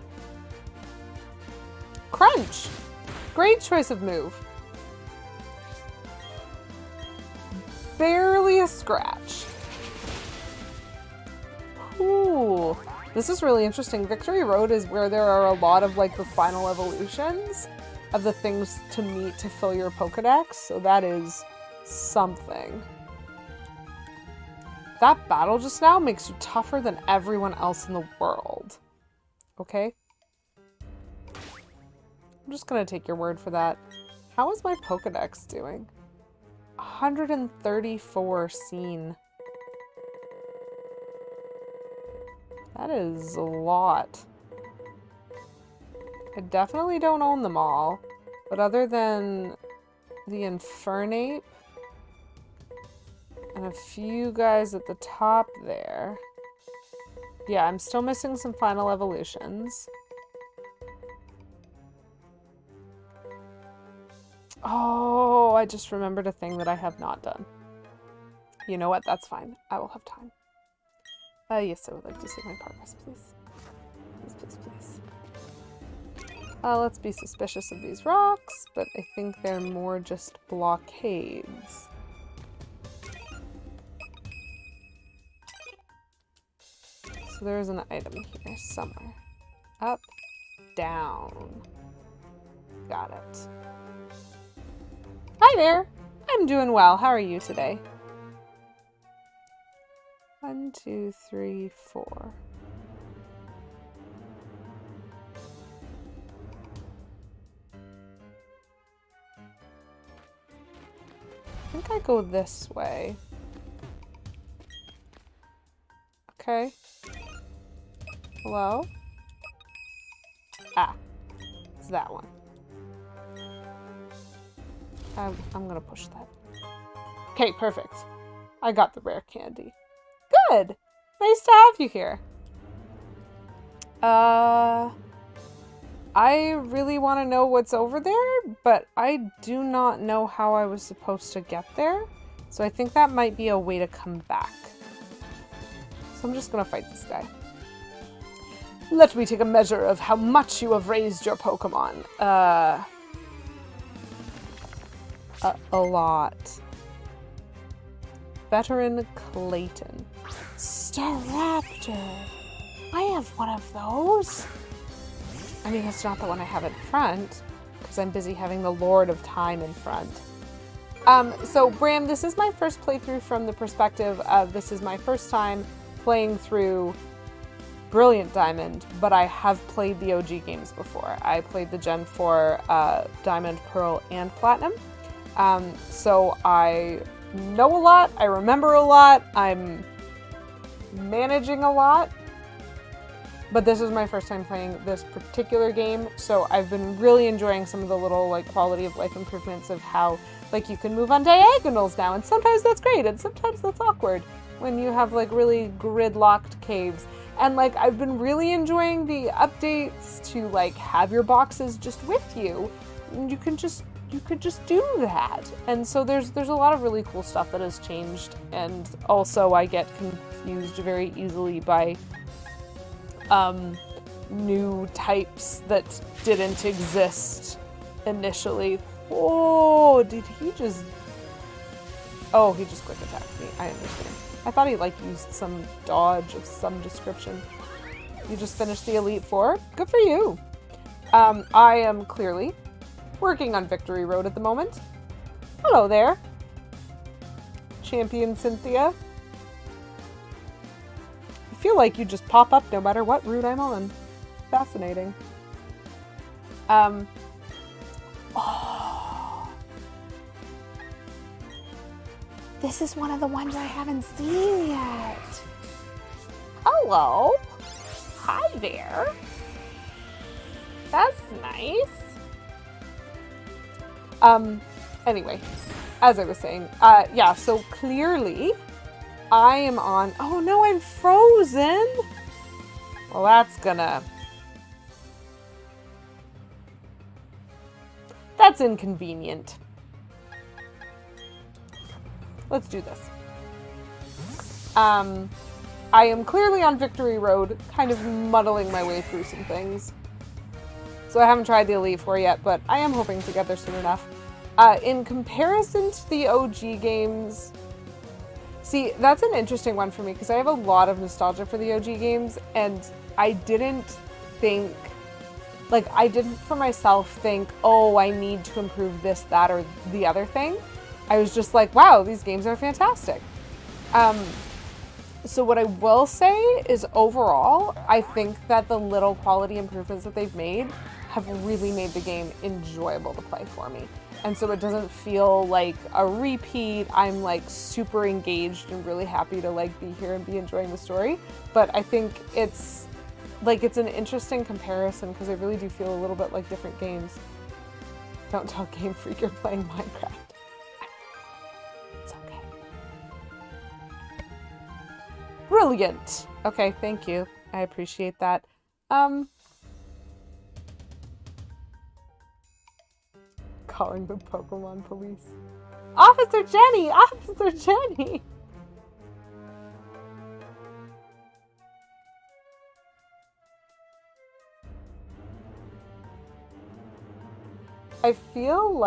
Crunch! Great choice of move. Barely a scratch. Ooh. This is really interesting. Victory Road is where there are a lot of like the final evolutions of the things to meet to fill your Pokedex. So that is something. That battle just now makes you tougher than everyone else in the world. Okay? I'm just gonna take your word for that. How is my Pokedex doing? 134 seen. That is a lot. I definitely don't own them all. But other than the Infernape and a few guys at the top there. Yeah, I'm still missing some final evolutions. Oh, I just remembered a thing that I have not done. You know what? That's fine. I will have time. Yes, I would like to see my progress, please. Please, please, please. Let's be suspicious of these rocks, but I think they're more just blockades. So there's an item here somewhere. Up, down. Got it. Hi there! I'm doing well. How are you today? 1, 2, 3, 4. I think I go this way. Okay. Hello? Ah. It's that one. I'm gonna push that. Okay, perfect. I got the rare candy. Good! Nice to have you here. I really want to know what's over there, but I do not know how I was supposed to get there. So I think that might be a way to come back. So I'm just gonna fight this guy. Let me take a measure of how much you have raised your Pokemon. A lot. Veteran Clayton. Staraptor! I have one of those. I mean, it's not the one I have in front, because I'm busy having the Lord of Time in front. So Bram, this is my first playthrough from the perspective of this is my first time playing through Brilliant Diamond, but I have played the OG games before. I played the Gen 4 Diamond, Pearl, and Platinum. So I know a lot, I remember a lot, I'm managing a lot, but this is my first time playing this particular game, so I've been really enjoying some of the little like quality of life improvements of how like you can move on diagonals now, and sometimes that's great, and sometimes that's awkward when you have like really gridlocked caves. And like I've been really enjoying the updates to like have your boxes just with you, and you could just do that. And so there's a lot of really cool stuff that has changed, and also I get confused very easily by new types that didn't exist initially. Oh, did he just... Oh, he just quick attacked me. I understand. I thought he, like, used some dodge of some description. You just finished the Elite Four? Good for you. I am clearly working on Victory Road at the moment. Hello there, Champion Cynthia. I feel like you just pop up no matter what route I'm on. Fascinating. Oh. This is one of the ones I haven't seen yet. Hello. Hi there. That's nice. Anyway, as I was saying, yeah, so clearly I am on... Oh no, I'm frozen. Well, that's inconvenient. Let's do this. I am clearly on Victory Road, kind of muddling my way through some things. So I haven't tried the Elite Four yet, but I am hoping to get there soon enough. In comparison to the OG games... See, that's an interesting one for me, because I have a lot of nostalgia for the OG games, and I didn't think... Like, I didn't for myself think, oh, I need to improve this, that, or the other thing. I was just like, wow, these games are fantastic. So what I will say is overall, I think that the little quality improvements that they've made have really made the game enjoyable to play for me. And so it doesn't feel like a repeat. I'm like super engaged and really happy to like be here and be enjoying the story. But I think it's like, it's an interesting comparison because I really do feel a little bit like different games. Don't tell Game Freak you're playing Minecraft. It's okay. Brilliant. Okay, thank you. I appreciate that. Calling the Pokemon police. Officer Jenny! Officer Jenny! I feel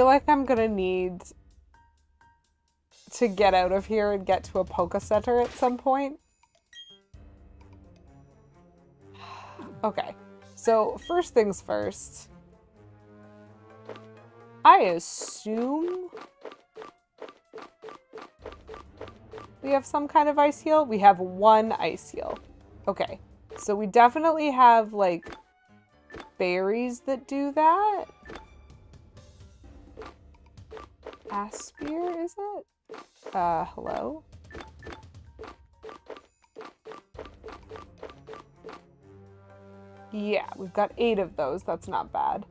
like I'm gonna need to get out of here and get to a Poké Center at some point. Okay, so first things first. I assume we have some kind of ice heal. We have one ice heal. Okay, so we definitely have like berries that do that. Aspire, is it? Hello? Yeah, we've got 8 of those. That's not bad.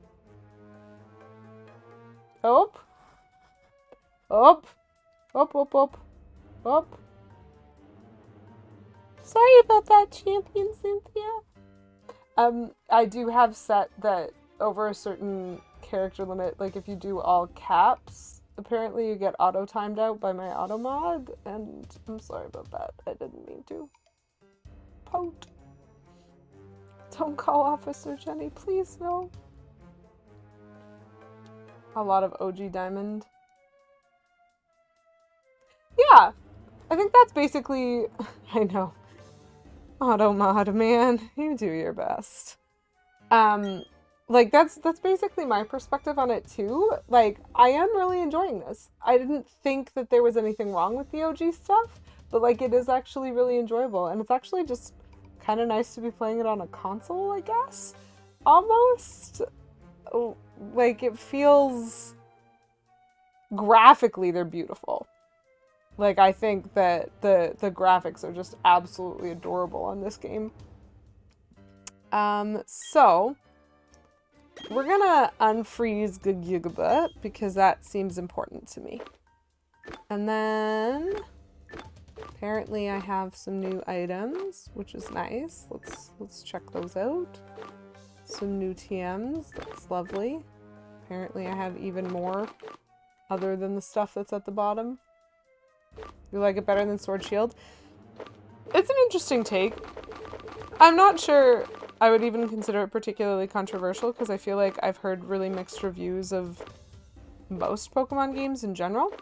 Up. Up. Up, up, up. Up. Sorry about that, Champion Cynthia. I do have set that over a certain character limit, like if you do all caps, apparently you get auto-timed out by my auto mod, and I'm sorry about that. I didn't mean to. Pout. Don't call Officer Jenny, please, no. A lot of OG Diamond. Yeah, I think that's basically, I know. Auto mod, man, you do your best. Like that's basically my perspective on it too. Like, I am really enjoying this. I didn't think that there was anything wrong with the OG stuff, but like it is actually really enjoyable, and it's actually just kind of nice to be playing it on a console, I guess. Almost. Like, it feels... Graphically, they're beautiful. Like, I think that the graphics are just absolutely adorable on this game. So... We're gonna unfreeze Gugugaba, because that seems important to me. And then... Apparently I have some new items, which is nice. Let's check those out. Some new TMs, that's lovely. Apparently I have even more other than the stuff that's at the bottom. You like it better than Sword Shield? It's an interesting take. I'm not sure I would even consider it particularly controversial because I feel like I've heard really mixed reviews of most Pokemon games in general.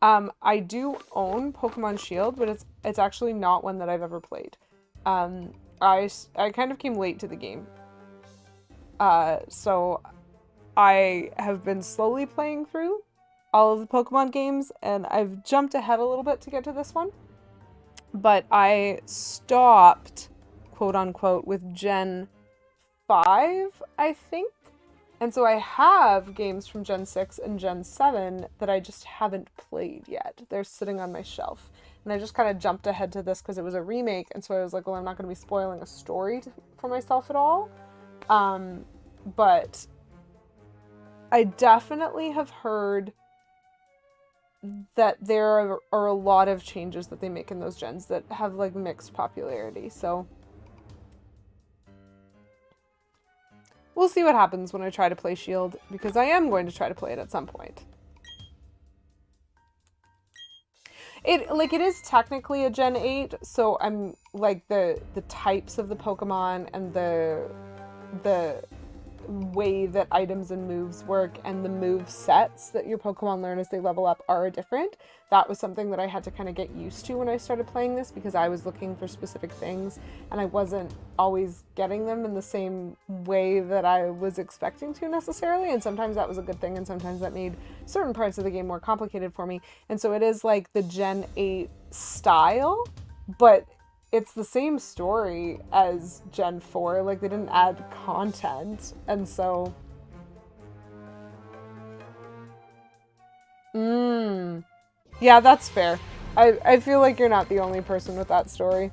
I do own Pokemon Shield, but it's actually not one that I've ever played. I kind of came late to the game. So I have been slowly playing through all of the Pokemon games, and I've jumped ahead a little bit to get to this one. But I stopped, quote unquote, with Gen 5, I think. And so I have games from Gen 6 and Gen 7 that I just haven't played yet. They're sitting on my shelf. And I just kind of jumped ahead to this because it was a remake, and so I was like, well, I'm not going to be spoiling a story for myself at all. But I definitely have heard that there are a lot of changes that they make in those gens that have like mixed popularity. So we'll see what happens when I try to play Shield, because I am going to try to play it at some point. It is technically a Gen 8, so I'm like the types of the Pokemon and the way that items and moves work and the move sets that your Pokemon learn as they level up are different. That was something that I had to kind of get used to when I started playing this, because I was looking for specific things and I wasn't always getting them in the same way that I was expecting to necessarily, and sometimes that was a good thing and sometimes that made certain parts of the game more complicated for me. And so it is like the Gen 8 style, but it's the same story as Gen 4. Like, they didn't add content. And so... Yeah, that's fair. I feel like you're not the only person with that story.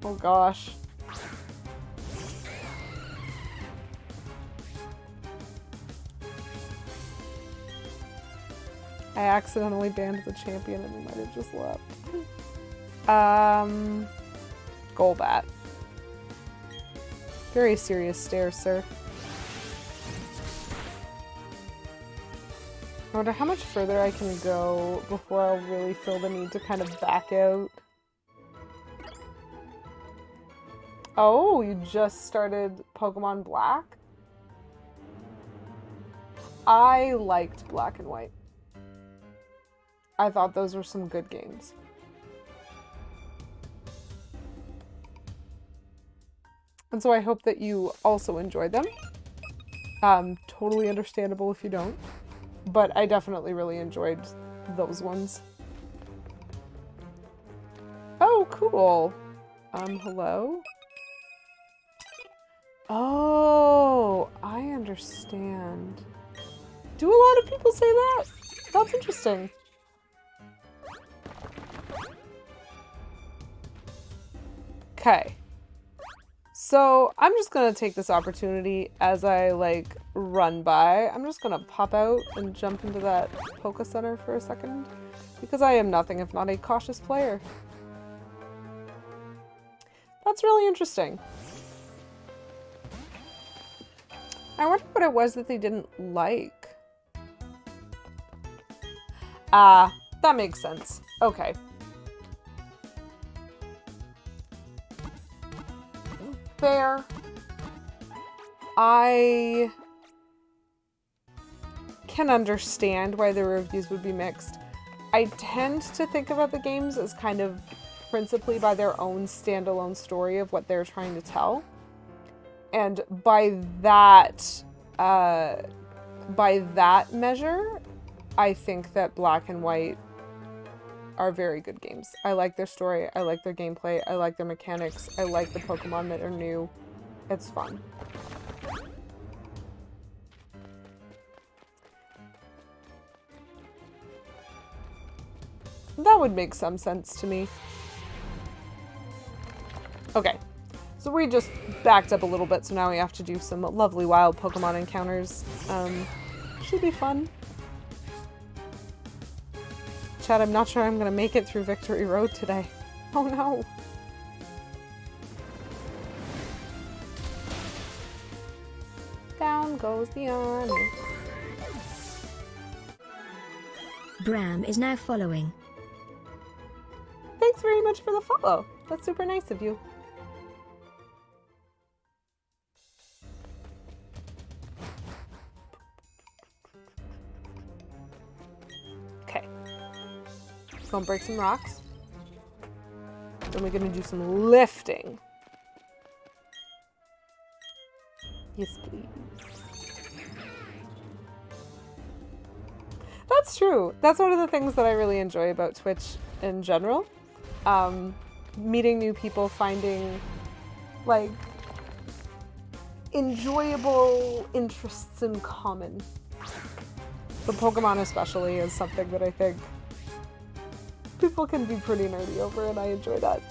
Oh gosh. I accidentally banned the champion and we might have just left. Golbat. Very serious stare, sir. I wonder how much further I can go before I'll really feel the need to kind of back out. Oh, you just started Pokemon Black? I liked Black and White. I thought those were some good games. And so I hope that you also enjoyed them. Totally understandable if you don't. But I definitely really enjoyed those ones. Oh, cool. Hello? Oh, I understand. Do a lot of people say that? That's interesting. Okay. So I'm just gonna take this opportunity as I like run by. I'm just gonna pop out and jump into that Poké Center for a second, because I am nothing if not a cautious player. That's really interesting. I wonder what it was that they didn't like. Ah, that makes sense. Okay. Fair. I can understand why the reviews would be mixed. I tend to think about the games as kind of principally by their own standalone story of what they're trying to tell. And by that measure, I think that Black and White are very good games. I like their story, I like their gameplay, I like their mechanics, I like the Pokemon that are new. It's fun. That would make some sense to me. Okay, so we just backed up a little bit, so now we have to do some lovely wild Pokemon encounters. Should be fun. Chad, I'm not sure I'm gonna make it through Victory Road today. Oh no. Down goes the Onyx. Bram is now following. Thanks very much for the follow. That's super nice of you. Okay. Gonna break some rocks. Then we're gonna do some lifting. Yes, please. That's true. That's one of the things that I really enjoy about Twitch in general. Meeting new people, finding like enjoyable interests in common. But Pokemon especially is something that I think people can be pretty nerdy over, and I enjoy that.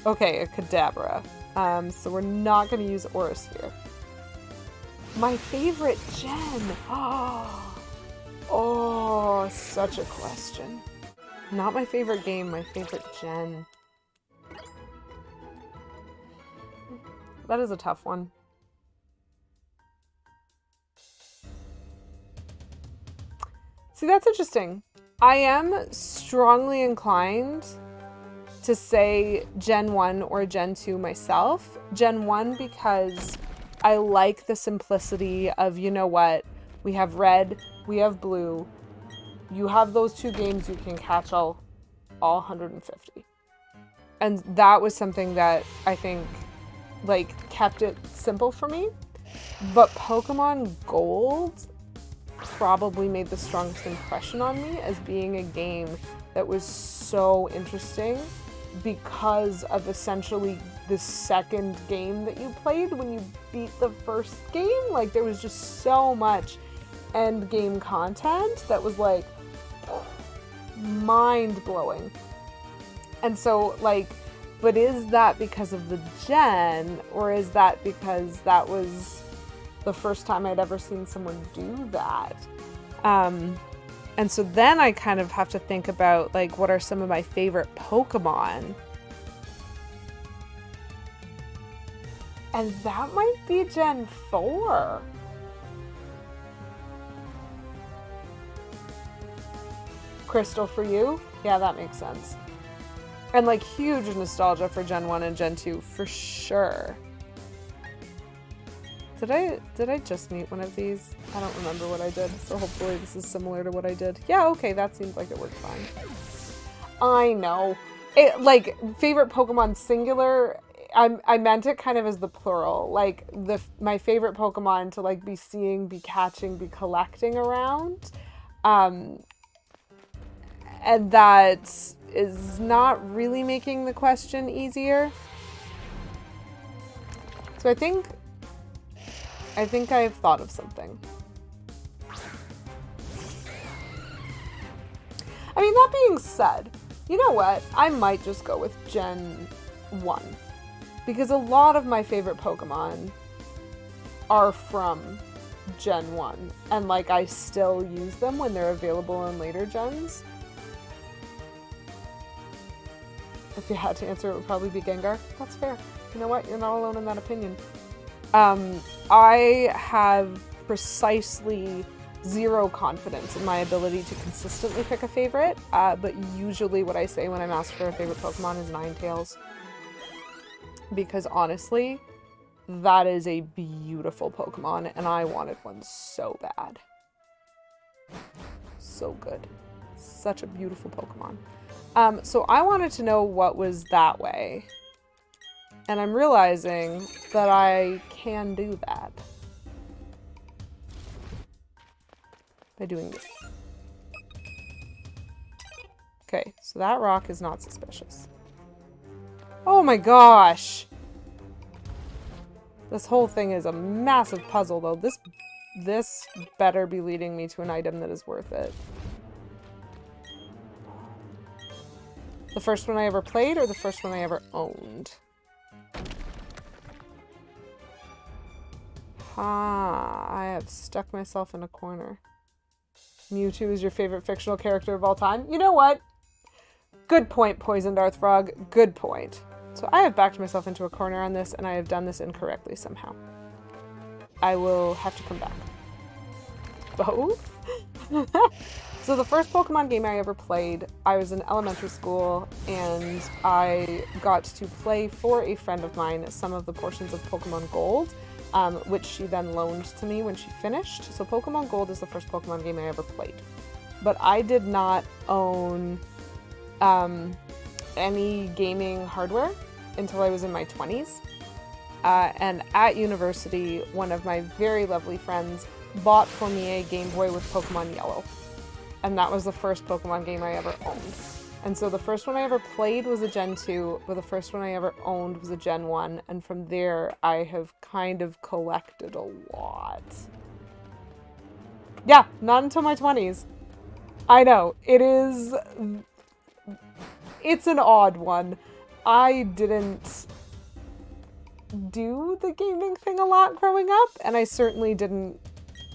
Okay, a Kadabra. So we're not going to use Oris here. My favorite gen. Oh, such a question. Not my favorite game, my favorite gen. That is a tough one. See, that's interesting. I am strongly inclined to say Gen 1 or Gen 2 myself. Gen 1 because I like the simplicity of, you know what, we have red, we have blue. You have those two games, you can catch all 150. And that was something that I think like kept it simple for me. But Pokemon Gold probably made the strongest impression on me as being a game that was so interesting because of essentially the second game that you played when you beat the first game. Like, there was just so much end game content that was like mind-blowing. And so like, but is that because of the gen, or is that because that was the first time I'd ever seen someone do that? And so then I kind of have to think about like, what are some of my favorite Pokemon? And that might be Gen 4. Crystal for you? Yeah, that makes sense. And like huge nostalgia for Gen 1 and Gen 2 for sure. Did I just meet one of these? I don't remember what I did, so hopefully this is similar to what I did. Yeah, okay, that seems like it worked fine. I know. It, like, favorite Pokemon singular, I meant it kind of as the plural. Like, my favorite Pokemon to, like, be seeing, be catching, be collecting around. And that is not really making the question easier. So I think I've thought of something. I mean, that being said, you know what? I might just go with Gen 1. Because a lot of my favorite Pokemon are from Gen 1. And, like, I still use them when they're available in later gens. If you had to answer, it would probably be Gengar. That's fair. You know what? You're not alone in that opinion. I have precisely zero confidence in my ability to consistently pick a favorite, but usually what I say when I'm asked for a favorite Pokemon is Ninetales. Because honestly, that is a beautiful Pokemon, and I wanted one so bad. So good. Such a beautiful Pokemon. So I wanted to know what was that way. And I'm realizing that I can do that by doing this. Okay, so that rock is not suspicious. Oh my gosh! This whole thing is a massive puzzle, though. This better be leading me to an item that is worth it. The first one I ever played, or the first one I ever owned? I have stuck myself in a corner. Mewtwo is your favorite fictional character of all time? You know what? Good point, Poisoned Arthfrog. Good point. So I have backed myself into a corner on this, and I have done this incorrectly somehow. I will have to come back. Both? So the first Pokemon game I ever played, I was in elementary school, and I got to play for a friend of mine some of the portions of Pokemon Gold, which she then loaned to me when she finished. So Pokemon Gold is the first Pokemon game I ever played. But I did not own any gaming hardware until I was in my 20s. And at university, one of my very lovely friends bought for me a Game Boy with Pokemon Yellow. And that was the first Pokemon game I ever owned. And so the first one I ever played was a Gen 2, but the first one I ever owned was a Gen 1. And from there, I have kind of collected a lot. Yeah, not until my 20s. I know, it's an odd one. I didn't do the gaming thing a lot growing up, and I certainly didn't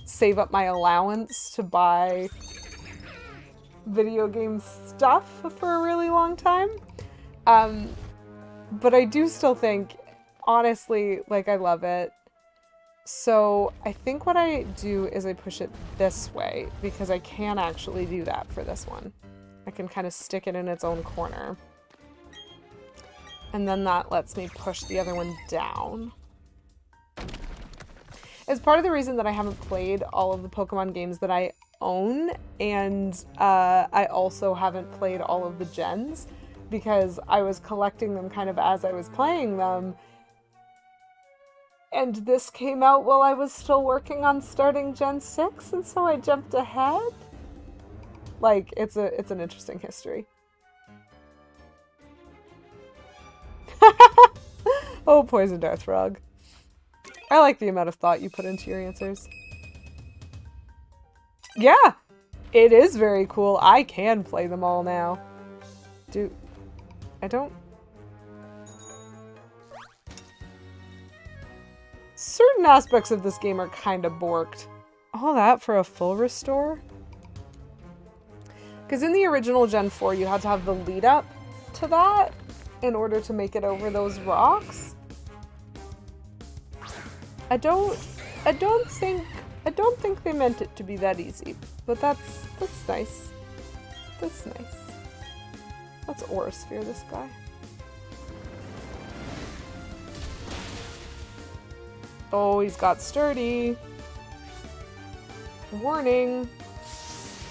save up my allowance to buy video game stuff for a really long time. But I do still think, honestly, like, I love it. So I think what I do is I push it this way, because I can actually do that for this one. I can kind of stick it in its own corner. And then that lets me push the other one down. It's part of the reason that I haven't played all of the Pokemon games that I own, and I also haven't played all of the gens, because I was collecting them kind of as I was playing them. And this came out while I was still working on starting Gen 6, and so I jumped ahead. Like, it's an interesting history. Oh, Poison Dart Frog. I like the amount of thought you put into your answers. Yeah, it is very cool. I can play them all now. Dude, I don't... Certain aspects of this game are kind of borked. All that for a full restore? Because in the original Gen 4, you had to have the lead up to that in order to make it over those rocks. I don't think they meant it to be that easy, but that's nice. That's nice. Let's Aura Sphere this guy. Oh, he's got Sturdy. Warning.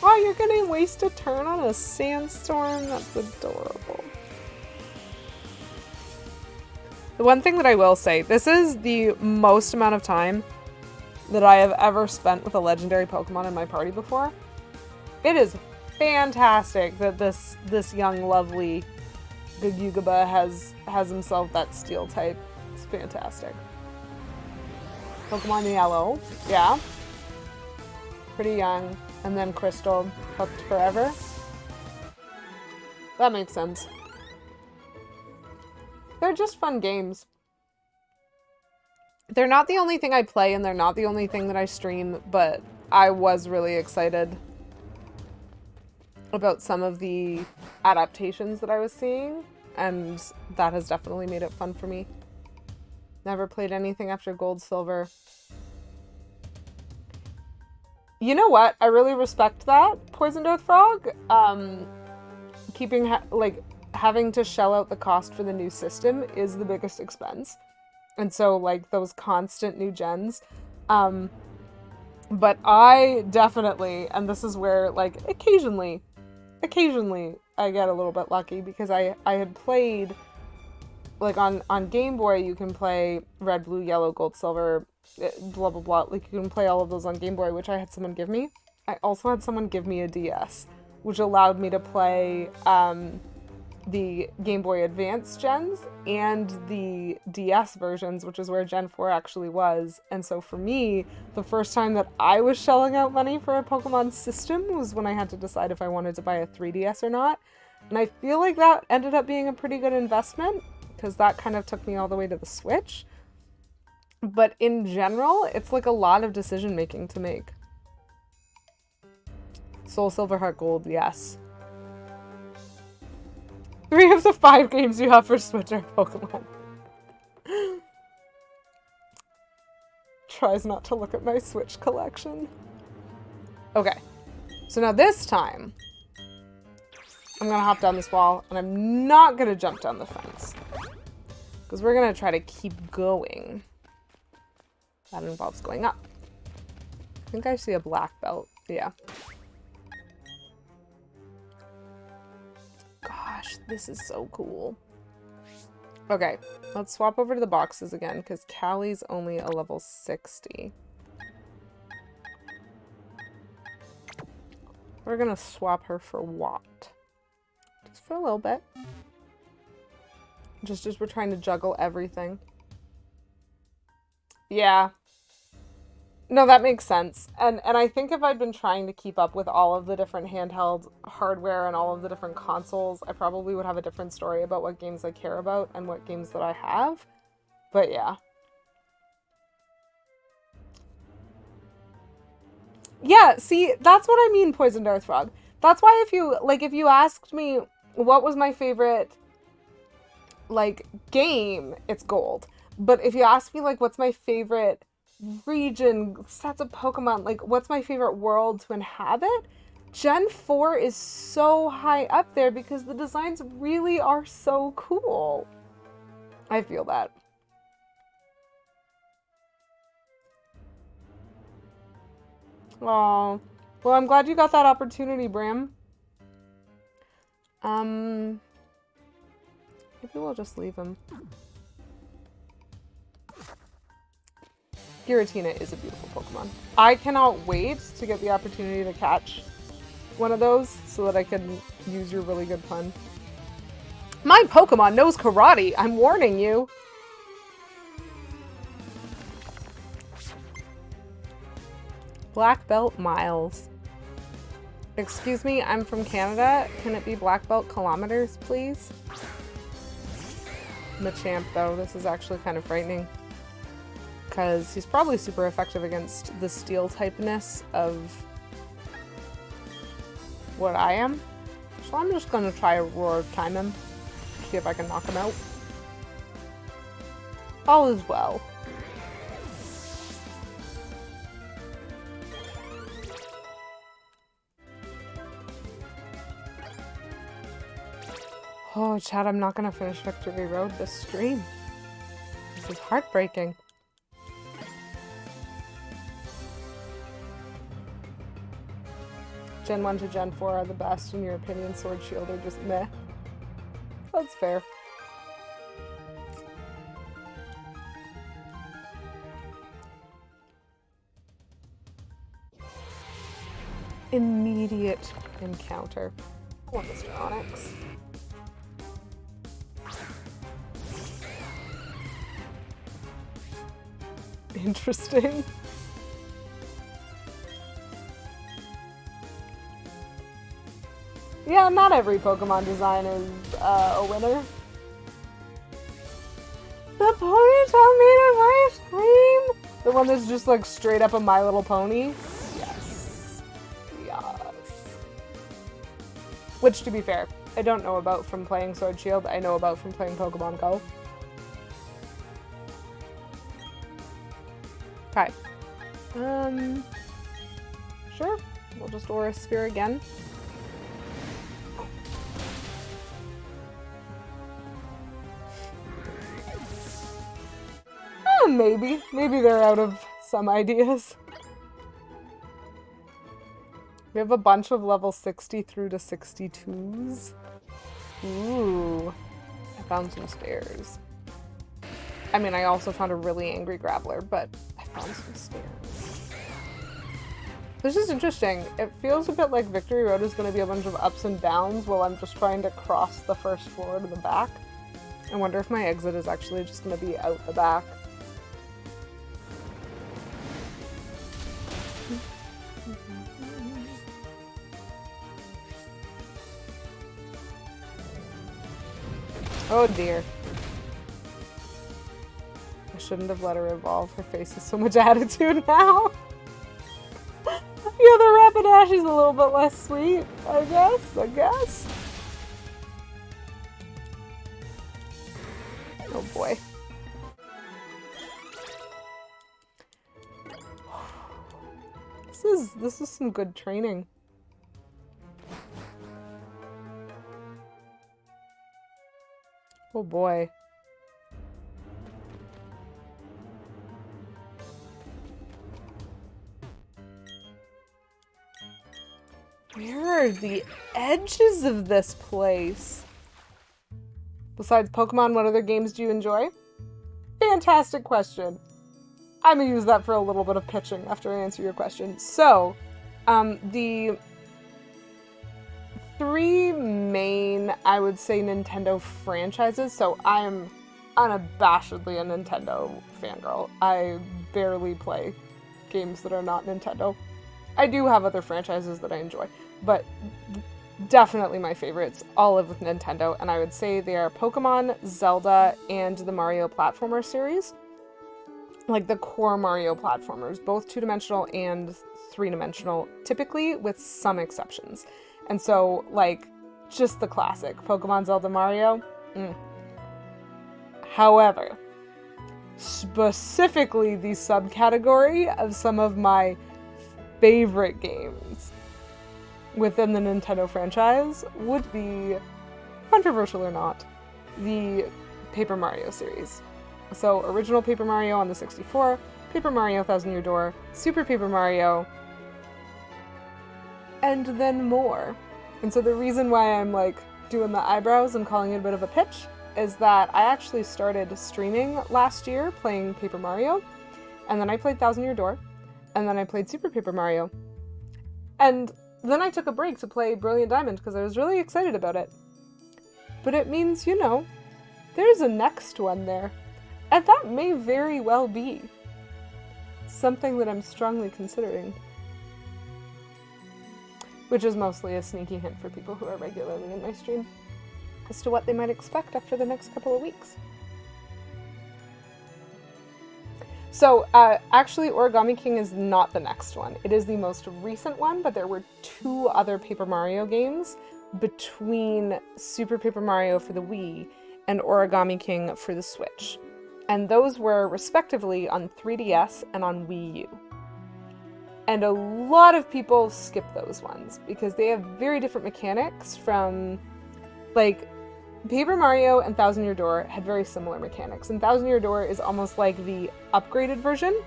Oh, you're gonna waste a turn on a sandstorm? That's adorable. The one thing that I will say, this is the most amount of time that I have ever spent with a legendary Pokemon in my party before. It is fantastic that this young, lovely Gugugaba has himself that steel type. It's fantastic. Pokemon Yellow, yeah. Pretty young. And then Crystal, hooked forever. That makes sense. They're just fun games. They're not the only thing I play, and they're not the only thing that I stream, but I was really excited about some of the adaptations that I was seeing, and that has definitely made it fun for me. Never played anything after Gold, Silver. You know what? I really respect that, Poison Dart Frog. Having to shell out the cost for the new system is the biggest expense. And so, like, those constant new gens. But I definitely, and this is where, like, occasionally I get a little bit lucky, because I had played, like, on Game Boy, you can play Red, Blue, Yellow, Gold, Silver, blah, blah, blah. Like, you can play all of those on Game Boy, which I had someone give me. I also had someone give me a DS, which allowed me to play the Game Boy Advance gens and the DS versions, which is where Gen 4 actually was. And so for me, the first time that I was shelling out money for a Pokemon system was when I had to decide if I wanted to buy a 3DS or not. And I feel like that ended up being a pretty good investment, because that kind of took me all the way to the Switch. But in general, it's like a lot of decision making to make. Soul Silver, Heart Gold, yes. 3 of the 5 games you have for Switch are Pokemon. Tries not to look at my Switch collection. Okay. So now this time, I'm gonna hop down this wall, and I'm not gonna jump down the fence. Because we're gonna try to keep going. That involves going up. I think I see a black belt. Yeah. Gosh, this is so cool. Okay, let's swap over to the boxes again, because Callie's only a level 60. We're gonna swap her for Watt. Just for a little bit. Just as we're trying to juggle everything. Yeah. No, that makes sense. And I think if I'd been trying to keep up with all of the different handheld hardware and all of the different consoles, I probably would have a different story about what games I care about and what games that I have. But yeah. Yeah, see, that's what I mean, Poison Dart Frog. That's why if you asked me what was my favorite, game, it's Gold. But if you ask me, what's my favorite region, sets of Pokemon, what's my favorite world to inhabit? Gen 4 is so high up there because the designs really are so cool. I feel that. Aw. Well, I'm glad you got that opportunity, Bram. Maybe we'll just leave him. Giratina is a beautiful Pokemon. I cannot wait to get the opportunity to catch one of those so that I can use your really good pun. My Pokemon knows karate! I'm warning you! Black Belt Miles. Excuse me, I'm from Canada. Can it be Black Belt kilometers, please? Machamp, though. This is actually kind of frightening. Because he's probably super effective against the steel typeness of what I am. So I'm just going to try a Roar time him. See if I can knock him out. All is well. Oh, Chad, I'm not going to finish Victory Road this stream. This is heartbreaking. Gen 1 to Gen 4 are the best. In your opinion, Sword Shield are just meh. That's fair. Immediate encounter. I want Mr. Onyx. Interesting. Yeah, not every Pokemon design is a winner. The ponytail made of ice cream? The one that's just straight up a My Little Pony? Yes. Yes. Which, to be fair, I don't know about from playing Sword Shield. I know about from playing Pokemon Go. Okay. Sure. We'll just Aura Sphere again. Maybe. Maybe they're out of some ideas. We have a bunch of level 60 through to 62s. Ooh. I found some stairs. I mean, I also found a really angry Graveler, but I found some stairs. This is interesting. It feels a bit like Victory Road is going to be a bunch of ups and downs while I'm just trying to cross the first floor to the back. I wonder if my exit is actually just going to be out the back. Oh dear. I shouldn't have let her evolve. Her face has so much attitude now. Yeah, the Rapidash is a little bit less sweet, I guess. Oh boy. This is some good training. Oh boy. Where are the edges of this place? Besides Pokemon, what other games do you enjoy? Fantastic question. I'm going to use that for a little bit of pitching after I answer your question. So, the three main, I would say, Nintendo franchises. So I am unabashedly a Nintendo fangirl. I barely play games that are not Nintendo. I do have other franchises that I enjoy, but definitely my favorites all live with Nintendo, and I would say they are Pokemon, Zelda, and the Mario platformer series. Like the core Mario platformers, both 2-dimensional and 3-dimensional, typically with some exceptions. And so, like, just the classic Pokemon, Zelda, Mario. However, specifically the subcategory of some of my favorite games within the Nintendo franchise would be, controversial or not, the Paper Mario series. So, original Paper Mario on the 64, Paper Mario Thousand Year Door, Super Paper Mario, and then more. And so the reason why I'm like doing the eyebrows and calling it a bit of a pitch is that I actually started streaming last year playing Paper Mario, and then I played Thousand Year Door, and then I played Super Paper Mario, and then I took a break to play Brilliant Diamond because I was really excited about it. But it means, you know, there's a next one there. And that may very well be something that I'm strongly considering. Which is mostly a sneaky hint for people who are regularly in my stream as to what they might expect after the next couple of weeks. So, actually, Origami King is not the next one. It is the most recent one, but there were 2 other Paper Mario games between Super Paper Mario for the Wii and Origami King for the Switch. And those were respectively on 3DS and on Wii U. And a lot of people skip those ones because they have very different mechanics from, like, Paper Mario and Thousand Year Door had very similar mechanics. And Thousand Year Door is almost like the upgraded version.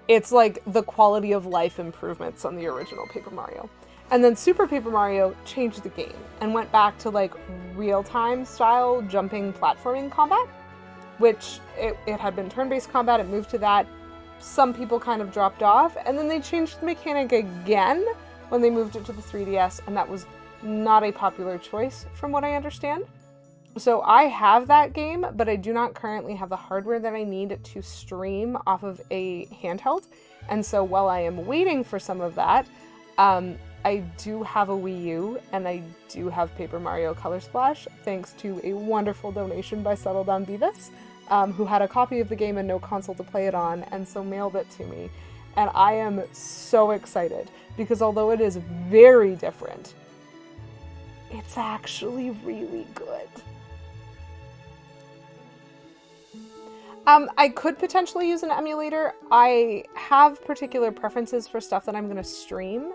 It's like the quality of life improvements on the original Paper Mario. And then Super Paper Mario changed the game and went back to like real-time style jumping platforming combat, which it had been turn-based combat, it moved to that. Some people kind of dropped off, and then they changed the mechanic again when they moved it to the 3DS, and that was not a popular choice from what I understand. So I have that game, but I do not currently have the hardware that I need to stream off of a handheld. And so while I am waiting for some of that, I do have a Wii U, and I do have Paper Mario Color Splash, thanks to a wonderful donation by Settle Down Beavis, who had a copy of the game and no console to play it on, and so mailed it to me. And I am so excited, because although it is very different, it's actually really good. I could potentially use an emulator. I have particular preferences for stuff that I'm going to stream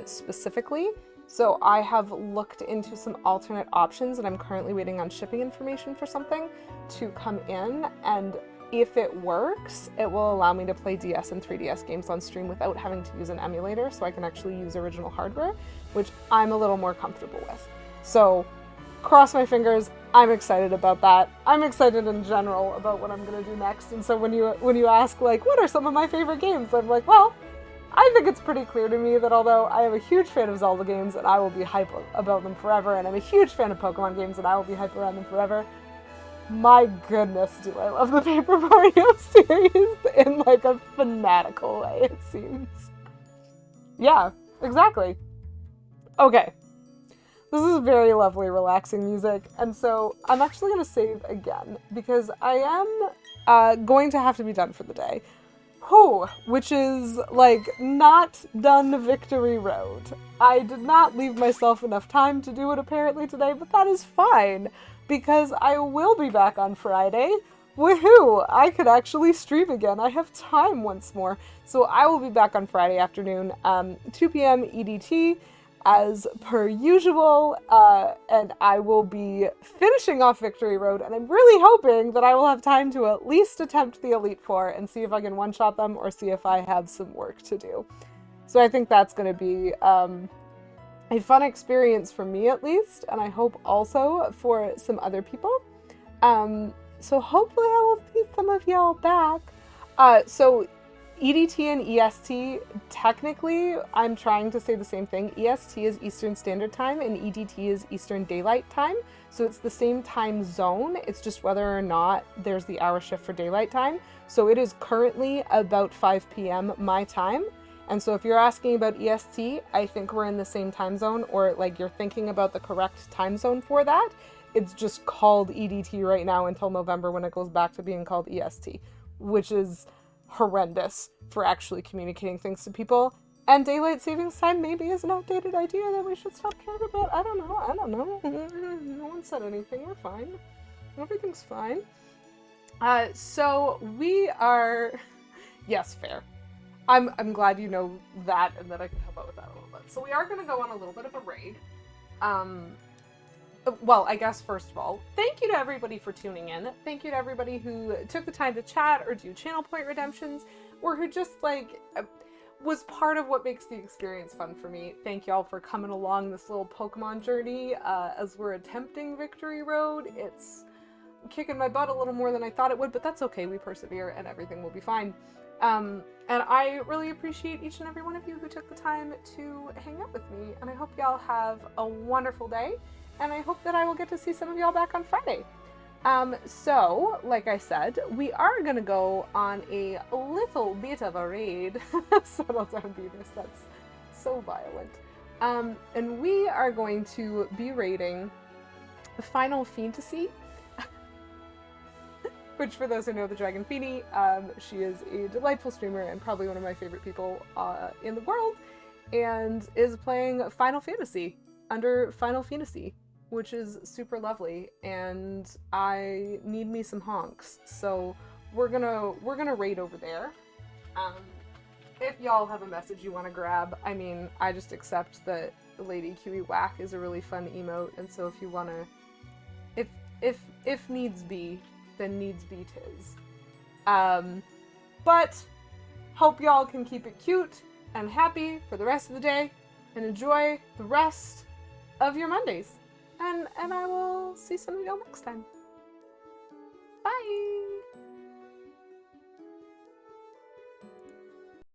specifically. So I have looked into some alternate options, and I'm currently waiting on shipping information for something to come in. And if it works, it will allow me to play DS and 3DS games on stream without having to use an emulator, so I can actually use original hardware, which I'm a little more comfortable with. So cross my fingers. I'm excited about that. I'm excited in general about what I'm going to do next. And so when you ask, like, what are some of my favorite games? I'm like, well, I think it's pretty clear to me that although I am a huge fan of Zelda games and I will be hype about them forever, and I'm a huge fan of Pokemon games and I will be hype around them forever, my goodness, do I love the Paper Mario series in like a fanatical way, it seems. Yeah, exactly. Okay. This is very lovely, relaxing music, and so I'm actually going to save again, because I am going to have to be done for the day. Which is, like, not done victory road. I did not leave myself enough time to do it apparently today, but that is fine, because I will be back on Friday. Woohoo! I could actually stream again. I have time once more. So I will be back on Friday afternoon, 2 p.m. EDT. as per usual, and I will be finishing off Victory Road, and I'm really hoping that I will have time to at least attempt the Elite Four and see if I can one-shot them or see if I have some work to do. So I think that's going to be a fun experience for me at least, and I hope also for some other people. So hopefully I will see some of y'all back. So EDT and EST, technically, I'm trying to say the same thing. EST is Eastern Standard Time and EDT is Eastern Daylight Time. So it's the same time zone. It's just whether or not there's the hour shift for daylight time. So it is currently about 5 p.m. my time. And so if you're asking about EST, I think we're in the same time zone, or like you're thinking about the correct time zone for that. It's just called EDT right now until November when it goes back to being called EST, which is horrendous for actually communicating things to people. And daylight savings time maybe is an outdated idea that we should stop caring about. I don't know. No one said anything. We're fine. Everything's fine. So we are... Yes, fair. I'm glad you know that and that I can help out with that a little bit. So we are going to go on a little bit of a raid. Well, I guess first of all, thank you to everybody for tuning in. Thank you to everybody who took the time to chat or do channel point redemptions, or who just like was part of what makes the experience fun for me. Thank y'all for coming along this little Pokemon journey as we're attempting Victory Road. It's kicking my butt a little more than I thought it would, but that's okay. We persevere and everything will be fine. And I really appreciate each and every one of you who took the time to hang out with me, and I hope y'all have a wonderful day. And I hope that I will get to see some of y'all back on Friday. So, like I said, we are going to go on a little bit of a raid. Settle down, Beavis. That's so violent. And we are going to be raiding Final Fantasy. Which, for those who know the Dragon Feeny, she is a delightful streamer and probably one of my favorite people in the world. And is playing Final Fantasy under Final Fantasy, which is super lovely, and I need me some honks, so we're gonna raid over there. If y'all have a message you want to grab, I mean, I just accept that Lady Kiwi Whack is a really fun emote, and so if you wanna, if needs be, then needs be tis. But hope y'all can keep it cute and happy for the rest of the day, and enjoy the rest of your Mondays. And I will see some of y'all next time. Bye!